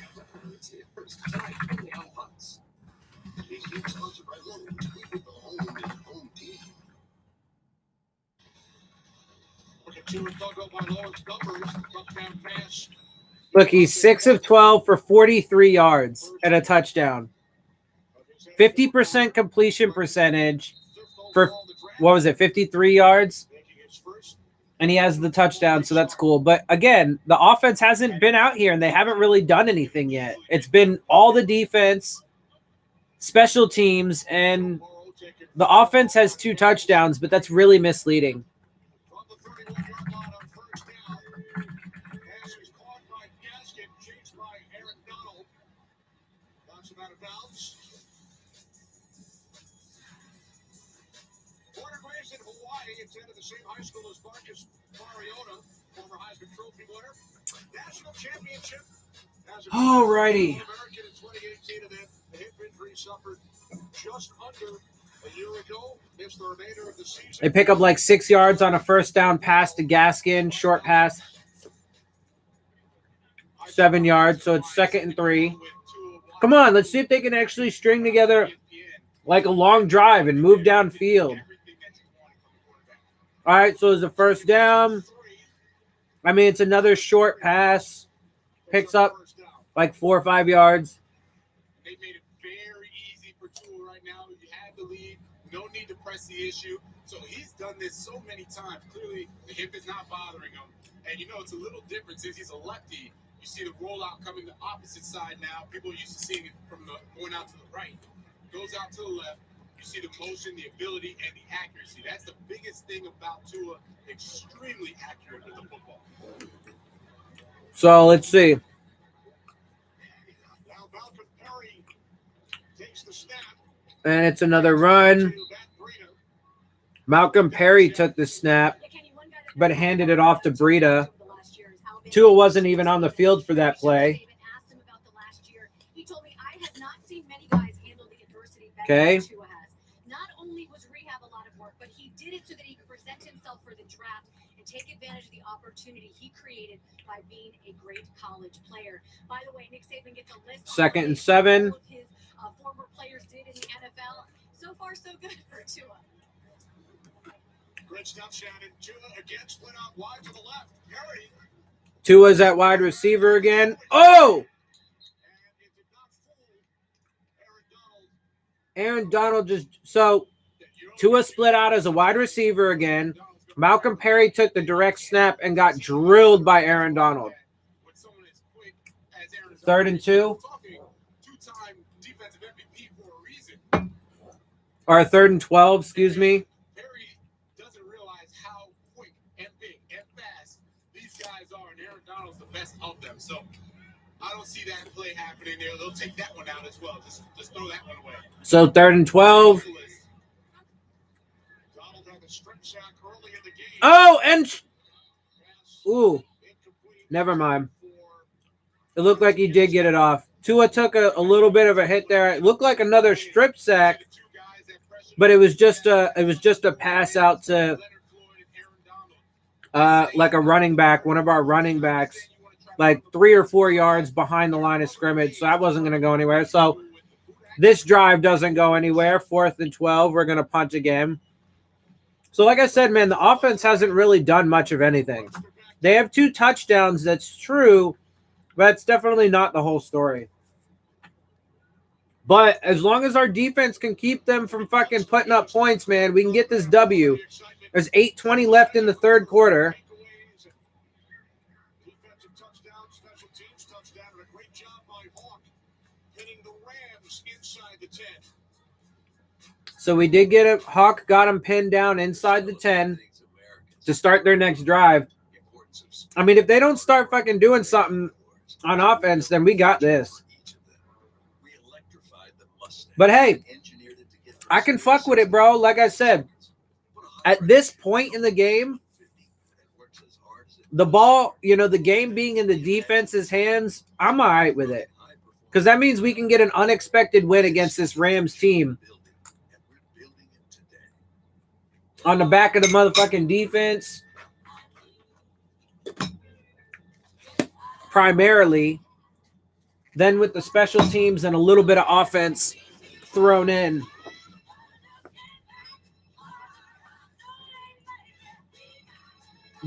It's the first time only on Fox. He's being sponsored by Lowe's with the home team. Look at two and go by Lawrence numbers. Touchdown pass. Look, he's 6 of 12 for 43 yards and a touchdown. 50% completion percentage for, what was it, 53 yards? And he has the touchdown, so that's cool. But again, the offense hasn't been out here, and they haven't really done anything yet. It's been all the defense, special teams, and the offense has 2 touchdowns, but that's really misleading. From the 31-yard line on first down. Pass is caught by Gaskin, chased by Aaron Donald. Knocks him out of bounds. Corner Graves in Hawaii. he attended the same high school as Marcus Mariota, former Heisman Trophy winner. National championship. Alrighty. American in 2018, and then a hip injury suffered just under a year ago. Missed the remainder of the season. They pick up like 6 yards on a first down pass to Gaskin, short pass. 7 yards, so it's 2nd and 3. Come on, let's see if they can actually string together like a long drive and move downfield. All right, so it's a first down. I mean, it's another short pass. Picks up like 4 or 5 yards. They made it very easy for Tua right now. You had the lead. No need to press the issue. So he's done this so many times. Clearly, the hip is not bothering him. And you know, it's a little different since he's a lefty. You see the rollout coming the opposite side now. People are used to seeing it from the going out to the right. Goes out to the left. You see the motion, the ability, and the accuracy. That's the biggest thing about Tua. Extremely accurate with the football. So let's see. Now Malcolm Perry takes the snap. And it's another run. Malcolm Perry took the snap, but handed it off to Breida. Tua wasn't even on the field for that play. Okay. Not only was rehab a lot of work, but he did it so that he could present himself for the draft and take advantage of the opportunity he created by being a great college player. By the way, Nick Saban gets a list. 2nd and 7. All of his former players did in the NFL. So far, so good for Tua. Great stuff, Shannon. Tua again split out wide to the left. Perry. Tua's at wide receiver again. Oh! Aaron Donald just so Tua split out as a wide receiver again. Malcolm Perry took the direct snap and got drilled by Aaron Donald. 3rd and 2. Or 3rd and 12, excuse me. Perry doesn't realize how quick and big and fast these guys are, and Aaron Donald's the best of them. So I don't see that play happening there. They'll take that one out as well. Just throw that one away. So 3rd and 12. Oh, and ooh, never mind. It looked like he did get it off. Tua took a little bit of a hit there. It looked like another strip sack, but it was just a pass out to like a running back, one of our running backs, like 3 or 4 yards behind the line of scrimmage. So that wasn't going to go anywhere. So this drive doesn't go anywhere. 4th and 12. We're going to punt again. So like I said, man, the offense hasn't really done much of anything. They have 2 touchdowns. That's true, but it's definitely not the whole story. But as long as our defense can keep them from fucking putting up points, man, we can get this W. There's 8:20 left in the 3rd quarter. So we did get a Hawk, got him pinned down inside the 10 to start their next drive. I mean, if they don't start fucking doing something on offense, then we got this. But hey, I can fuck with it, bro. Like I said, at this point in the game, the ball, the game being in the defense's hands, I'm all right with it. Because that means we can get an unexpected win against this Rams team. On the back of the motherfucking defense. Primarily. Then with the special teams and a little bit of offense thrown in.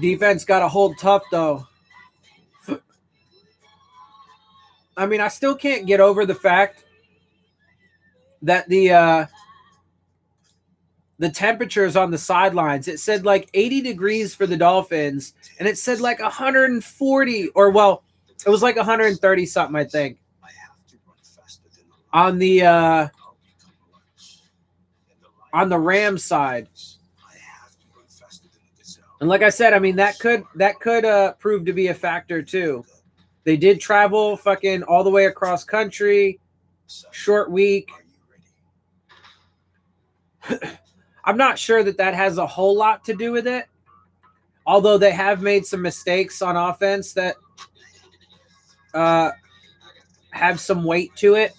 Defense got to hold tough, though. I mean, I still can't get over the fact that the temperatures on the sidelines, it said like 80 degrees for the Dolphins, and it said like 140, or well, it was like 130 something, I think, on the Rams side. And like I said, I mean, that could prove to be a factor too. They did travel fucking all the way across country, short week. I'm not sure that has a whole lot to do with it. Although they have made some mistakes on offense that have some weight to it.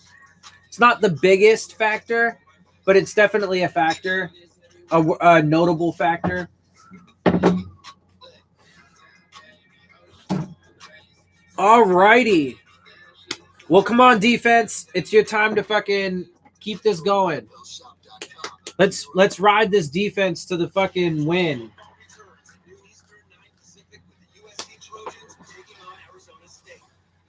It's not the biggest factor, but it's definitely a factor, a notable factor. All righty. Well, come on, defense. It's your time to fucking keep this going. Let's ride this defense to the fucking win.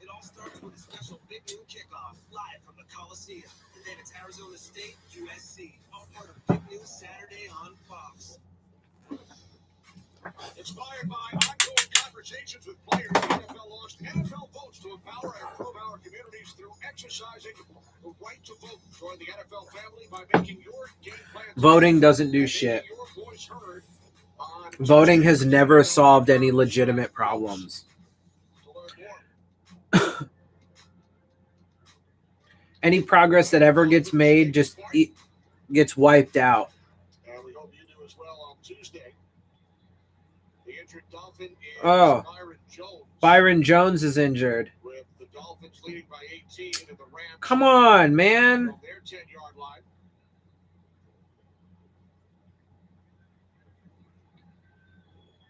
It all starts with a special big noon kickoff live from the Coliseum. And then it's Arizona State, USC, all part of Big News Saturday on Fox. Inspired by ongoing conversations with players, the NFL launched NFL Votes to empower and improve our communities through exercising the right to vote. Join the NFL family by making your game plan. Voting doesn't do shit. Voting has never solved any legitimate problems. Any progress that ever gets made just gets wiped out. And we hope you do as well on Tuesday. The injured Dolphin is Byron Jones. Byron Jones is injured. With the Dolphins leading by 18 and the Rams. Come on, man. From their 10-yard line.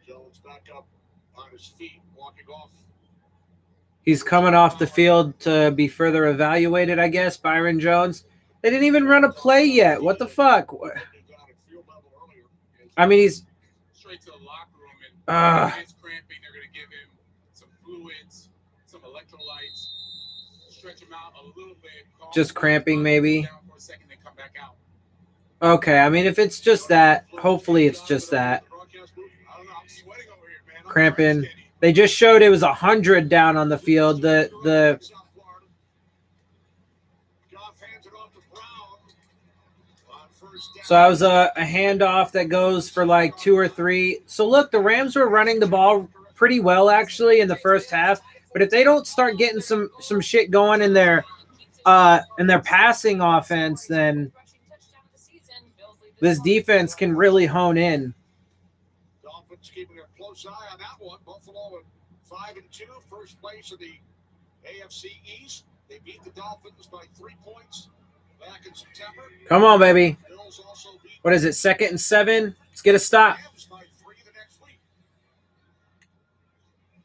Jones back up on his feet, walking off. He's coming off the field to be further evaluated, I guess, Byron Jones. They didn't even run a play yet. What the fuck? I mean, he's straight to the locker room, and if it's cramping, they're going to give him some fluids, some electrolytes, stretch him out a little bit. Just cramping, maybe. Down for a second, then come back out. Okay, I mean, if it's just that, hopefully it's just that. Cramping. They just showed it was 100 down on the field. So that was a handoff that goes for like 2 or 3. So look, the Rams were running the ball pretty well actually in the first half. But if they don't start getting some shit going in their passing offense, then this defense can really hone in. Dolphins keeping a close eye on that one. Buffalo at 5-2, first place in the AFC East. They beat the Dolphins by 3 points back in September. Come on, baby. Bills also beat What is it, 2nd and 7? Let's get a stop. Rams by 3 the next week.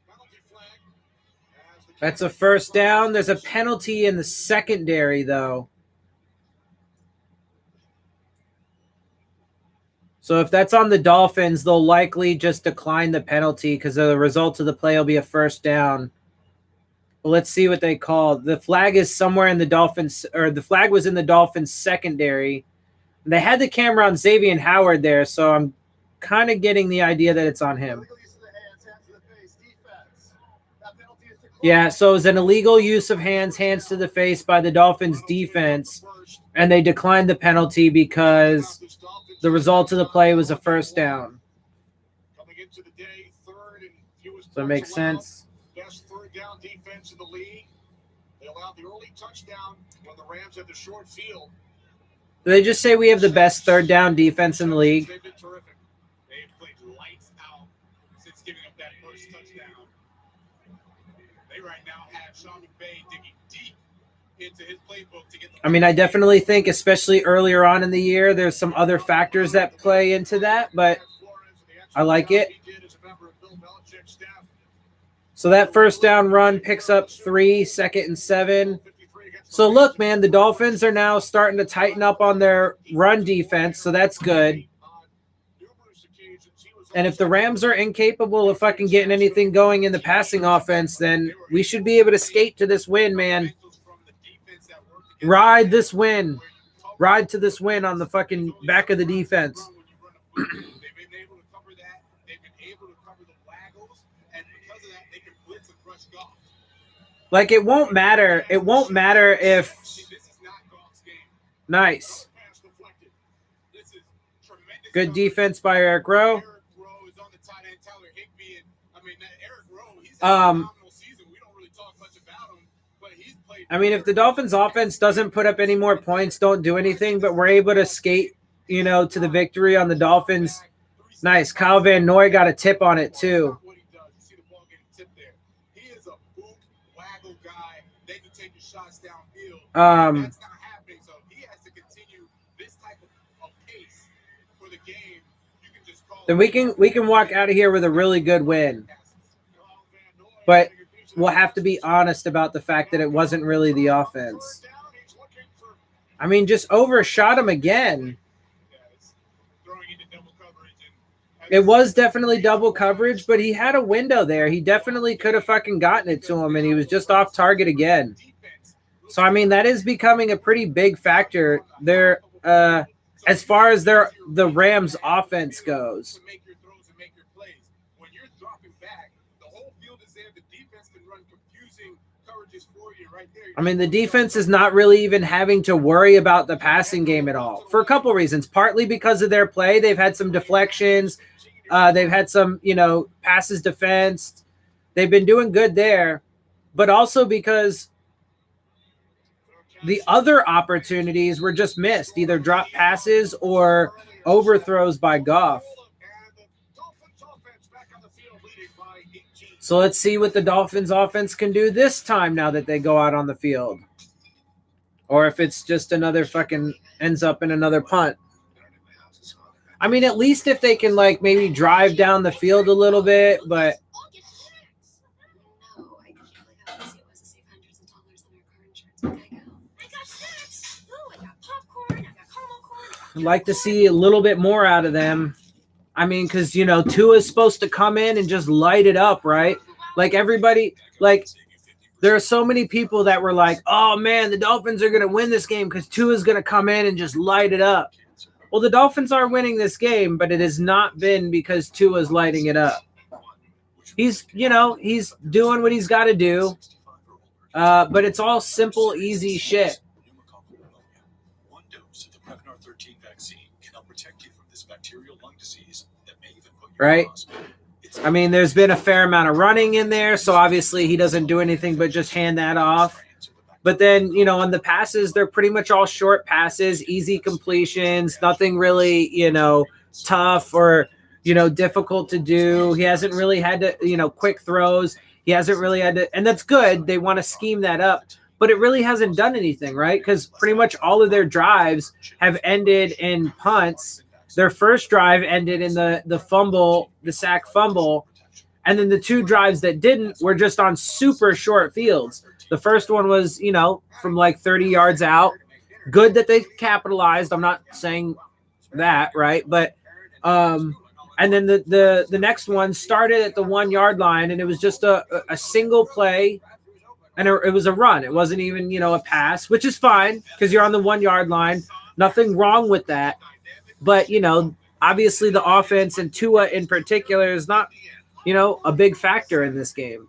Penalty flag as the That's a first down. There's a penalty in the secondary, though. So if that's on the Dolphins, they'll likely just decline the penalty because the result of the play will be a first down. Well, let's see what they call. The flag is somewhere in the Dolphins, or the flag was in the Dolphins secondary. They had the camera on Xavier Howard there, so I'm kind of getting the idea that it's on him. Yeah, so it was an illegal use of hands to the face by the Dolphins defense, and they declined the penalty because the result of the play was a first down. coming into the day, third and fewest So it makes points allowed. sense. Best third down defense in the league. They allowed the early touchdown when the Rams had the short field. Did they just say we have the best third down defense in the league? They've been terrific. They've played lights out since giving up that first touchdown. They right now have Sean McVay digging deep into his playbook to get the. I mean, I definitely think, especially earlier on in the year, there's some other factors that play into that, but I like it. He did as a member of Bill Belichick's staff. So that first down run picks up 3, 2nd and 7. So look, man, the Dolphins are now starting to tighten up on their run defense, so that's good. And if the Rams are incapable of fucking getting anything going in the passing offense, then we should be able to skate to this win, man. Ride this win. Ride to this win on the fucking back of the defense. They've been able to cover that. They've been able to cover the waggles, and because of that, they can blitz and crush golf. Like, it won't matter. It won't matter if... This is not golf's game. Nice. Pass deflected. This is tremendous. Good defense by Eric Rowe. Eric Rowe is on the tight end. Tyler Higbee, and I mean Eric Rowe. He's had a phenomenal season. We don't really talk much about him, but he's played. I mean, if the Dolphins offense doesn't put up any more points, don't do anything, but we're able to skate you know, to the victory on the Dolphins. Nice. Kyle Van Noy got a tip on it too. What he does, you see the ball getting tipped there. He is a boot waggle guy. They can take the shots downfield. That's not happening. So he has to continue this type of pace for the game. You can just call. Then we can walk out of here with a really good win. But we'll have to be honest about the fact that it wasn't really the offense. I mean, just overshot him again. It was definitely double coverage, but he had a window there. He definitely could have fucking gotten it to him, and he was just off target again. So, I mean, that is becoming a pretty big factor there as far as the Rams' offense goes. When you're dropping back, the whole field is there. The defense can run confusing coverages for you right there. I mean, the defense is not really even having to worry about the passing game at all for a couple reasons. Partly because of their play. They've had some deflections. They've had some, you know, passes defensed. They've been doing good there. But also because the other opportunities were just missed, either drop passes or overthrows by Goff. So let's see what the Dolphins offense can do this time now that they go out on the field. Or if it's just another fucking ends up in another punt. I mean, at least if they can, like, maybe drive down the field a little bit, but I'd like to see a little bit more out of them. I mean, because, you know, Tua's supposed to come in and just light it up, right? Like, everybody, like, there are so many people that were like, oh, man, the Dolphins are going to win this game because Tua's going to come in and just light it up. Well, the Dolphins are winning this game, but it has not been because Tua's lighting it up. He's, you know, he's doing what he's got to do, but it's all simple, easy shit. One dose of the Prevnar 13 vaccine can help protect you from this bacterial lung disease that may even put you right? in the hospital. I mean, there's been a fair amount of running in there, so obviously he doesn't do anything but just hand that off. But then, you know, on the passes, they're pretty much all short passes, easy completions, nothing really, you know, tough or, you know, difficult to do. He hasn't really had to, you know, quick throws. He hasn't really had to, and that's good. They want to scheme that up, but it really hasn't done anything, right? Because pretty much all of their drives have ended in punts. Their first drive ended in the fumble, the sack fumble, and then the two drives that didn't were just on super short fields. The first one was, you know, from like 30 yards out. Good that they capitalized. I'm not saying that, right? But and then the next one started at the 1 yard line, and it was just a single play, and it was a run. It wasn't even, you know, a pass, which is fine because you're on the 1 yard line. Nothing wrong with that. But, you know, obviously the offense and Tua in particular is not, you know, a big factor in this game.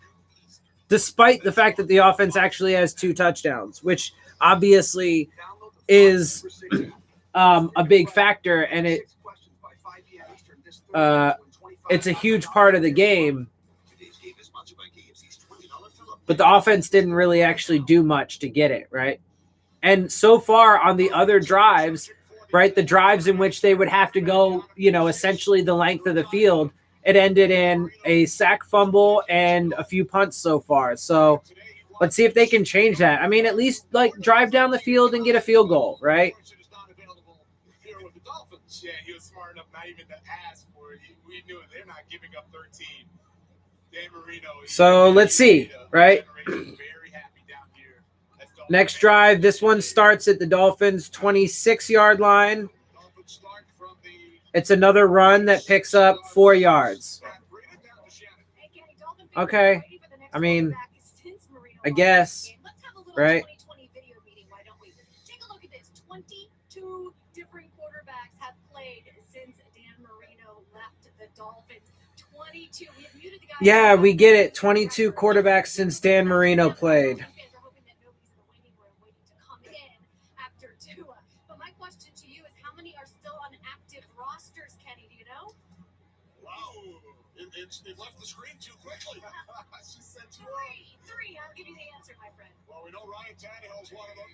Despite the fact that the offense actually has 2 touchdowns, which obviously is a big factor, and it's a huge part of the game. But the offense didn't really actually do much to get it, right? And so far on the other drives, right, the drives in which they would have to go, you know, essentially the length of the field, it ended in a sack fumble and a few punts so far. So let's see if they can change that. I mean, at least, like, drive down the field and get a field goal, right? Yeah, he was smart enough not even to ask for it. We knew it. They're not giving up 13. Dan Marino. So let's see, right? Next drive, this one starts at the Dolphins' 26-yard line. It's another run that picks up 4 yards. Okay. I mean, I guess, right? Take a look at this. 22 different quarterbacks have played since Dan Marino left the Dolphins. 22. We have muted the guys. Yeah, we get it. 22 quarterbacks since Dan Marino played. But my question to you is, how many are still on active rosters, Kenny? Do you know? Wow. It left the screen too quickly. She said Three. I'll give you the answer, my friend. Well, we know Ryan Tannehill's one of them.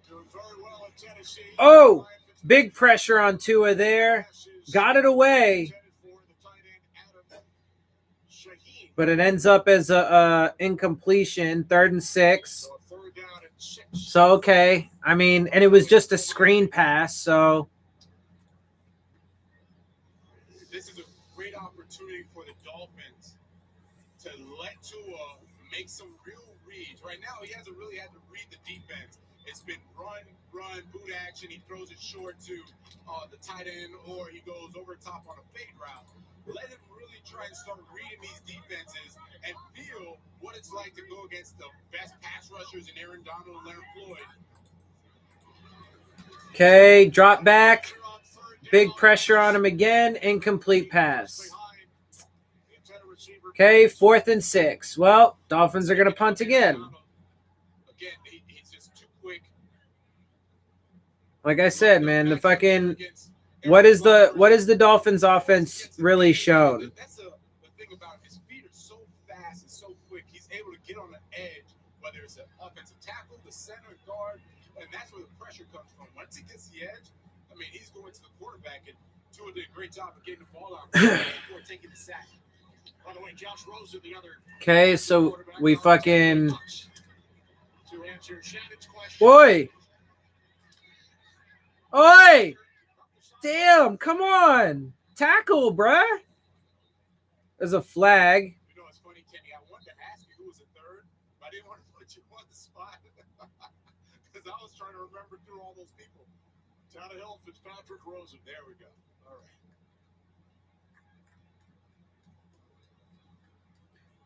Doing very well in Tennessee. Oh! Big pressure on Tua there. Got it away. But it ends up as a incompletion, 3rd and 6. So, okay. I mean, and it was just a screen pass, so. This is a great opportunity for the Dolphins to let Tua make some real reads. Right now, he hasn't really had to read the defense. It's been run, boot action. He throws it short to the tight end, or he goes over top on a fade route. Let him really try and start reading these defenses and feel what it's like to go against the best pass rushers in Aaron Donald and Leonard Floyd. Okay, drop back. Big pressure on him again. Incomplete pass. Okay, 4th and 6. Well, Dolphins are going to punt again. Like I said, man, the fucking what is the Dolphins offense really shown? That's the thing about his feet are so fast and so quick. He's able to get on the edge, whether it's an offensive tackle, the center guard, and that's where the pressure comes from. Once he gets the edge, I mean, he's going to the quarterback, and Tua did a great job of getting the ball out before taking the sack. By the way, Josh Rosen, the other. Okay, so we fucking. Boy. Oi! Damn, come on. Tackle, bruh. There's a flag. You know, it's funny, Kenny. I wanted to ask you who was the third, but I didn't want to put you on the spot because I was trying to remember through all those people. Tannehill, Fitzpatrick, Rosen. There we go. All right.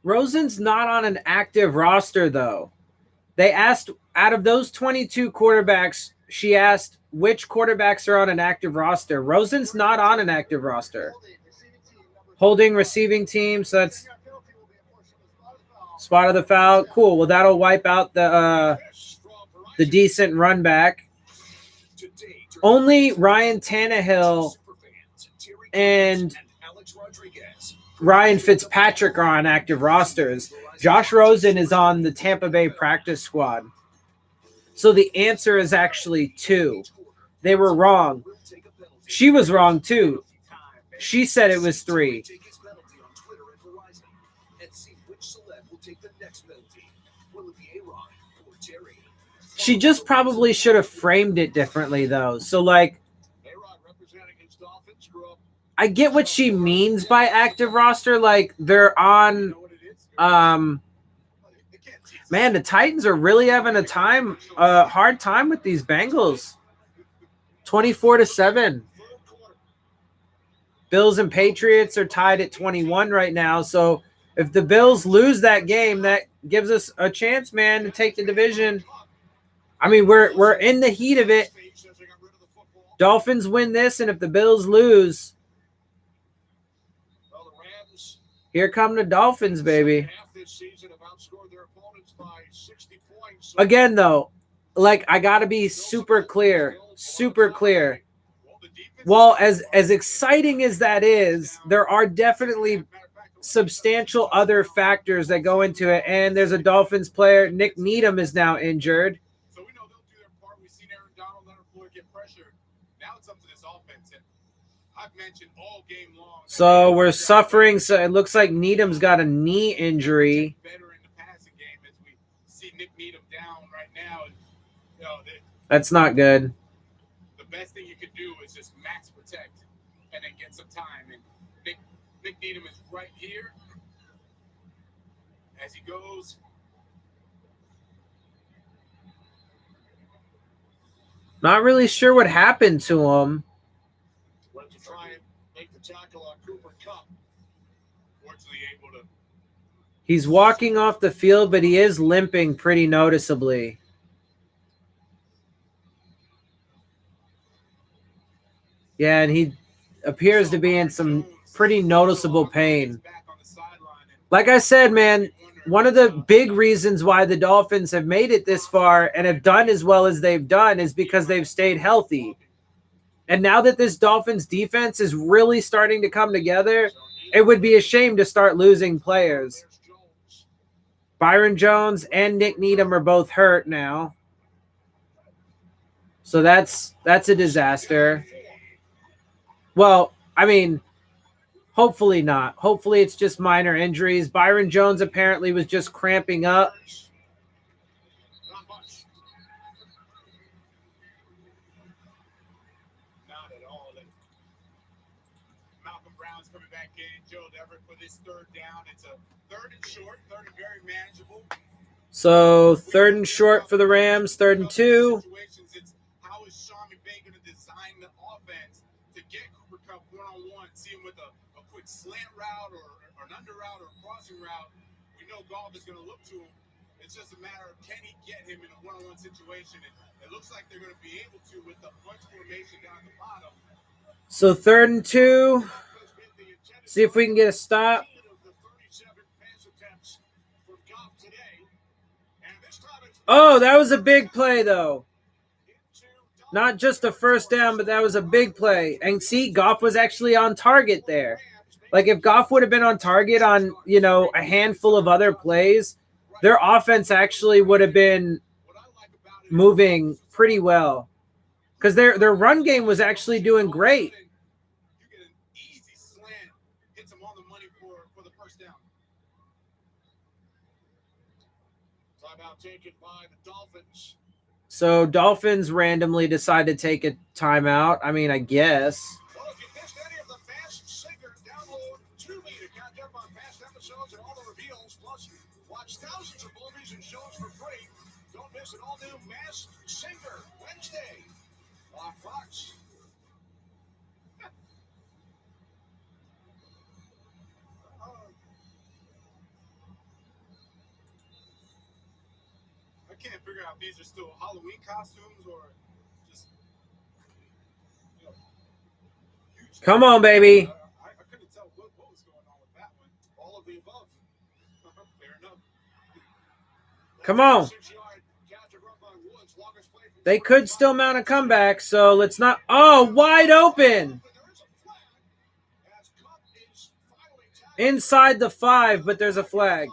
Rosen's not on an active roster, though. They asked, out of those 22 quarterbacks, she asked which quarterbacks are on an active roster. Rosen's not on an active roster. Holding receiving team, so that's spot of the foul. Cool. Well, that'll wipe out the decent run back. Only Ryan Tannehill and Ryan Fitzpatrick are on active rosters. Josh Rosen is on the Tampa Bay practice squad. So the answer is actually 2. They were wrong. She was wrong too. She said it was 3. She just probably should have framed it differently, though. So, like, I get what she means by active roster. Like, they're on man, the Titans are really having a hard time with these Bengals. 24-7. Bills and Patriots are tied at 21 right now. So if the Bills lose that game, that gives us a chance, man, to take the division. I mean, we're in the heat of it. Dolphins win this, and if the Bills lose, here come the Dolphins, baby. Again, though, like, I got to be super clear. Well, as exciting as that is, there are definitely substantial other factors that go into it. And there's a Dolphins player. Nick Needham is now injured. So we know they'll do their part. We've seen Aaron Donald, Leonard Floyd get pressure. Now it's up to this offense. And I've mentioned all game long. So we're suffering. So it looks like Needham's got a knee injury. Better in the passing game as we see Nick Needham down right now. And, you know, that's not good. The best thing you could do is just max protect and then get some time. And Nick Needham is right here as he goes. Not really sure what happened to him. Went to try and make the tackle on Cooper Kupp. Fortunately, able to. He's walking off the field, but he is limping pretty noticeably. Yeah, and he appears to be in some pretty noticeable pain. Like I said, man, one of the big reasons why the Dolphins have made it this far and have done as well as they've done is because they've stayed healthy. And now that this Dolphins defense is really starting to come together, it would be a shame to start losing players. Byron Jones and Nick Needham are both hurt now. So that's a disaster. Well, I mean, hopefully not. Hopefully it's just minor injuries. Byron Jones apparently was just cramping up. Not much. Not at all. Malcolm Brown's coming back in. Joe Everett for this third down. It's a third and short, third and very manageable. So 3rd and short for the Rams, 3rd and 2. It's how is Sean McVay going to design the offense to get Cooper Kupp one-on-one, see him with a quick slant route or an under route or a crossing route. We know Goff is going to look to him. It's just a matter of can he get him in a one-on-one situation. And it looks like they're going to be able to with the bunch formation down at the bottom. So 3rd and 2. See if we can get a stop. Oh, that was a big play, though. Not just a first down, but that was a big play. And see, Goff was actually on target there. Like, if Goff would have been on target on, you know, a handful of other plays, their offense actually would have been moving pretty well. Because their run game was actually doing great. You get an easy slant, hits him on the money for the first down. Timeout taken by the Dolphins. So Dolphins randomly decide to take a timeout. I mean, I guess. Well, if you missed any of the Fast Singer, download Tubi to catch up on past episodes and all the reveals. Plus, watch thousands of movies and shows for free. Don't miss an all-new Masked Singer Wednesday on Fox. I can't figure out if these are still Halloween costumes or just, you know, huge. Come on, baby. I couldn't tell what was going on with that one. All of the above. Fair enough. Come on. They could still mount a comeback, so let's not. Oh, wide open. Inside the 5, but there's a flag.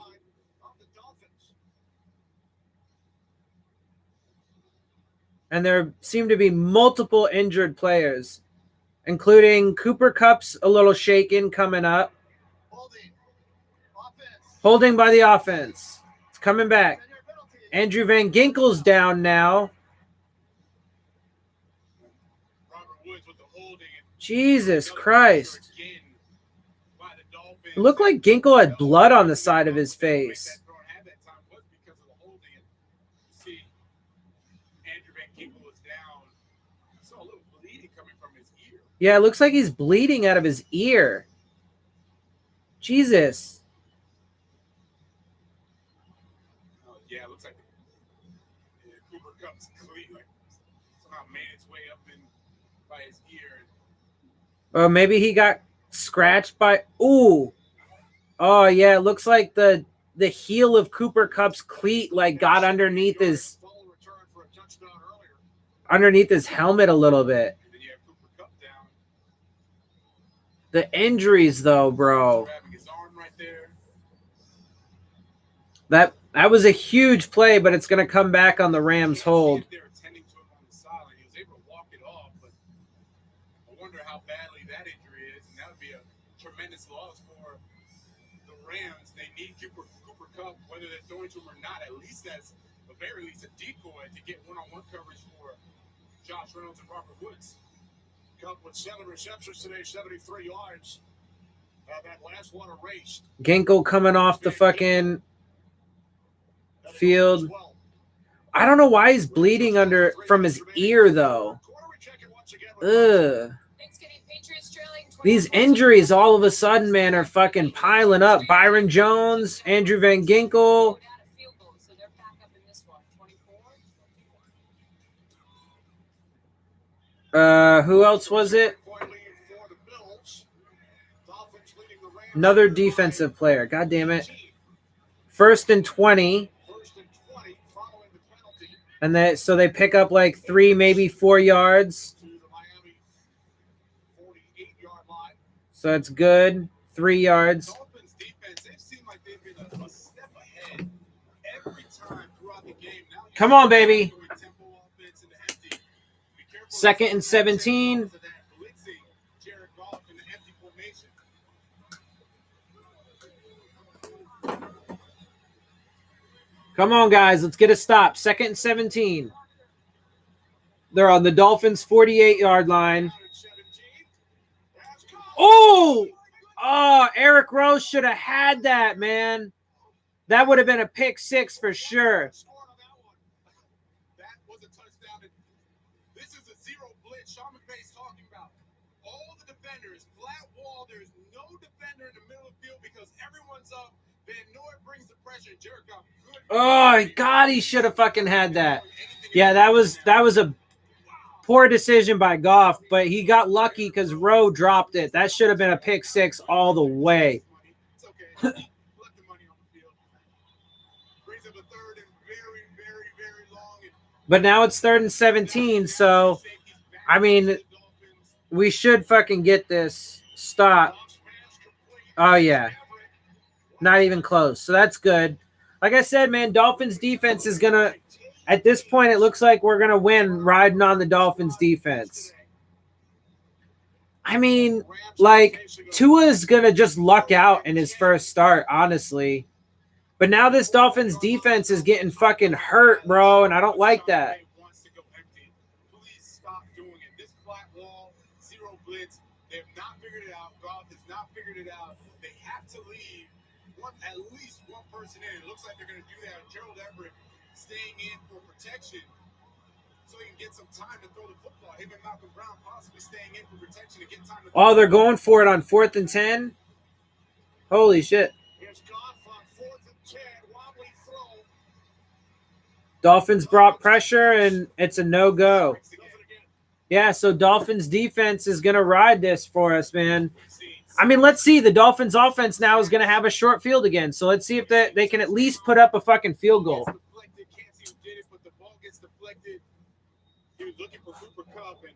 And there seem to be multiple injured players, including Cooper Kupp's a little shaken coming up. Holding by the offense. It's coming back. Andrew Van Ginkel's down now. Jesus Christ. It looked like Ginkel had blood on the side of his face. Yeah, it looks like he's bleeding out of his ear. Jesus. Yeah, it looks like Cooper Kupp's cleat, like somehow made its way up in by his ear. Oh, maybe he got scratched by. Ooh. Oh yeah, it looks like the heel of Cooper Kupp's cleat like got underneath his helmet a little bit. The injuries, though, bro. That was a huge play, but it's going to come back on the Rams' hold. He was able to walk it off, but I wonder how badly that injury is, and that would be a tremendous loss for the Rams. They need Cooper Kupp, whether they're throwing to him or not, at least as the very least a decoy to get one-on-one coverage for Josh Reynolds and Robert Woods. Kupp with 7 receptions today, 73 yards. That last one erased. Ginkel coming off the fucking field. I don't know why he's bleeding from his ear, though. Ugh. These injuries all of a sudden, man, are fucking piling up. Byron Jones, Andrew Van Ginkel. Who else was it? Another defensive player. God damn it. 1st and 20. And so they pick up like 3, maybe 4 yards. So it's good. 3 yards. Come on, baby. 2nd and 17. Blitzing Jared Goff in the empty formation. Come on, guys. Let's get a stop. 2nd and 17. They're on the Dolphins' 48-yard line. Oh! Oh, Eric Rose should have had that, man. That would have been a pick six for sure. That was a touchdown. This is a zero blitz. Sean McVay's talking about all the defenders, flat wall. There's no defender in the middle of the field because everyone's up. Van Noy brings the pressure. Jared Goff. Oh, God, he should have fucking had that. Yeah, that was a poor decision by Goff, but he got lucky because Rowe dropped it. That should have been a pick six all the way. It's okay. Let the money on the field. Brings up a third and very, very, very long. But now it's 3rd and 17, so, I mean, we should fucking get this. Stop. Oh, yeah. Not even close. So that's good. Like I said, man, Dolphins defense is going to, at this point, it looks like we're going to win riding on the Dolphins defense. I mean, like, Tua's going to just luck out in his first start, honestly. But now this Dolphins defense is getting fucking hurt, bro, and I don't like that. Please stop doing it. This flat wall, zero blitz. They have not figured it out. Goff has not figured it out. They have to leave at least one person in. It looks like they're going to do that. Gerald Everett staying in for protection so he can get some time to throw the football. Him and Malcolm Brown possibly staying in for protection to get time to throw. Oh, they're going for it on 4th and 10? Holy shit. Here's Goff on 4th and 10. Wobbly throw. Dolphins brought pressure, and it's a no-go. Yeah, so Dolphins defense is going to ride this for us, man. I mean, let's see. The Dolphins offense now is going to have a short field again, so let's see if they can at least put up a fucking field goal. Can't see who did it, but the ball gets deflected. He was looking for Cooper Kupp, and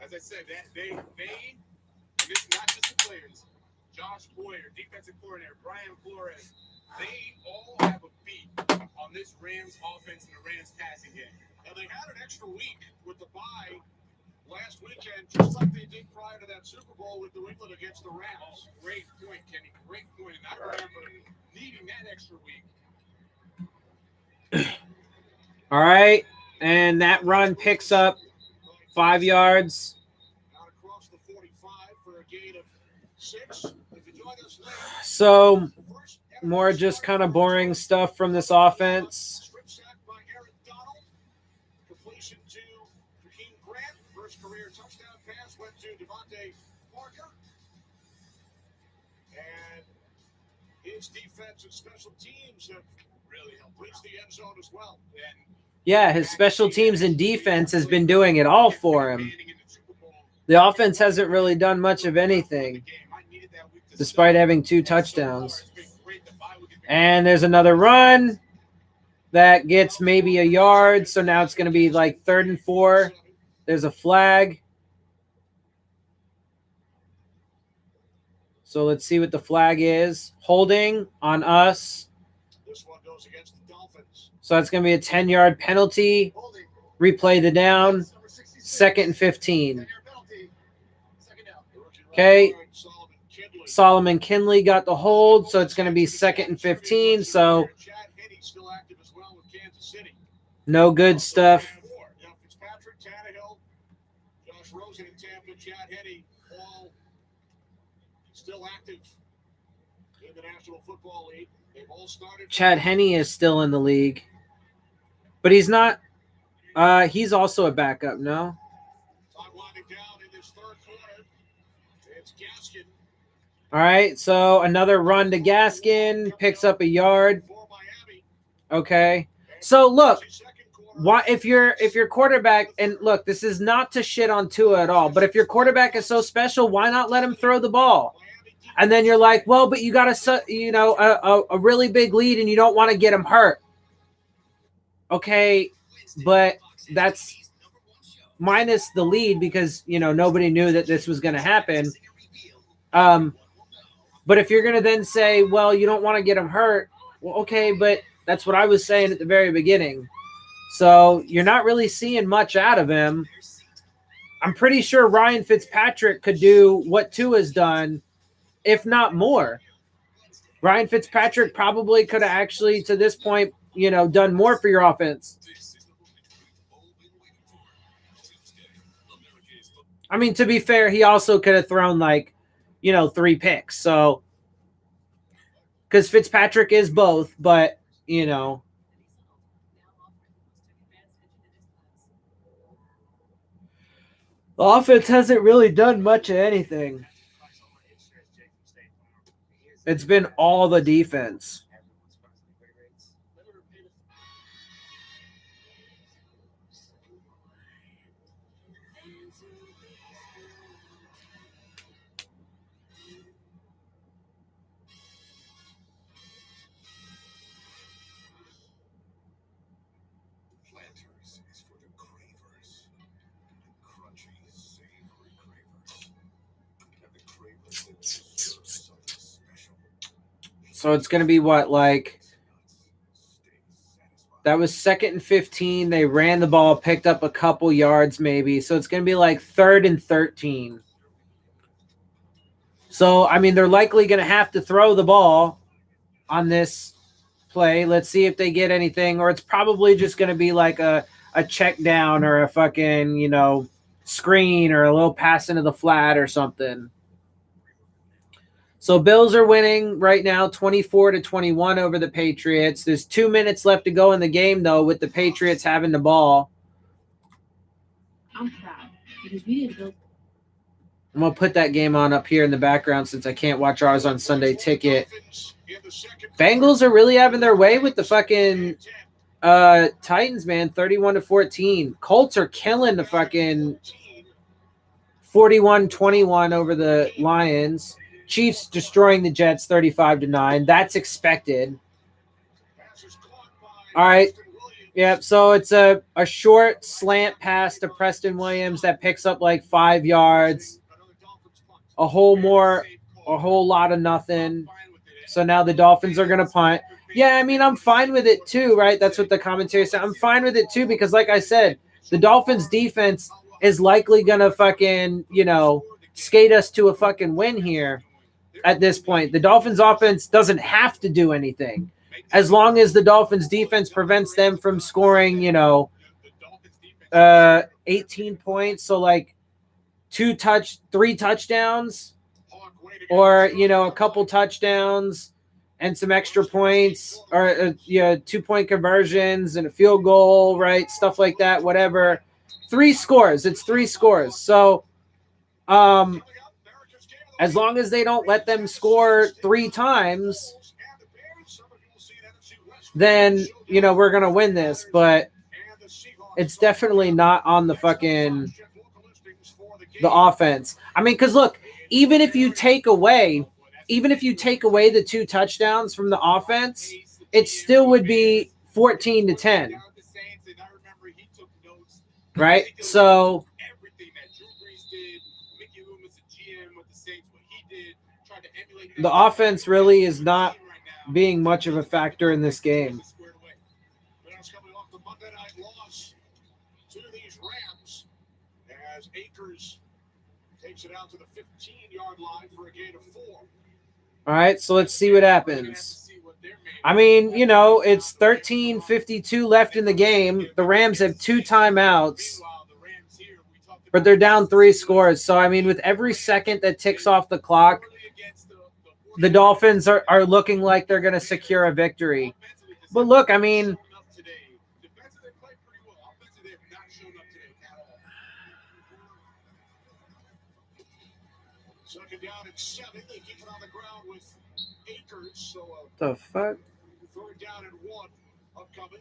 as I said, they and this is not just the players. Josh Boyer, defensive coordinator, Brian Flores, they all have a beat on this Rams offense and the Rams passing game. And they had an extra week with the bye last weekend, just like they did prior to that Super Bowl with New England against the Rams. Great point, Kenny. Great point. And I remember needing that extra week. All right, and that run picks up 5 yards. Out across the 45 for a gain of 6. If you join us later, So more just kind of boring stuff from this offense. strip sack by Aaron Donald. Completion to Jakeem Grant. First career touchdown pass went to Devontae Parker. And his defense and special teams have really helped reach the end zone as well. And Yeah, his special teams and defense has been doing it all for him. The offense hasn't really done much of anything, despite having 2 touchdowns. And there's another run that gets maybe a yard, so now it's going to be like 3rd and 4. There's a flag. So let's see what the flag is. Holding on us. this one goes against the Dolphins. So that's going to be a 10-yard penalty. Replay the down. 2nd and 15. Okay. Solomon Kinley got the hold, so it's going to be 2nd and 15. So Chad Henne still active as well with Kansas City. no good stuff. Yeah, Fitzpatrick, Tannehill, Josh Rosen in Tampa, Chad Henne, all still active in the National Football League. They've all started. Chad Henne is still in the league, but he's not. He's also a backup, no? Clock winding down in this third quarter. It's Gaskin All right, so another run to Gaskin, picks up a yard. for Miami. Okay. So look, why if your quarterback, and look, this is not to shit on Tua at all, but if your quarterback is so special, why not let him throw the ball? And then you're like, well, but you got a really big lead and you don't want to get him hurt. Okay, but that's minus the lead because, nobody knew that this was going to happen. But if you're going to then say, well, you don't want to get him hurt, well, okay, but that's what I was saying at the very beginning. So you're not really seeing much out of him. I'm pretty sure Ryan Fitzpatrick could do what Tua's done, if not more. Ryan Fitzpatrick probably could have actually, to this point, done more for your offense. I mean, to be fair, he also could have thrown 3 picks. So, because Fitzpatrick is both, but, the offense hasn't really done much of anything. It's been all the defense. Planters is for the cravers. Crunchy, savory cravers. And the cravers that deserve something special. So it's going to be what, that was 2nd and 15. They ran the ball, picked up a couple yards maybe. So it's going to be 3rd and 13. So, I mean, they're likely going to have to throw the ball on this play. Let's see if they get anything, or it's probably just going to be a check down or a fucking, screen or a little pass into the flat or something. So Bills are winning right now 24-21 over the Patriots. There's 2 minutes left to go in the game, though, with the Patriots having the ball. I'm proud because we didn't build. I'm going to put that game on up here in the background since I can't watch ours on Sunday Ticket. Bengals are really having their way with the fucking Titans, man, 31-14. Colts are killing the fucking 41-21 over the Lions. Chiefs destroying the Jets 35-9. That's expected. All right. Yep. So it's a short slant pass to Preston Williams that picks up 5 yards. A whole lot of nothing. So now the Dolphins are going to punt. Yeah, I mean, I'm fine with it too, right? That's what the commentary said. I'm fine with it too because, like I said, the Dolphins defense is likely going to fucking, skate us to a fucking win here at this point. The Dolphins offense doesn't have to do anything. As long as the Dolphins defense prevents them from scoring, 18 points. So 3 touchdowns or, a couple touchdowns and some extra points or 2-point conversions and a field goal, right? Stuff like that, whatever. 3 scores. It's 3 scores. So, as long as they don't let them score 3 times, then, we're going to win this. But it's definitely not on the offense. I mean, because look, even if you take away the 2 touchdowns from the offense, it still would be 14-10. Right? So the offense really is not being much of a factor in this game. All right, so let's see what happens. I mean, it's 13:52 left in the game. The Rams have 2 timeouts, but they're down 3 scores. So, I mean, with every second that ticks off the clock, the Dolphins are looking like they're going to secure a victory. But look, I mean, the fuck? Third down and 1 upcoming.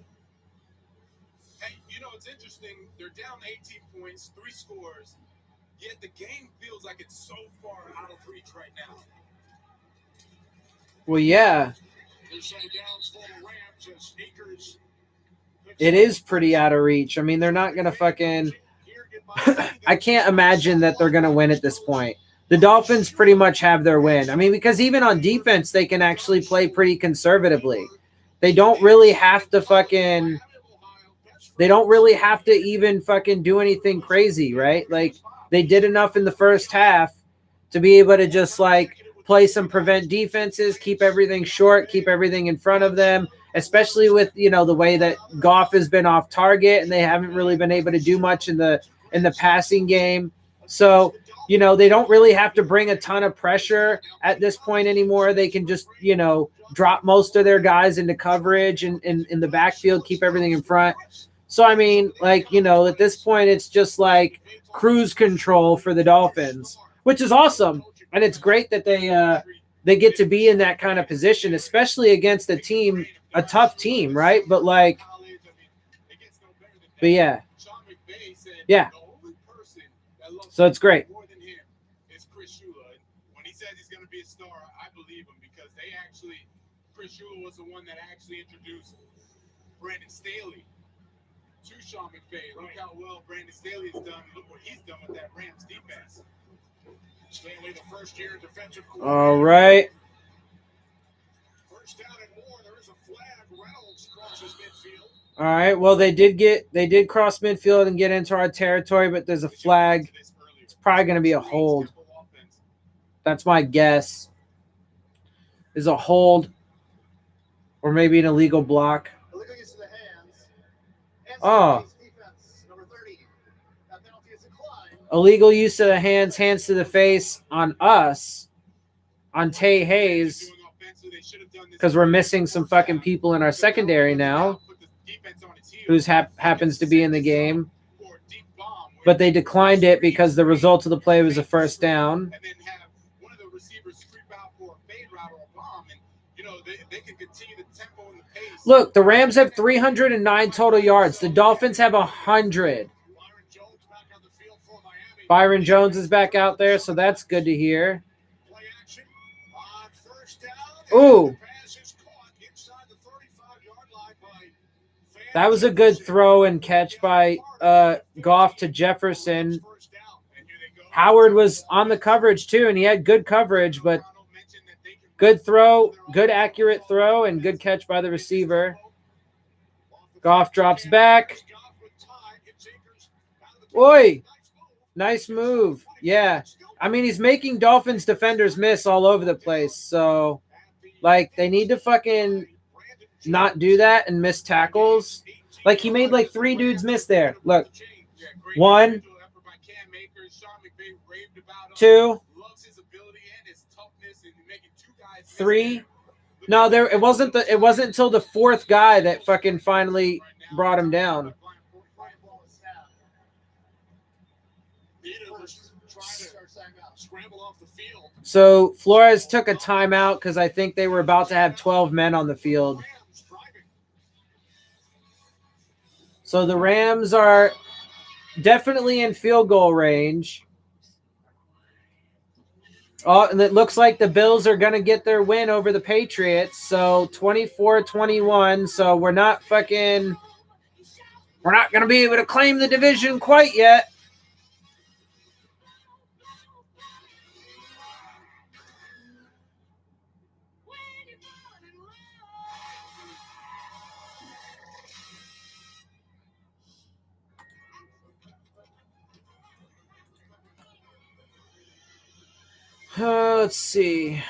Hey, it's interesting. They're down 18 points, 3 scores, yet the game feels like it's so far out of reach right now. Well, yeah. It is pretty out of reach. I mean, they're not going to fucking – I can't imagine that they're going to win at this point. The Dolphins pretty much have their win. I mean, because even on defense, they can actually play pretty conservatively. They don't really have to fucking they don't really have to even fucking do anything crazy, right? Like they did enough in the first half to be able to just like play some prevent defenses, keep everything short, keep everything in front of them, especially with, you know, the way that Goff has been off target and they haven't really been able to do much in the passing game. So, you know, they don't really have to bring a ton of pressure at this point anymore. They can just, you know, drop most of their guys into coverage and in the backfield, keep everything in front. So, I mean, like, you know, at this point, it's just like cruise control for the Dolphins, which is awesome. And it's great that they get to be in that kind of position, especially against a tough team, right? But like, but yeah. Yeah. So it's great. When he says he's going to be a star, I believe him because Chris Shula was the one that actually introduced Brandon Staley to Sean McVay. Look how well Brandon Staley has done. Look what he's done with that Rams defense. Staley, the first-year defensive coordinator. All right. First down and more. There is a flag. Reynolds crosses midfield. All right. Well, they did cross midfield and get into our territory, but there's a flag. It's probably going to be a hold. That's my guess. Is a hold or maybe an illegal block. Illegal use of the hands. Oh. Defense, number 30. That penalty is declined. Illegal use of the hands to the face on us, on Tay Hayes, because we're missing some fucking people in our secondary now, who's happens to be in the game. But they declined it because the result of the play was a first down. Look, the Rams have 309 total yards. The Dolphins have 100. Byron Jones is back out there, so that's good to hear. Ooh. That was a good throw and catch by Goff to Jefferson. Howard was on the coverage too, and he had good coverage, but good throw, good accurate throw, and good catch by the receiver. Goff drops back. Oi! Nice move. Yeah. I mean, he's making Dolphins defenders miss all over the place. So, like, they need to fucking not do that and miss tackles. Like, he made, like, 3 dudes miss there. Look. 1. 2. 3. No, it wasn't until the 4th guy that fucking finally brought him down. So Flores took a timeout because I think they were about to have 12 men on the field. So the Rams are definitely in field goal range. Oh, and it looks like the Bills are going to get their win over the Patriots. So 24-21. So we're not going to be able to claim the division quite yet. Let's see.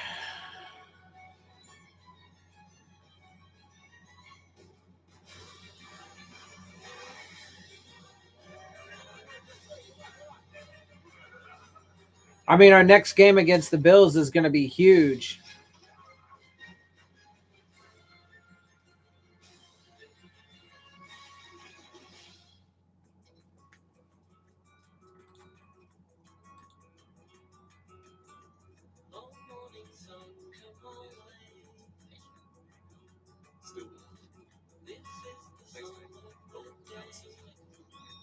I mean, our next game against the Bills is going to be huge.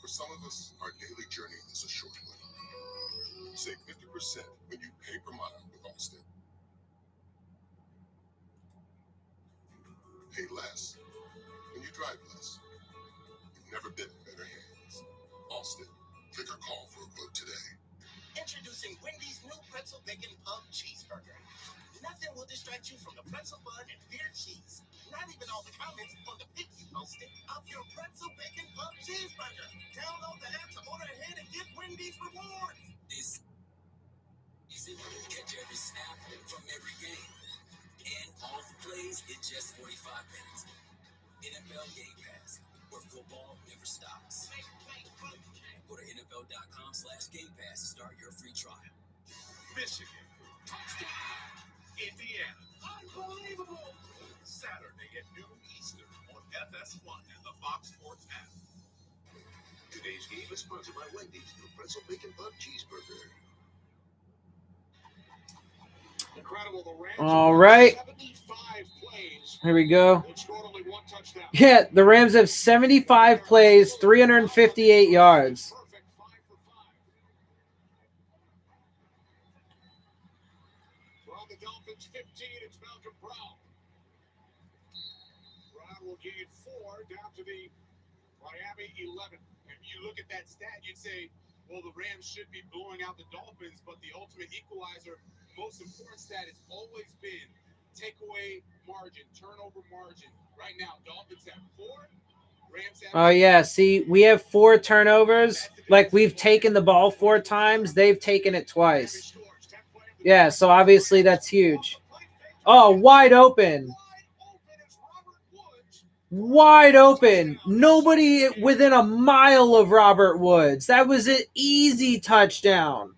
For some of us, our daily journey is a short one. Save 50% when you pay per mile with Allstate. Pay less when you drive less. You've never been in better hands. Allstate. Click or call for a quote today. Introducing Wendy's new pretzel bacon pub cheeseburger. Nothing will distract you from the pretzel bun and beer cheese. not even all the comments on the pic you posted of your pretzel bacon pub cheeseburger. Download the app to order ahead and get Wendy's rewards. This season, catch every snap from every game. And all the plays in just 45 minutes. NFL Game Pass, where football never stops. Go to NFL.com/Game Pass to start your free trial. Michigan, touchdown. Indiana, unbelievable. Saturday at noon Eastern on FS1 and the Fox Sports app. Today's game is sponsored by Wendy's, the pretzel bacon pub cheeseburger. Incredible. The Rams All right. 75 plays. Here we go. They've scored only one touchdown. Yeah, the Rams have 75 plays, 358 yards. Perfect 5 for 5. From the Dolphins 15, it's Malcolm Brown. Brown will gain 4 down to the Miami 11. If you look at that stat, you'd say, well, the Rams should be blowing out the Dolphins, but the ultimate equalizer, most important stat has always been takeaway margin, turnover margin. Right now, Dolphins have 4, Rams have Oh, yeah. See, we have 4 turnovers. Like, we've taken the ball 4 times. They've taken it twice. Yeah, so obviously that's huge. Oh, wide open. Wide open. Nobody within a mile of Robert Woods. That was an easy touchdown.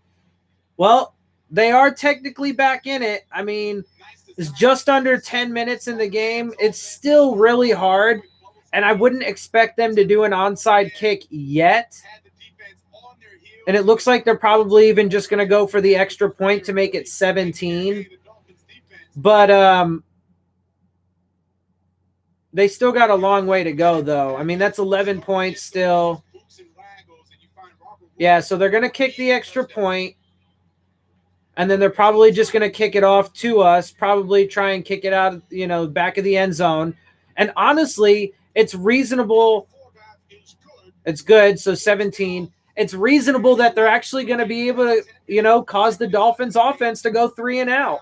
Well, they are technically back in it. I mean, it's just under 10 minutes in the game. It's still really hard, and I wouldn't expect them to do an onside kick yet. And it looks like they're probably even just going to go for the extra point to make it 17. But they still got a long way to go, though. I mean, that's 11 points still. Yeah, so they're going to kick the extra point. And then they're probably just going to kick it off to us, probably try and kick it out, back of the end zone. And honestly, it's reasonable. It's good. So 17. It's reasonable that they're actually going to be able to, cause the Dolphins offense to go 3 and out.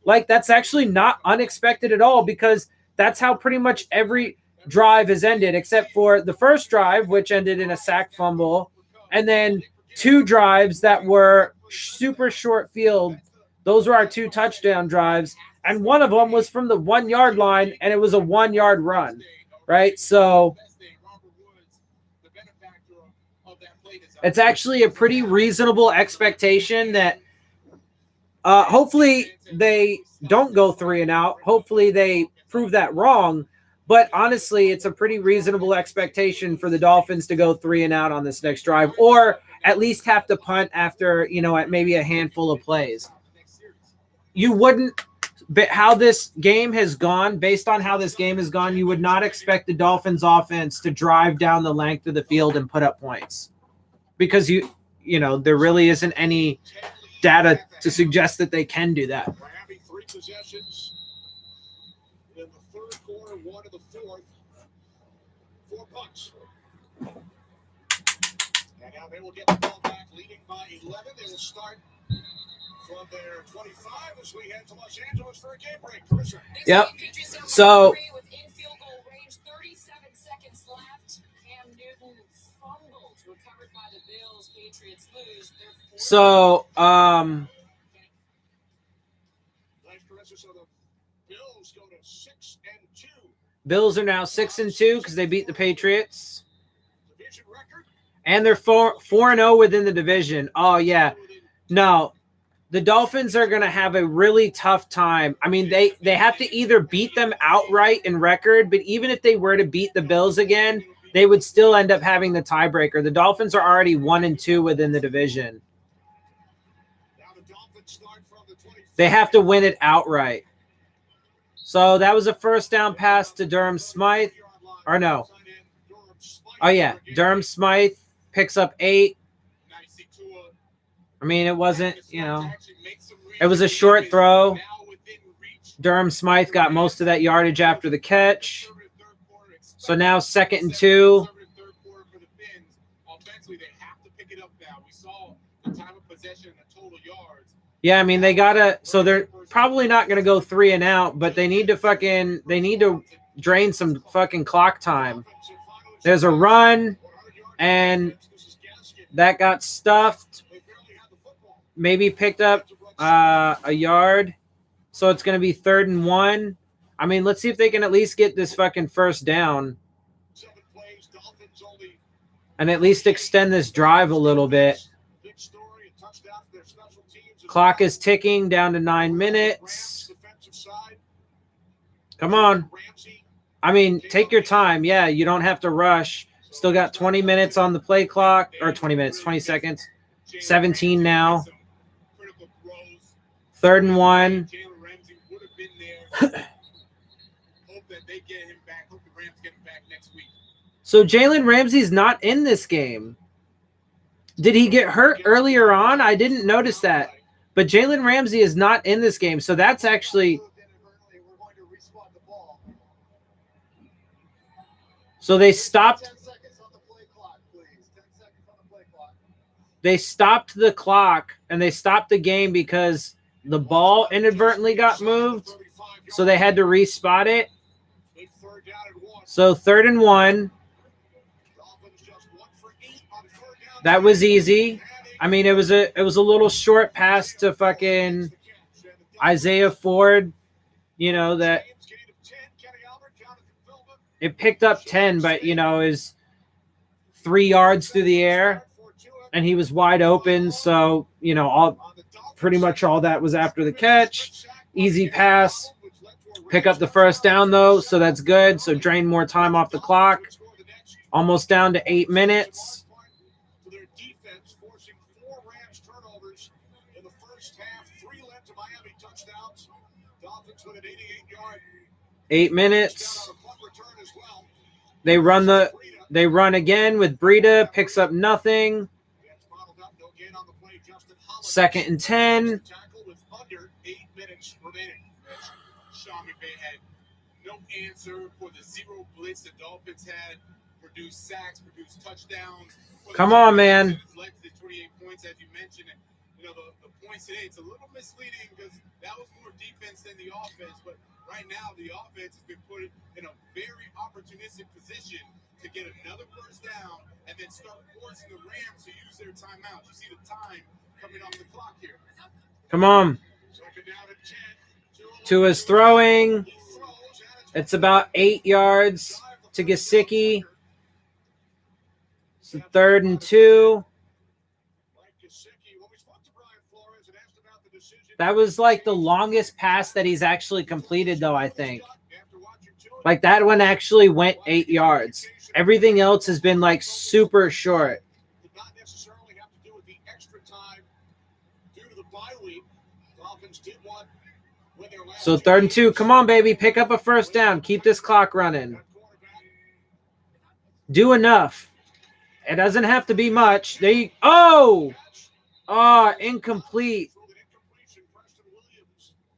Like, that's actually not unexpected at all, because that's how pretty much every drive has ended, except for the first drive, which ended in a sack fumble, and then 2 drives that were super short field. Those were our 2 touchdown drives, and one of them was from the 1-yard line, and it was a 1-yard run, right? So it's actually a pretty reasonable expectation that hopefully they don't go 3 and out. Hopefully they prove that wrong. But honestly, it's a pretty reasonable expectation for the Dolphins to go 3 and out on this next drive, or at least have to punt after, at maybe a handful of plays. You wouldn't, but how this game has gone, based on how this game has gone, you would not expect the Dolphins offense to drive down the length of the field and put up points, because there really isn't any data to suggest that they can do that. Miami 3 possessions in the 3rd quarter, 1 in the 4th. 4 punts. And now they will get the ball back, leading by 11. They will start from their 25 as we head to Los Angeles for a game break. Carissa. Yep. So Within field goal range, 37 seconds left. Cam Newton fumbles, recovered by the Bills. Patriots lose. So Nice, Carissa. So the Bills go to 6-2. Bills are now 6-2 because they beat the Patriots. Division record. And they're 4-0 within the division. Oh, yeah. No, the Dolphins are going to have a really tough time. I mean, they have to either beat them outright in record, but even if they were to beat the Bills again, they would still end up having the tiebreaker. The Dolphins are already 1-2 within the division. They have to win it outright. So that was a first down pass to Durham Smythe. Or no. Oh, yeah. Durham Smythe picks up 8. I mean, it wasn't, it was a short throw. Durham Smythe got most of that yardage after the catch. So now 2nd and 2. Yeah, I mean, they got to – so they're probably not going to go 3 and out, but they need to drain some fucking clock time. There's a run, and that got stuffed. Maybe picked up a yard. So it's going to be 3rd and 1. I mean, let's see if they can at least get this fucking first down and at least extend this drive a little bit. Clock is ticking down to 9 minutes. Come on. I mean, take your time. Yeah, you don't have to rush. Still got 20 minutes on the play clock, or 20 minutes, 20 seconds. 17 now. 3rd and 1. So Jalen Ramsey's not in this game. Did he get hurt earlier on? I didn't notice that. But Jalen Ramsey is not in this game. So that's actually... So they stopped... They stopped the clock, and they stopped the game because the ball inadvertently got moved. So they had to respot it. So 3rd and 1. That was easy. I mean, it was a little short pass to fucking Isaiah Ford. You know, that it picked up 10, but, you know, is 3 yards through the air, and he was wide open. So, you know, pretty much all that was after the catch. Easy pass. Pick up the first down, though, so that's good. So drain more time off the clock. Almost down to 8 minutes. 8 minutes. They run again with Breida. Picks up nothing. 2nd and 10. No answer for the zero blitz the Dolphins had. Produced sacks, produced touchdowns. Come on, man. Led to the 28 points, as you mentioned. And, you know, the points today, it's a little misleading because that was more defense than the offense. But right now, the offense has been put in a very opportunistic position to get another first down and then start forcing the Rams to use their timeout. You see the time coming off the clock here. Come on. Tua's throwing. It's about 8 yards to Gesicki. So 3rd and 2. That was like the longest pass that he's actually completed, though, I think. Like that one actually went 8 yards. Everything else has been like super short. So 3rd and 2. Come on, baby. Pick up a first down. Keep this clock running. Do enough. It doesn't have to be much. Incomplete.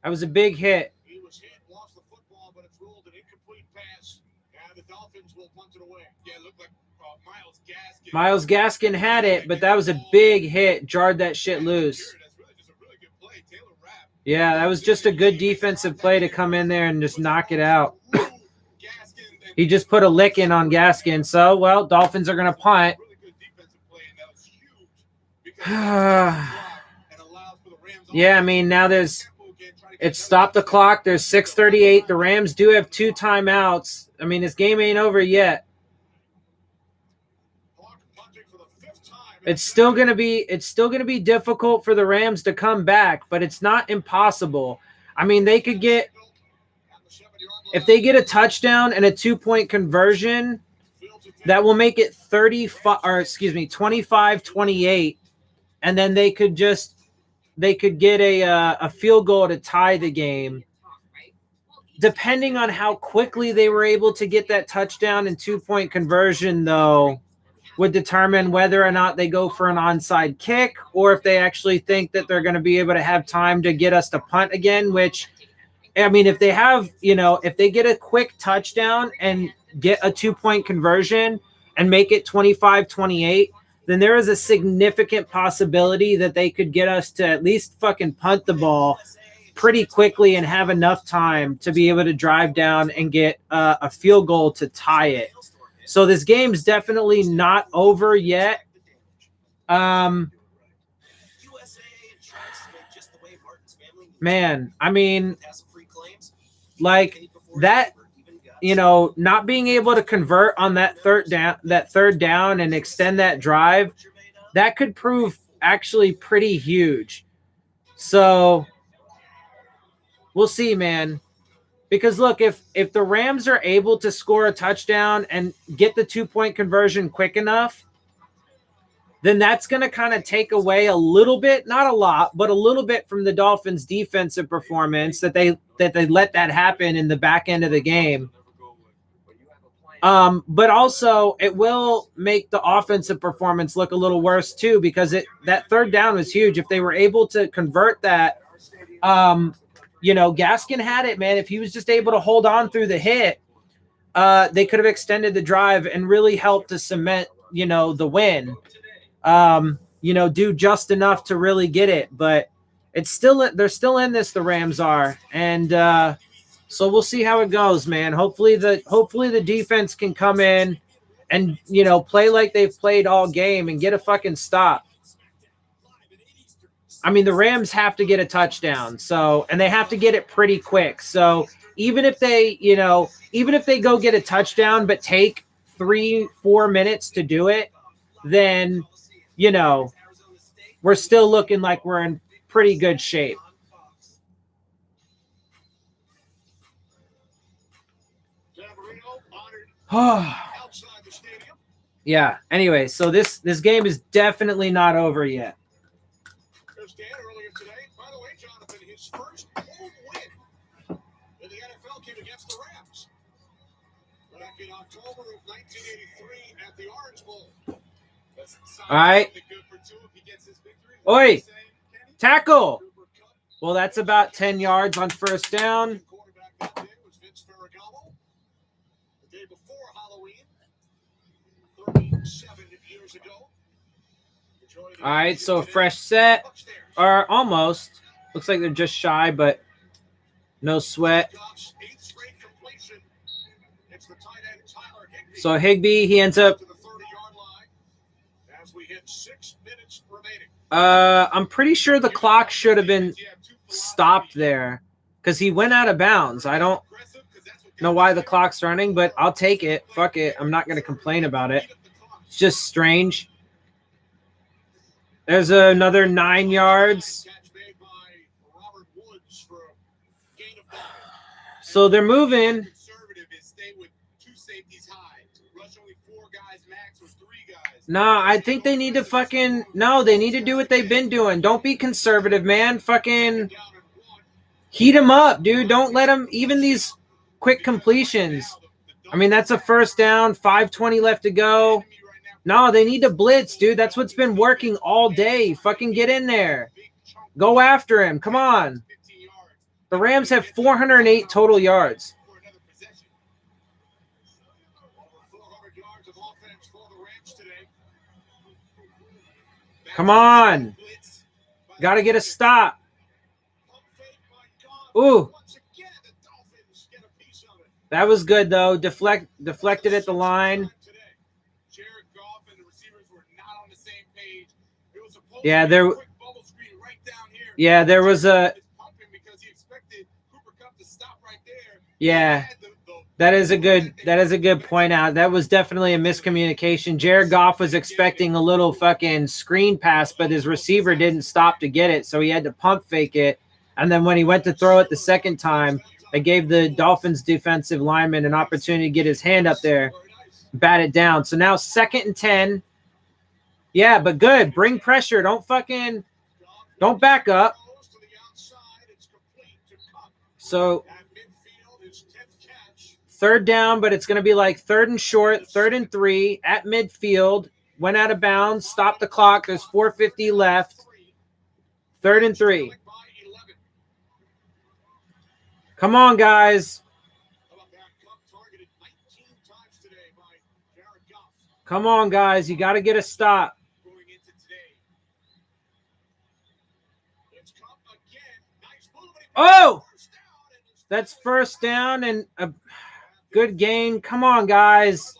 That was a big hit. He was hit, lost the football, but it's ruled an incomplete pass. And the Dolphins will punt it away. Yeah, it looked like Myles Gaskin. Myles Gaskin had it, but that was a big hit. Jarred that shit loose. Yeah, that was just a good defensive play to come in there and just knock it out. He just put a lick in on Gaskin. So, well, Dolphins are going to punt. Yeah, I mean, now it's stopped the clock. There's 6:38. The Rams do have 2 timeouts. I mean, this game ain't over yet. It's still gonna be difficult for the Rams to come back, but it's not impossible. I mean, they could get, if they get a touchdown and a 2-point conversion, that will make it 25-28, and then they could get a field goal to tie the game. Depending on how quickly they were able to get that touchdown and 2-point conversion, though, would determine whether or not they go for an onside kick or if they actually think that they're going to be able to have time to get us to punt again, which, I mean, if they have, you know, if they get a quick touchdown and get a 2-point conversion and make it 25-28, then there is a significant possibility that they could get us to at least fucking punt the ball pretty quickly and have enough time to be able to drive down and get a field goal to tie it. So this game's definitely not over yet. Man, I mean, like that, you know, not being able to convert on that third down and extend that drive, that could prove actually pretty huge. So we'll see, man. Because look, if the Rams are able to score a touchdown and get the 2-point conversion quick enough, then that's going to kind of take away a little bit, not a lot, but a little bit from the Dolphins' defensive performance that they let that happen in the back end of the game. But also it will make the offensive performance look a little worse too, because that third down was huge. If they were able to convert that, you know, Gaskin had it, man. If he was just able to hold on through the hit, they could have extended the drive and really helped to cement, you know, the win. You know, do just enough to really get it. But it's still, they're still in this, the Rams are. And so we'll see how it goes, man. Hopefully the defense can come in and, you know, play like they've played all game and get a fucking stop. I mean, the Rams have to get a touchdown, so, and they have to get it pretty quick. So even if they, you know, even if they go get a touchdown but take 3-4 minutes to do it, then, you know, we're still looking like we're in pretty good shape. Yeah. Anyway, so this game is definitely not over yet. Earlier today, by the way, Jonathan, his first home win in the NFL came against the Rams back in October of 1983 at the Orange Bowl. All right. Oi, tackle. Well, that's about 10 yards on first down. All right, so a fresh set, or almost. Looks like they're just shy, but no sweat. So Higbee, he ends up. I'm pretty sure the clock should have been stopped there because he went out of bounds. I don't know why the clock's running, but I'll take it. Fuck it. I'm not going to complain about it. It's just strange. There's another 9 yards. So they're moving. No, I think they need to fucking... No, they need to do what they've been doing. Don't be conservative, man. Fucking heat them up, dude. Don't let them... Even these quick completions. I mean, that's a first down. 5:20 left to go. No, they need to blitz, dude. That's what's been working all day. Fucking get in there. Go after him. Come on. The Rams have 408 total yards. Come on. Got to get a stop. Ooh. That was good, though. Deflected at the line. Yeah, there was a... Yeah, that is a good point out. That was definitely a miscommunication. Jared Goff was expecting a little fucking screen pass, but his receiver didn't stop to get it, so he had to pump fake it. And then when he went to throw it the second time, they gave the Dolphins defensive lineman an opportunity to get his hand up there, bat it down. So now 2nd and 10. Yeah, but good. Bring pressure. Don't back up. So 3rd down, but it's going to be like 3rd and short, 3rd and 3 at midfield. Went out of bounds. Stop the clock. There's 4:50 left. 3rd and 3. Come on, guys. Come on, guys. You got to get a stop. Oh, that's first down and a good gain. Come on, guys.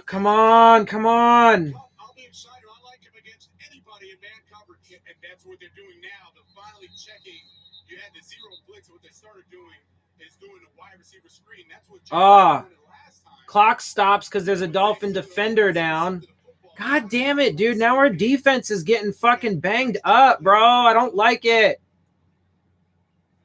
Come on, come on. I'll be excited. I like him against anybody in man coverage. And that's what they're doing now. They're finally checking. You had the zero blitz. What they started doing is doing the wide receiver screen. That's what last time. Clock stops because there's a Dolphin defender down. God damn it, dude. Now our defense is getting fucking banged up, bro. I don't like it.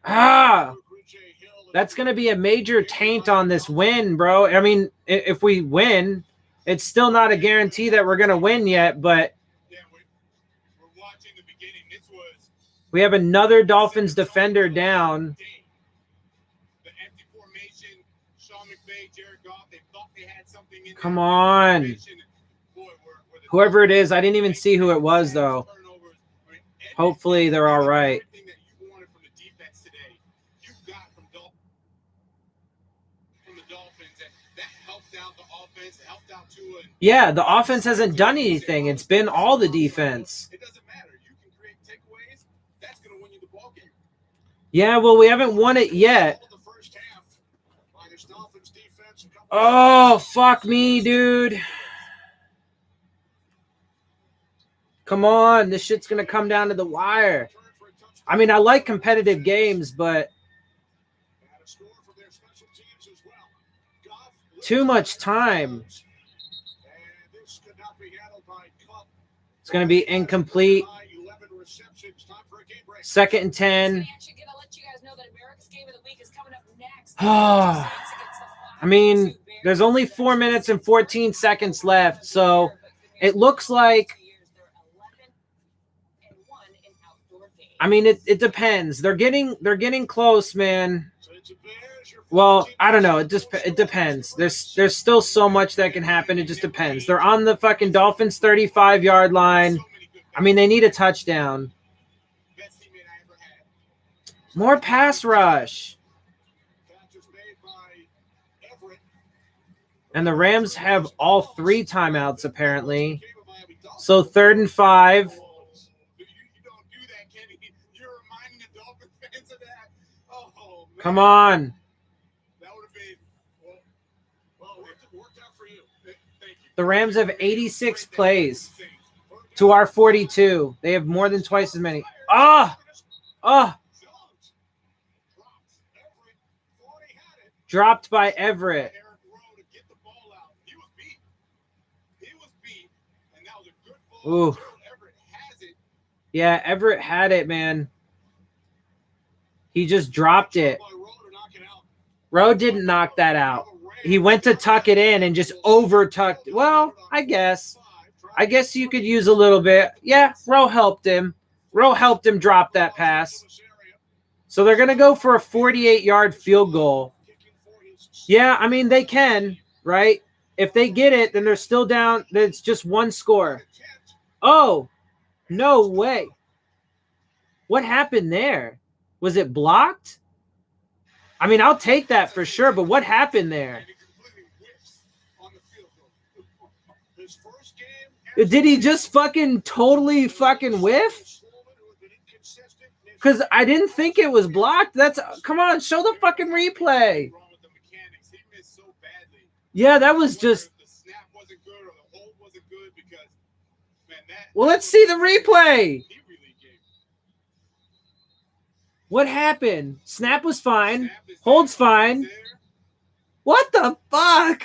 That's going to be a major taint on this win, bro. I mean, if we win, it's still not a guarantee that we're going to win yet, but we're watching the beginning. This was we have another Dolphins defender down. the empty formation. Sean McVay, Jared Goff, they thought they had something in Come on. Whoever it is, I didn't even see who it was, though. Hopefully they're all right. Yeah, the offense hasn't done anything. It's been all the defense. It doesn't matter. You can create takeaways. That's going to win you the ball game. Yeah, well, we haven't won it yet. Oh, fuck me, dude. Come on. This shit's going to come down to the wire. I mean, I like competitive games, but too much time. It's going to be incomplete. 2nd and 10. I mean, there's only 4 minutes and 14 seconds left, so it looks like, I mean, it depends. They're getting close, man. Well, I don't know. It depends. There's still so much that can happen. It just depends. They're on the fucking Dolphins 35-yard line. I mean, they need a touchdown. More pass rush. And the Rams have all 3 timeouts, apparently. So 3rd and 5. Come on. The Rams have 86 plays to our 42. They have more than twice as many. Dropped by Everett. Ooh. Yeah, Everett had it, man. He just dropped it. Rowe didn't knock that out. He went to tuck it in and just over-tucked. Well, I guess you could use a little bit. Yeah, Rowe helped him. Rowe helped him drop that pass. So they're going to go for a 48-yard field goal. Yeah, I mean, they can, right? If they get it, then they're still down. It's just one score. Oh, no way. What happened there? Was it blocked? I mean, I'll take that for sure, but what happened there? Did he just fucking totally fucking whiff? Because I didn't think it was blocked. Come on, show the fucking replay. Yeah, that was just. Well, let's see the replay. What happened? Snap was fine. Hold's fine. What the fuck?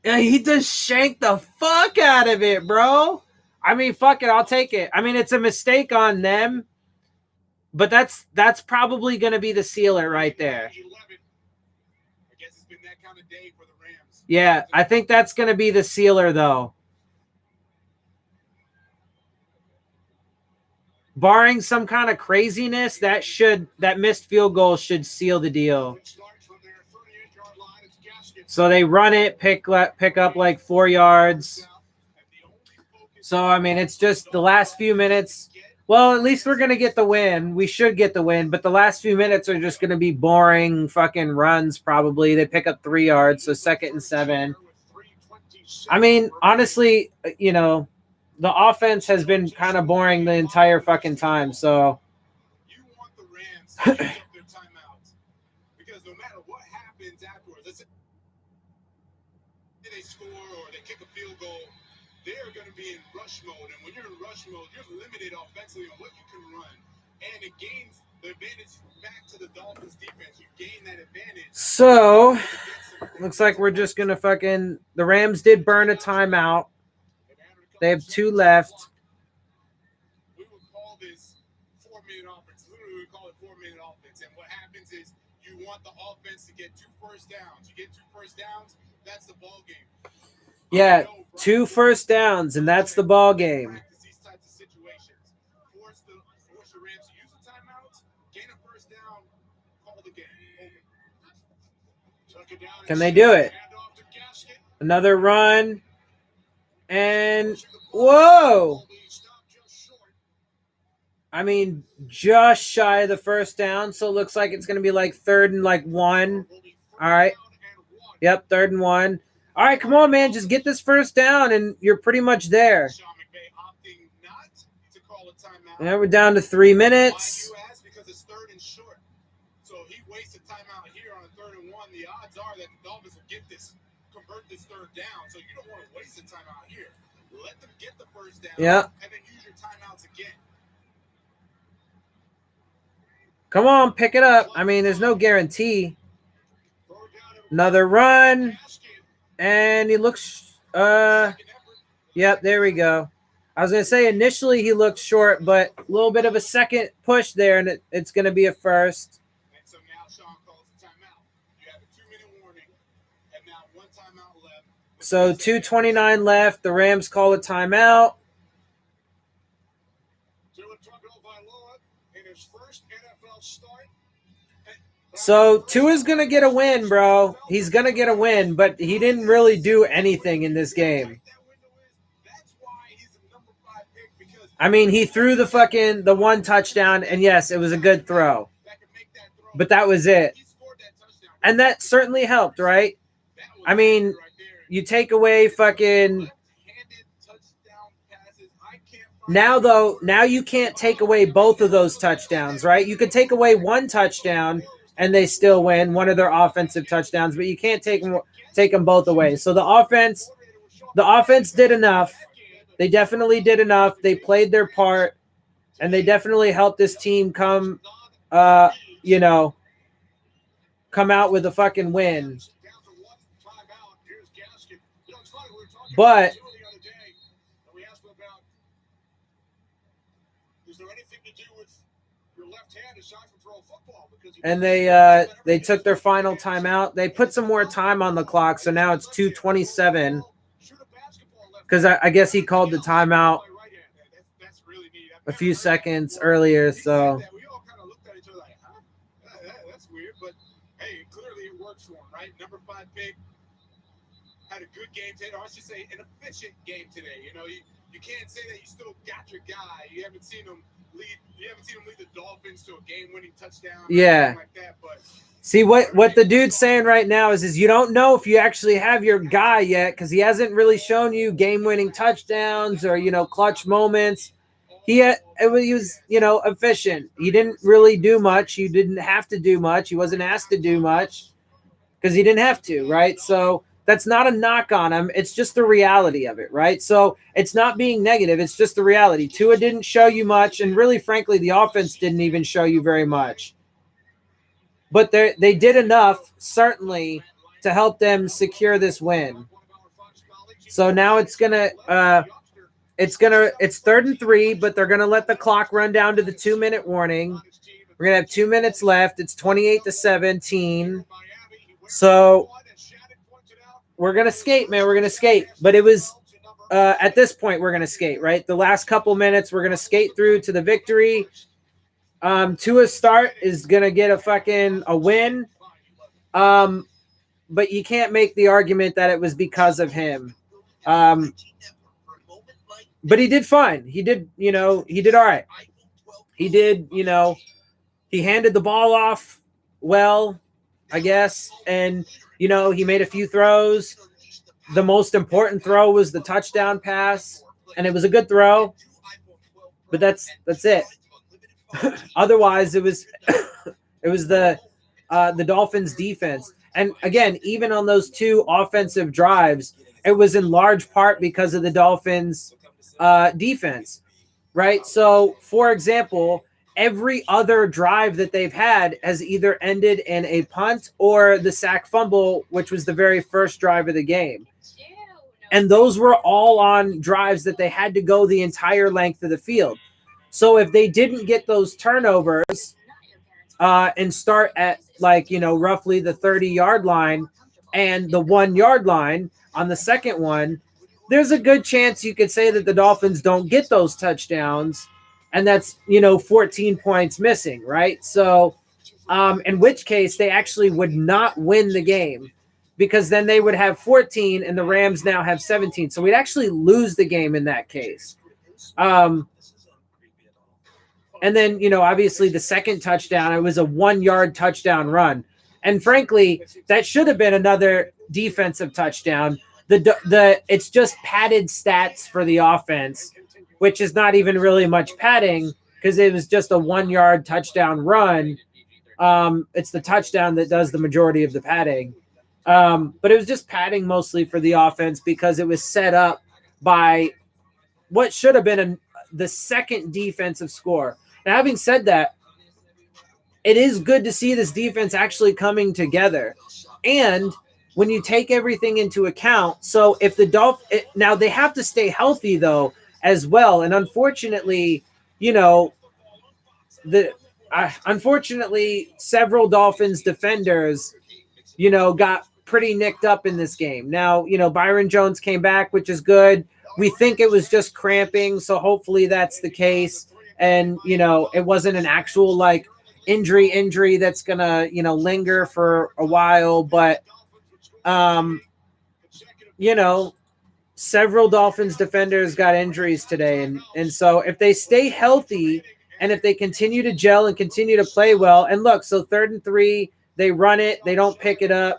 Yeah, he just shanked the fuck out of it, bro. I mean, fuck it, I'll take it. I mean, it's a mistake on them, but that's probably going to be the sealer right there. Yeah, I think that's going to be the sealer, though. Barring some kind of craziness, that missed field goal should seal the deal. So they run it, pick up like 4 yards. So, I mean, it's just the last few minutes. Well, at least we're going to get the win. We should get the win, but the last few minutes are just going to be boring fucking runs probably. They pick up 3 yards, so 2nd and 7. I mean, honestly, you know, the offense has been kind of boring the entire fucking time. So You want the Rams to use up their timeouts because no matter what happens afterwards, let's say they score or they kick a field goal, they're going to be in rush mode. And when you're in rush mode, you're limited offensively on what you can run. And it gains the advantage back to the Dolphins defense. You gain that advantage. So looks like we're just gonna fucking. The Rams did burn a timeout. They have 2 left. We would call this 4-minute offense. Literally, we would call it 4-minute offense. And what happens is you want the offense to get 2 first downs. You get 2 first downs, that's the ball game. Yeah, 2 first downs, and that's the ball game. These types of situations. Force the Rams to use the timeouts, gain a first down, call the game. Can they do it? Another run. And whoa. I mean, just shy of the first down. So it looks like it's going to be like 3rd and like 1. All right. Yep, 3rd and 1. All right, come on, man. Just get this first down, and you're pretty much there. And we're down to 3 minutes. Because it's 3rd and short. So he wasted timeout here on a 3rd and 1. The odds are that the Dolphins will convert this 3rd down. So you don't want to waste a timeout here. Let them get the first down. Yeah. And then use your timeouts again. Come on, pick it up. I mean, there's no guarantee. Another run. And he looks, yep, there we go. I was going to say initially he looked short, but a little bit of a second push there, and it's going to be a first. And so now Sean calls the timeout. You have a 2-minute warning, and now 1 timeout left. So 2:29 left. The Rams call a timeout. In his first NFL start. So Tua's going to get a win, bro. He's going to get a win, but he didn't really do anything in this game. I mean, he threw the 1 touchdown, and yes, it was a good throw. But that was it. And that certainly helped, right? I mean, you take away fucking... Now you can't take away both of those touchdowns, right? You could take away 1 touchdown and they still win, one of their offensive touchdowns, but you can't take them both away. So the offense did enough. They definitely did enough. They played their part, and they definitely helped this team come out with a fucking win. But and they took their final timeout. They put some more time on the clock, so now it's 2:27. Because I guess he called the timeout a few seconds earlier. So We all kind of looked at each other like, huh? That's weird, but hey, clearly it works for him, right? Number 5 pick had a good game today, or I should say, an efficient game today. You know, you can't say that you still got your guy. You haven't seen him lead the Dolphins to a game-winning touchdown. Yeah. Like that, but see what the dude's saying right now is you don't know if you actually have your guy yet because he hasn't really shown you game-winning touchdowns or clutch moments. He was efficient. He didn't really do much. He didn't have to do much. He wasn't asked to do much because he didn't have to, right? So that's not a knock on him. It's just the reality of it, right? So it's not being negative. It's just the reality. Tua didn't show you much, and really, frankly, the offense didn't even show you very much. But they did enough, certainly, to help them secure this win. So now it's 3rd and 3, but they're gonna let the clock run down to the 2-minute warning. We're gonna have 2 minutes left. It's 28-17. So we're gonna skate, man. We're gonna skate. But it was at this point we're gonna skate, right? The last couple minutes we're gonna skate through to the victory. Tua's start is gonna get a win. But you can't make the argument that it was because of him. But he did fine. He did all right. He did, he handed the ball off well, I guess. And, he made a few throws. the most important throw was the touchdown pass, and it was a good throw, but that's it. Otherwise, it was it was the Dolphins defense. And again, even on those two offensive drives, it was in large part because of the Dolphins defense, right? So, for example, every other drive that they've had has either ended in a punt or the sack fumble, which was the very first drive of the game. And those were all on drives that they had to go the entire length of the field. So if they didn't get those turnovers and start at roughly the 30-yard line and the 1-yard line on the second one, there's a good chance you could say that the Dolphins don't get those touchdowns, and that's 14 points missing, right? So in which case they actually would not win the game, because then they would have 14 and the Rams now have 17. So we'd actually lose the game in that case. And then, obviously the second touchdown, it was a 1-yard touchdown run. And frankly, that should have been another defensive touchdown. It's just padded stats for the offense, which is not even really much padding because it was just a 1-yard touchdown run. It's the touchdown that does the majority of the padding. But it was just padding mostly for the offense because it was set up by what should have been the second defensive score. Now, having said that, it is good to see this defense actually coming together. And when you take everything into account, so if the Dolphins, now they have to stay healthy though as well. And unfortunately, unfortunately, several Dolphins defenders, got pretty nicked up in this game. Now, Byron Jones came back, which is good. We think it was just cramping, so hopefully that's the case. And, it wasn't an actual injury that's going to, linger for a while. But, several Dolphins defenders got injuries today. And so if they stay healthy and if they continue to gel and continue to play well, and look, so 3rd and 3, they run it, they don't pick it up.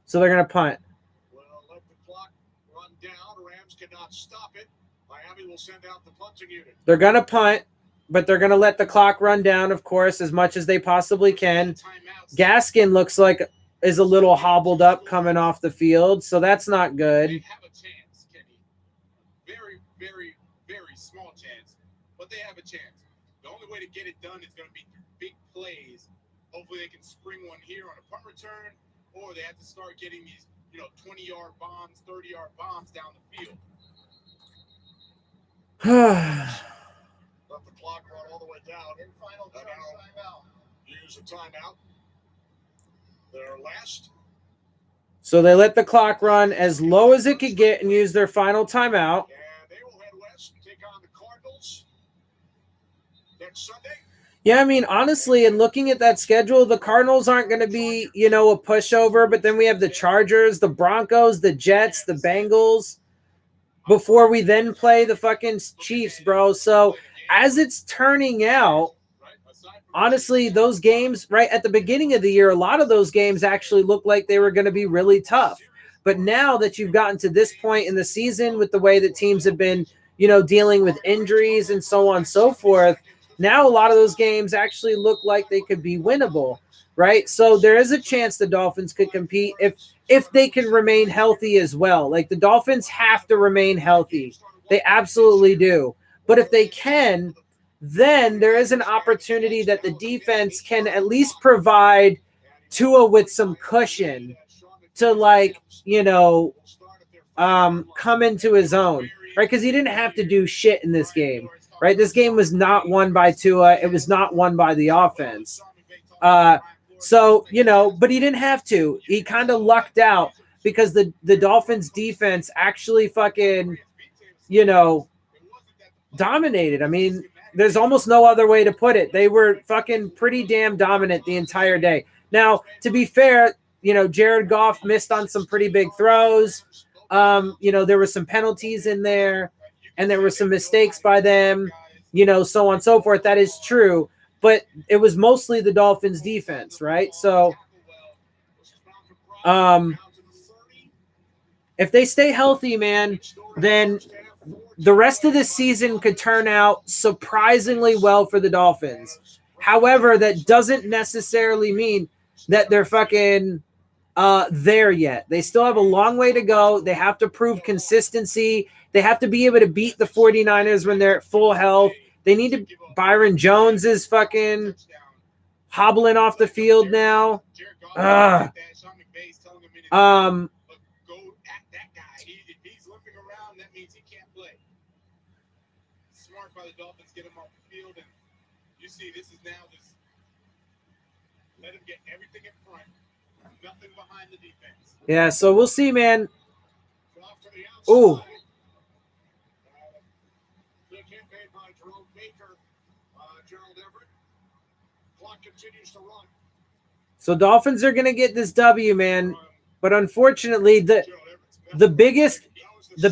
So they're going to punt. Well, let the clock run down. Rams cannot stop it. Miami will send out the punting unit. They're going to punt, but they're going to let the clock run down, of course, as much as they possibly can. Gaskin looks like is a little hobbled up coming off the field, so that's not good. They have a chance, Kenny. Very, very, very small chance, but they have a chance. The only way to get it done is going to be through big plays. Hopefully they can spring one here on a punt return, or they have to start getting these, 20-yard bombs, 30-yard bombs down the field. Let the clock run all the way down. In final timeout. Use a timeout. Their last. So they let the clock run as low as it could get and use their final timeout. And they will head west and take on the Cardinals next Sunday. Yeah, I mean, honestly, in looking at that schedule, the Cardinals aren't going to be, a pushover. But then we have the Chargers, the Broncos, the Jets, the Bengals, before we then play the fucking Chiefs, bro. So as it's turning out, honestly, those games right at the beginning of the year, a lot of those games actually looked like they were going to be really tough. But now that you've gotten to this point in the season with the way that teams have been, dealing with injuries and so on and so forth, now a lot of those games actually look like they could be winnable, right? So there is a chance the Dolphins could compete if they can remain healthy as well. Like, the Dolphins have to remain healthy. They absolutely do. But if they can, then there is an opportunity that the defense can at least provide Tua with some cushion to come into his own, right? Because he didn't have to do shit in this game, right? This game was not won by Tua. It was not won by the offense. So, but he didn't have to. He kind of lucked out because the Dolphins defense actually fucking, dominated. I mean, there's almost no other way to put it. They were fucking pretty damn dominant the entire day. Now, to be fair, Jared Goff missed on some pretty big throws. There were some penalties in there, and there were some mistakes by them, so on and so forth. That is true. But it was mostly the Dolphins defense, right? So, if they stay healthy, man, then the rest of this season could turn out surprisingly well for the Dolphins. However, that doesn't necessarily mean that they're fucking there yet. They still have a long way to go. They have to prove consistency. They have to be able to beat the 49ers when they're at full health. They need to. Byron Jones is fucking hobbling off the field now. By the Dolphins, get him off the field, and you see this is now just let him get everything in front, nothing behind the defense. Yeah, so we'll see, man. Ooh. So Dolphins are gonna get this W, man. But unfortunately, the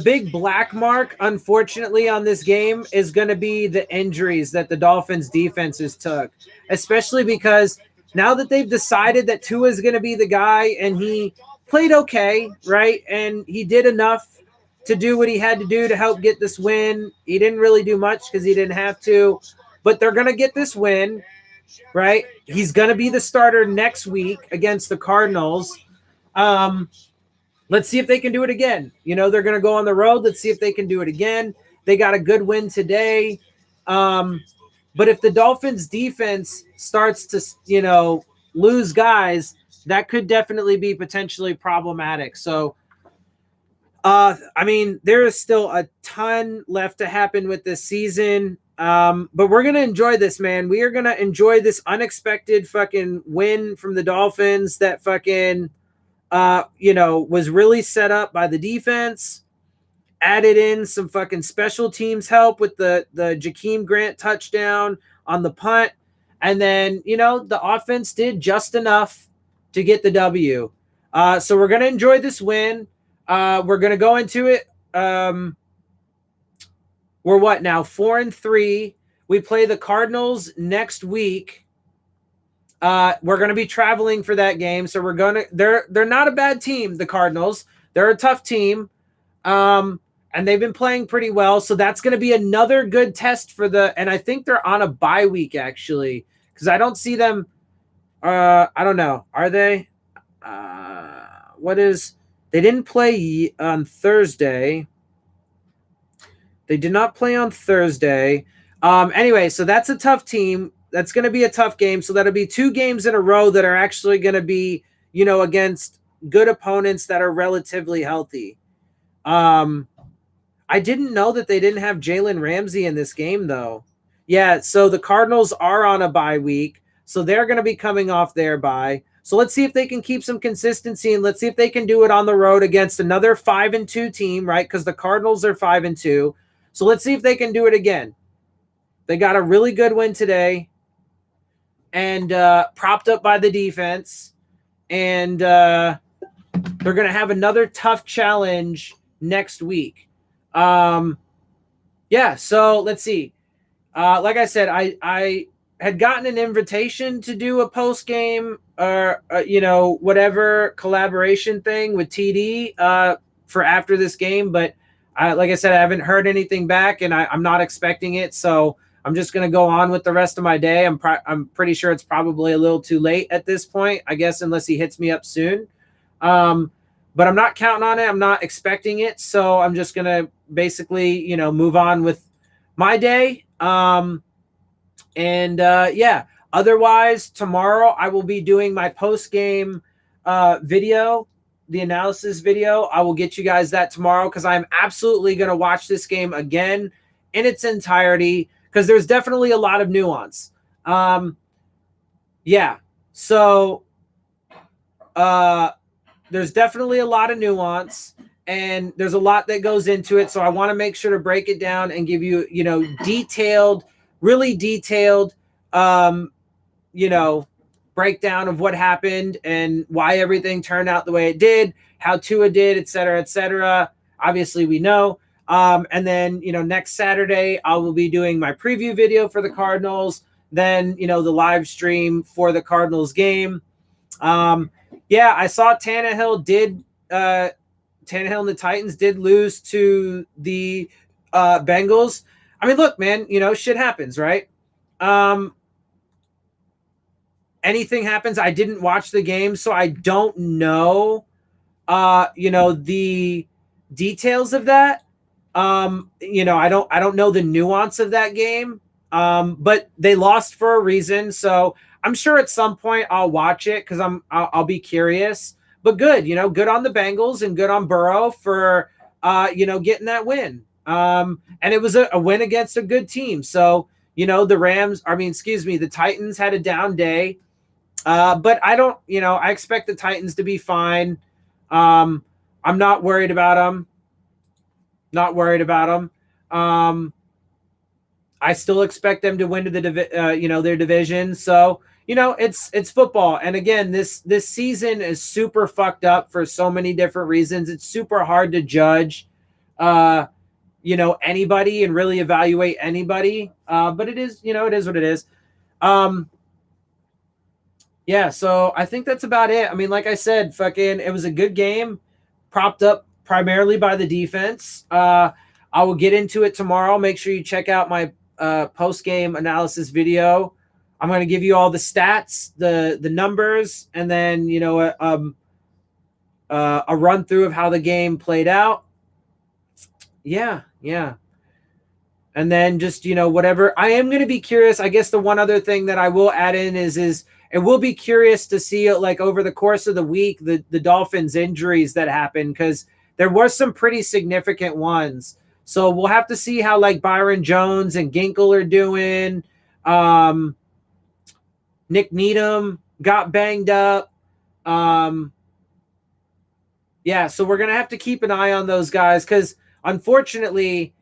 big black mark, unfortunately, on this game is going to be the injuries that the Dolphins defenses took, especially because now that they've decided that Tua is going to be the guy, and he played okay, right? And he did enough to do what he had to do to help get this win. He didn't really do much because he didn't have to, but they're going to get this win, right? He's going to be the starter next week against the Cardinals. Let's see if they can do it again. You know, they're going to go on the road. Let's see if they can do it again. They got a good win today. But if the Dolphins defense starts to, you know, lose guys, that could definitely be potentially problematic. So, I mean, there is still a ton left to happen with this season. But we're going to enjoy this, man. We are going to enjoy this unexpected fucking win from the Dolphins that fucking – you know, was really set up by the defense, added in some fucking special teams help with the Jakeem Grant touchdown on the punt. And then, you know, the offense did just enough to get the W. So we're going to enjoy this win. We're going to go into it. We're what now? 4-3. We play the Cardinals next week. We're going to be traveling for that game, so they're not a bad team, the Cardinals. They're a tough team, and they've been playing pretty well, so that's going to be another good test for and I think they're on a bye week, actually, because I don't see them, I don't know, are they? They didn't play on Thursday. They did not play on Thursday. Anyway, so that's a tough team. That's going to be a tough game. So that'll be 2 games in a row that are actually going to be, you know, against good opponents that are relatively healthy. I didn't know that they didn't have Jalen Ramsey in this game, though. Yeah, so the Cardinals are on a bye week. So they're going to be coming off their bye. So let's see if they can keep some consistency, and let's see if they can do it on the road against another 5-2 team, right? Because the Cardinals are 5-2. So let's see if they can do it again. They got a really good win today. And propped up by the defense. And they're going to have another tough challenge next week. Yeah, so let's see. Like I said, I had gotten an invitation to do a post-game or, you know, whatever collaboration thing with TD for after this game. But like I said, I haven't heard anything back, and I'm not expecting it. So I'm just going to go on with the rest of my day. I'm pretty sure it's probably a little too late at this point, I guess, unless he hits me up soon. But I'm not counting on it. I'm not expecting it. So I'm just going to basically, you know, move on with my day. Yeah, otherwise tomorrow I will be doing my post-game video, the analysis video. I will get you guys that tomorrow because I'm absolutely going to watch this game again in its entirety, because there's definitely a lot of nuance. Yeah, so there's definitely a lot of nuance, and there's a lot that goes into it. So I want to make sure to break it down and give you, you know, really detailed, you know, breakdown of what happened and why everything turned out the way it did, how Tua did, et cetera, et cetera. Obviously, we know. And then, you know, next Saturday, I will be doing my preview video for the Cardinals. Then, you know, the live stream for the Cardinals game. Yeah, I saw Tannehill did Tannehill and the Titans did lose to the Bengals. I mean, look, man, shit happens, right? Anything happens. I didn't watch the game, so I don't know, the details of that. I don't know the nuance of that game. But they lost for a reason, so I'm sure at some point I'll watch it because I'll be curious. But good, good on the Bengals and good on Burrow for getting that win. And it was a win against a good team. So the Titans had a down day. But I don't, I expect the Titans to be fine. I'm not worried about them. Not worried about them. I still expect them to win to their division. So it's football, and again, this season is super fucked up for so many different reasons. It's super hard to judge, anybody and really evaluate anybody. But it is, it is what it is. Yeah, so I think that's about it. I mean, like I said, it was a good game, propped up primarily by the defense. I will get into it tomorrow. Make sure you check out my post-game analysis video. I'm going to give you all the stats, the numbers, and then a run through of how the game played out. Yeah. And then just whatever. I am going to be curious. I guess the one other thing that I will add in is it will be curious to see like over the course of the week the Dolphins injuries that happened, because there were some pretty significant ones. So we'll have to see how like Byron Jones and Ginkle are doing. Nick Needham got banged up. Yeah, so we're going to have to keep an eye on those guys because unfortunately,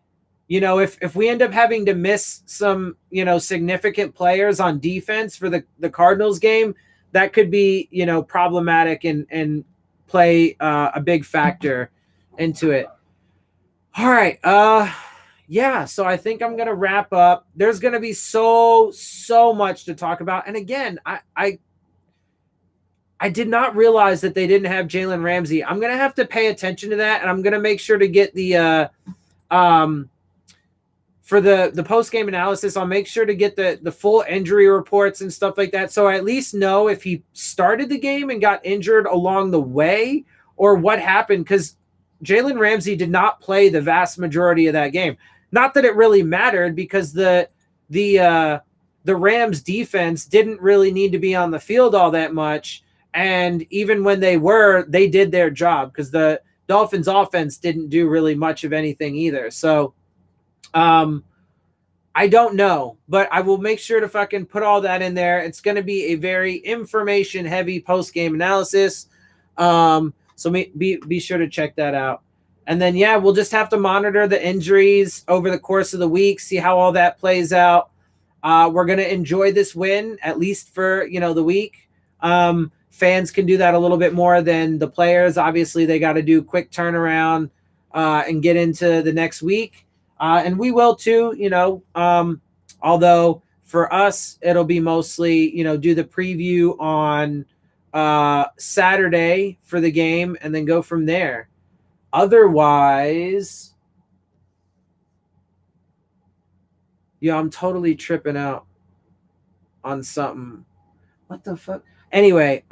if we end up having to miss some, significant players on defense for the Cardinals game, that could be, problematic and play a big factor into it. All right. Yeah, so I think I'm going to wrap up. There's going to be so much to talk about. And again, I did not realize that they didn't have Jalen Ramsey. I'm going to have to pay attention to that, and I'm going to make sure to get the for the post-game analysis, I'll make sure to get the full injury reports and stuff like that, so I at least know if he started the game and got injured along the way or what happened, because Jalen Ramsey did not play the vast majority of that game. Not that it really mattered, because the Rams defense didn't really need to be on the field all that much, and even when they were, they did their job because the Dolphins offense didn't do really much of anything either. So I don't know, but I will make sure to fucking put all that in there. It's going to be a very information heavy post-game analysis. So be sure to check that out. And then, yeah, we'll just have to monitor the injuries over the course of the week, see how all that plays out. We're going to enjoy this win, at least for, the week. Fans can do that a little bit more than the players. Obviously, they got to do quick turnaround and get into the next week. And we will too, although for us, it'll be mostly, do the preview on Saturday for the game and then go from there. Otherwise, I'm totally tripping out on something. What the fuck? Anyway,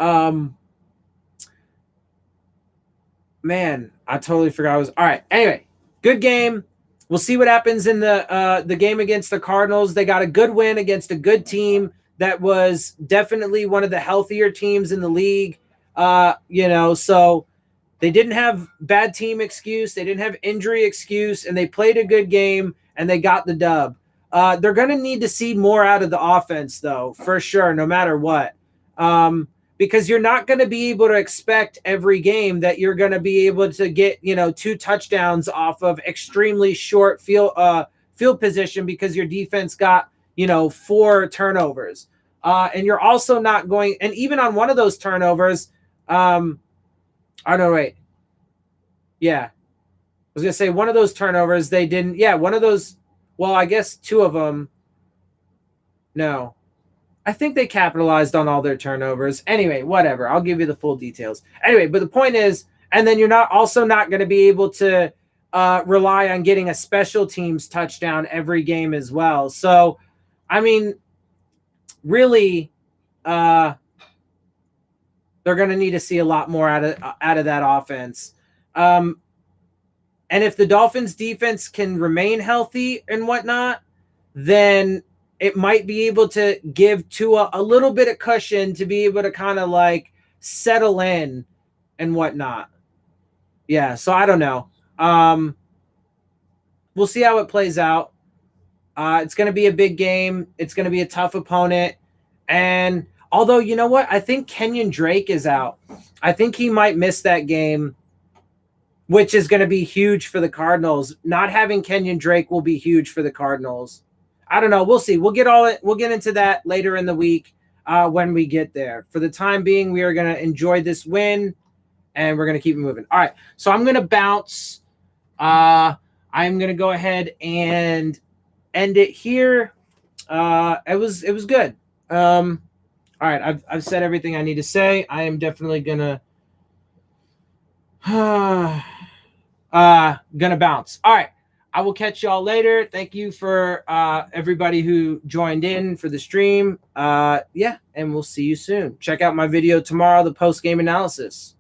man, I totally forgot I was. All right. Anyway, good game. We'll see what happens in the game against the Cardinals. They got a good win against a good team that was definitely one of the healthier teams in the league. So they didn't have bad team excuse. They didn't have injury excuse, and they played a good game, and they got the dub. They're going to need to see more out of the offense, though, for sure, no matter what. Because you're not going to be able to expect every game that you're going to be able to get, 2 touchdowns off of extremely short field position because your defense got, 4 turnovers. And you're also not going, and even on one of those turnovers, oh, no, wait. Yeah. I was going to say one of those turnovers, they didn't, one of those, well, I guess 2 of them, no. I think they capitalized on all their turnovers. Anyway, whatever. I'll give you the full details. Anyway, but the point is, And then you're not going to be able to rely on getting a special teams touchdown every game as well. So, I mean, really, they're going to need to see a lot more out of that offense. And if the Dolphins defense can remain healthy and whatnot, then it might be able to give Tua a little bit of cushion to be able to kind of like settle in and whatnot. Yeah, so I don't know. We'll see how it plays out. It's going to be a big game. It's going to be a tough opponent. And although, you know what? I think Kenyon Drake is out. I think he might miss that game, which is going to be huge for the Cardinals. Not having Kenyon Drake will be huge for the Cardinals. I don't know. We'll see. We'll get into that later in the week when we get there. For the time being, we are going to enjoy this win, and we're going to keep it moving. All right. So I'm going to bounce. I'm going to go ahead and end it here. It was good. All right. I've said everything I need to say. I am definitely going to bounce. All right. I will catch y'all later. Thank you for everybody who joined in for the stream. And we'll see you soon. Check out my video tomorrow, the post-game analysis.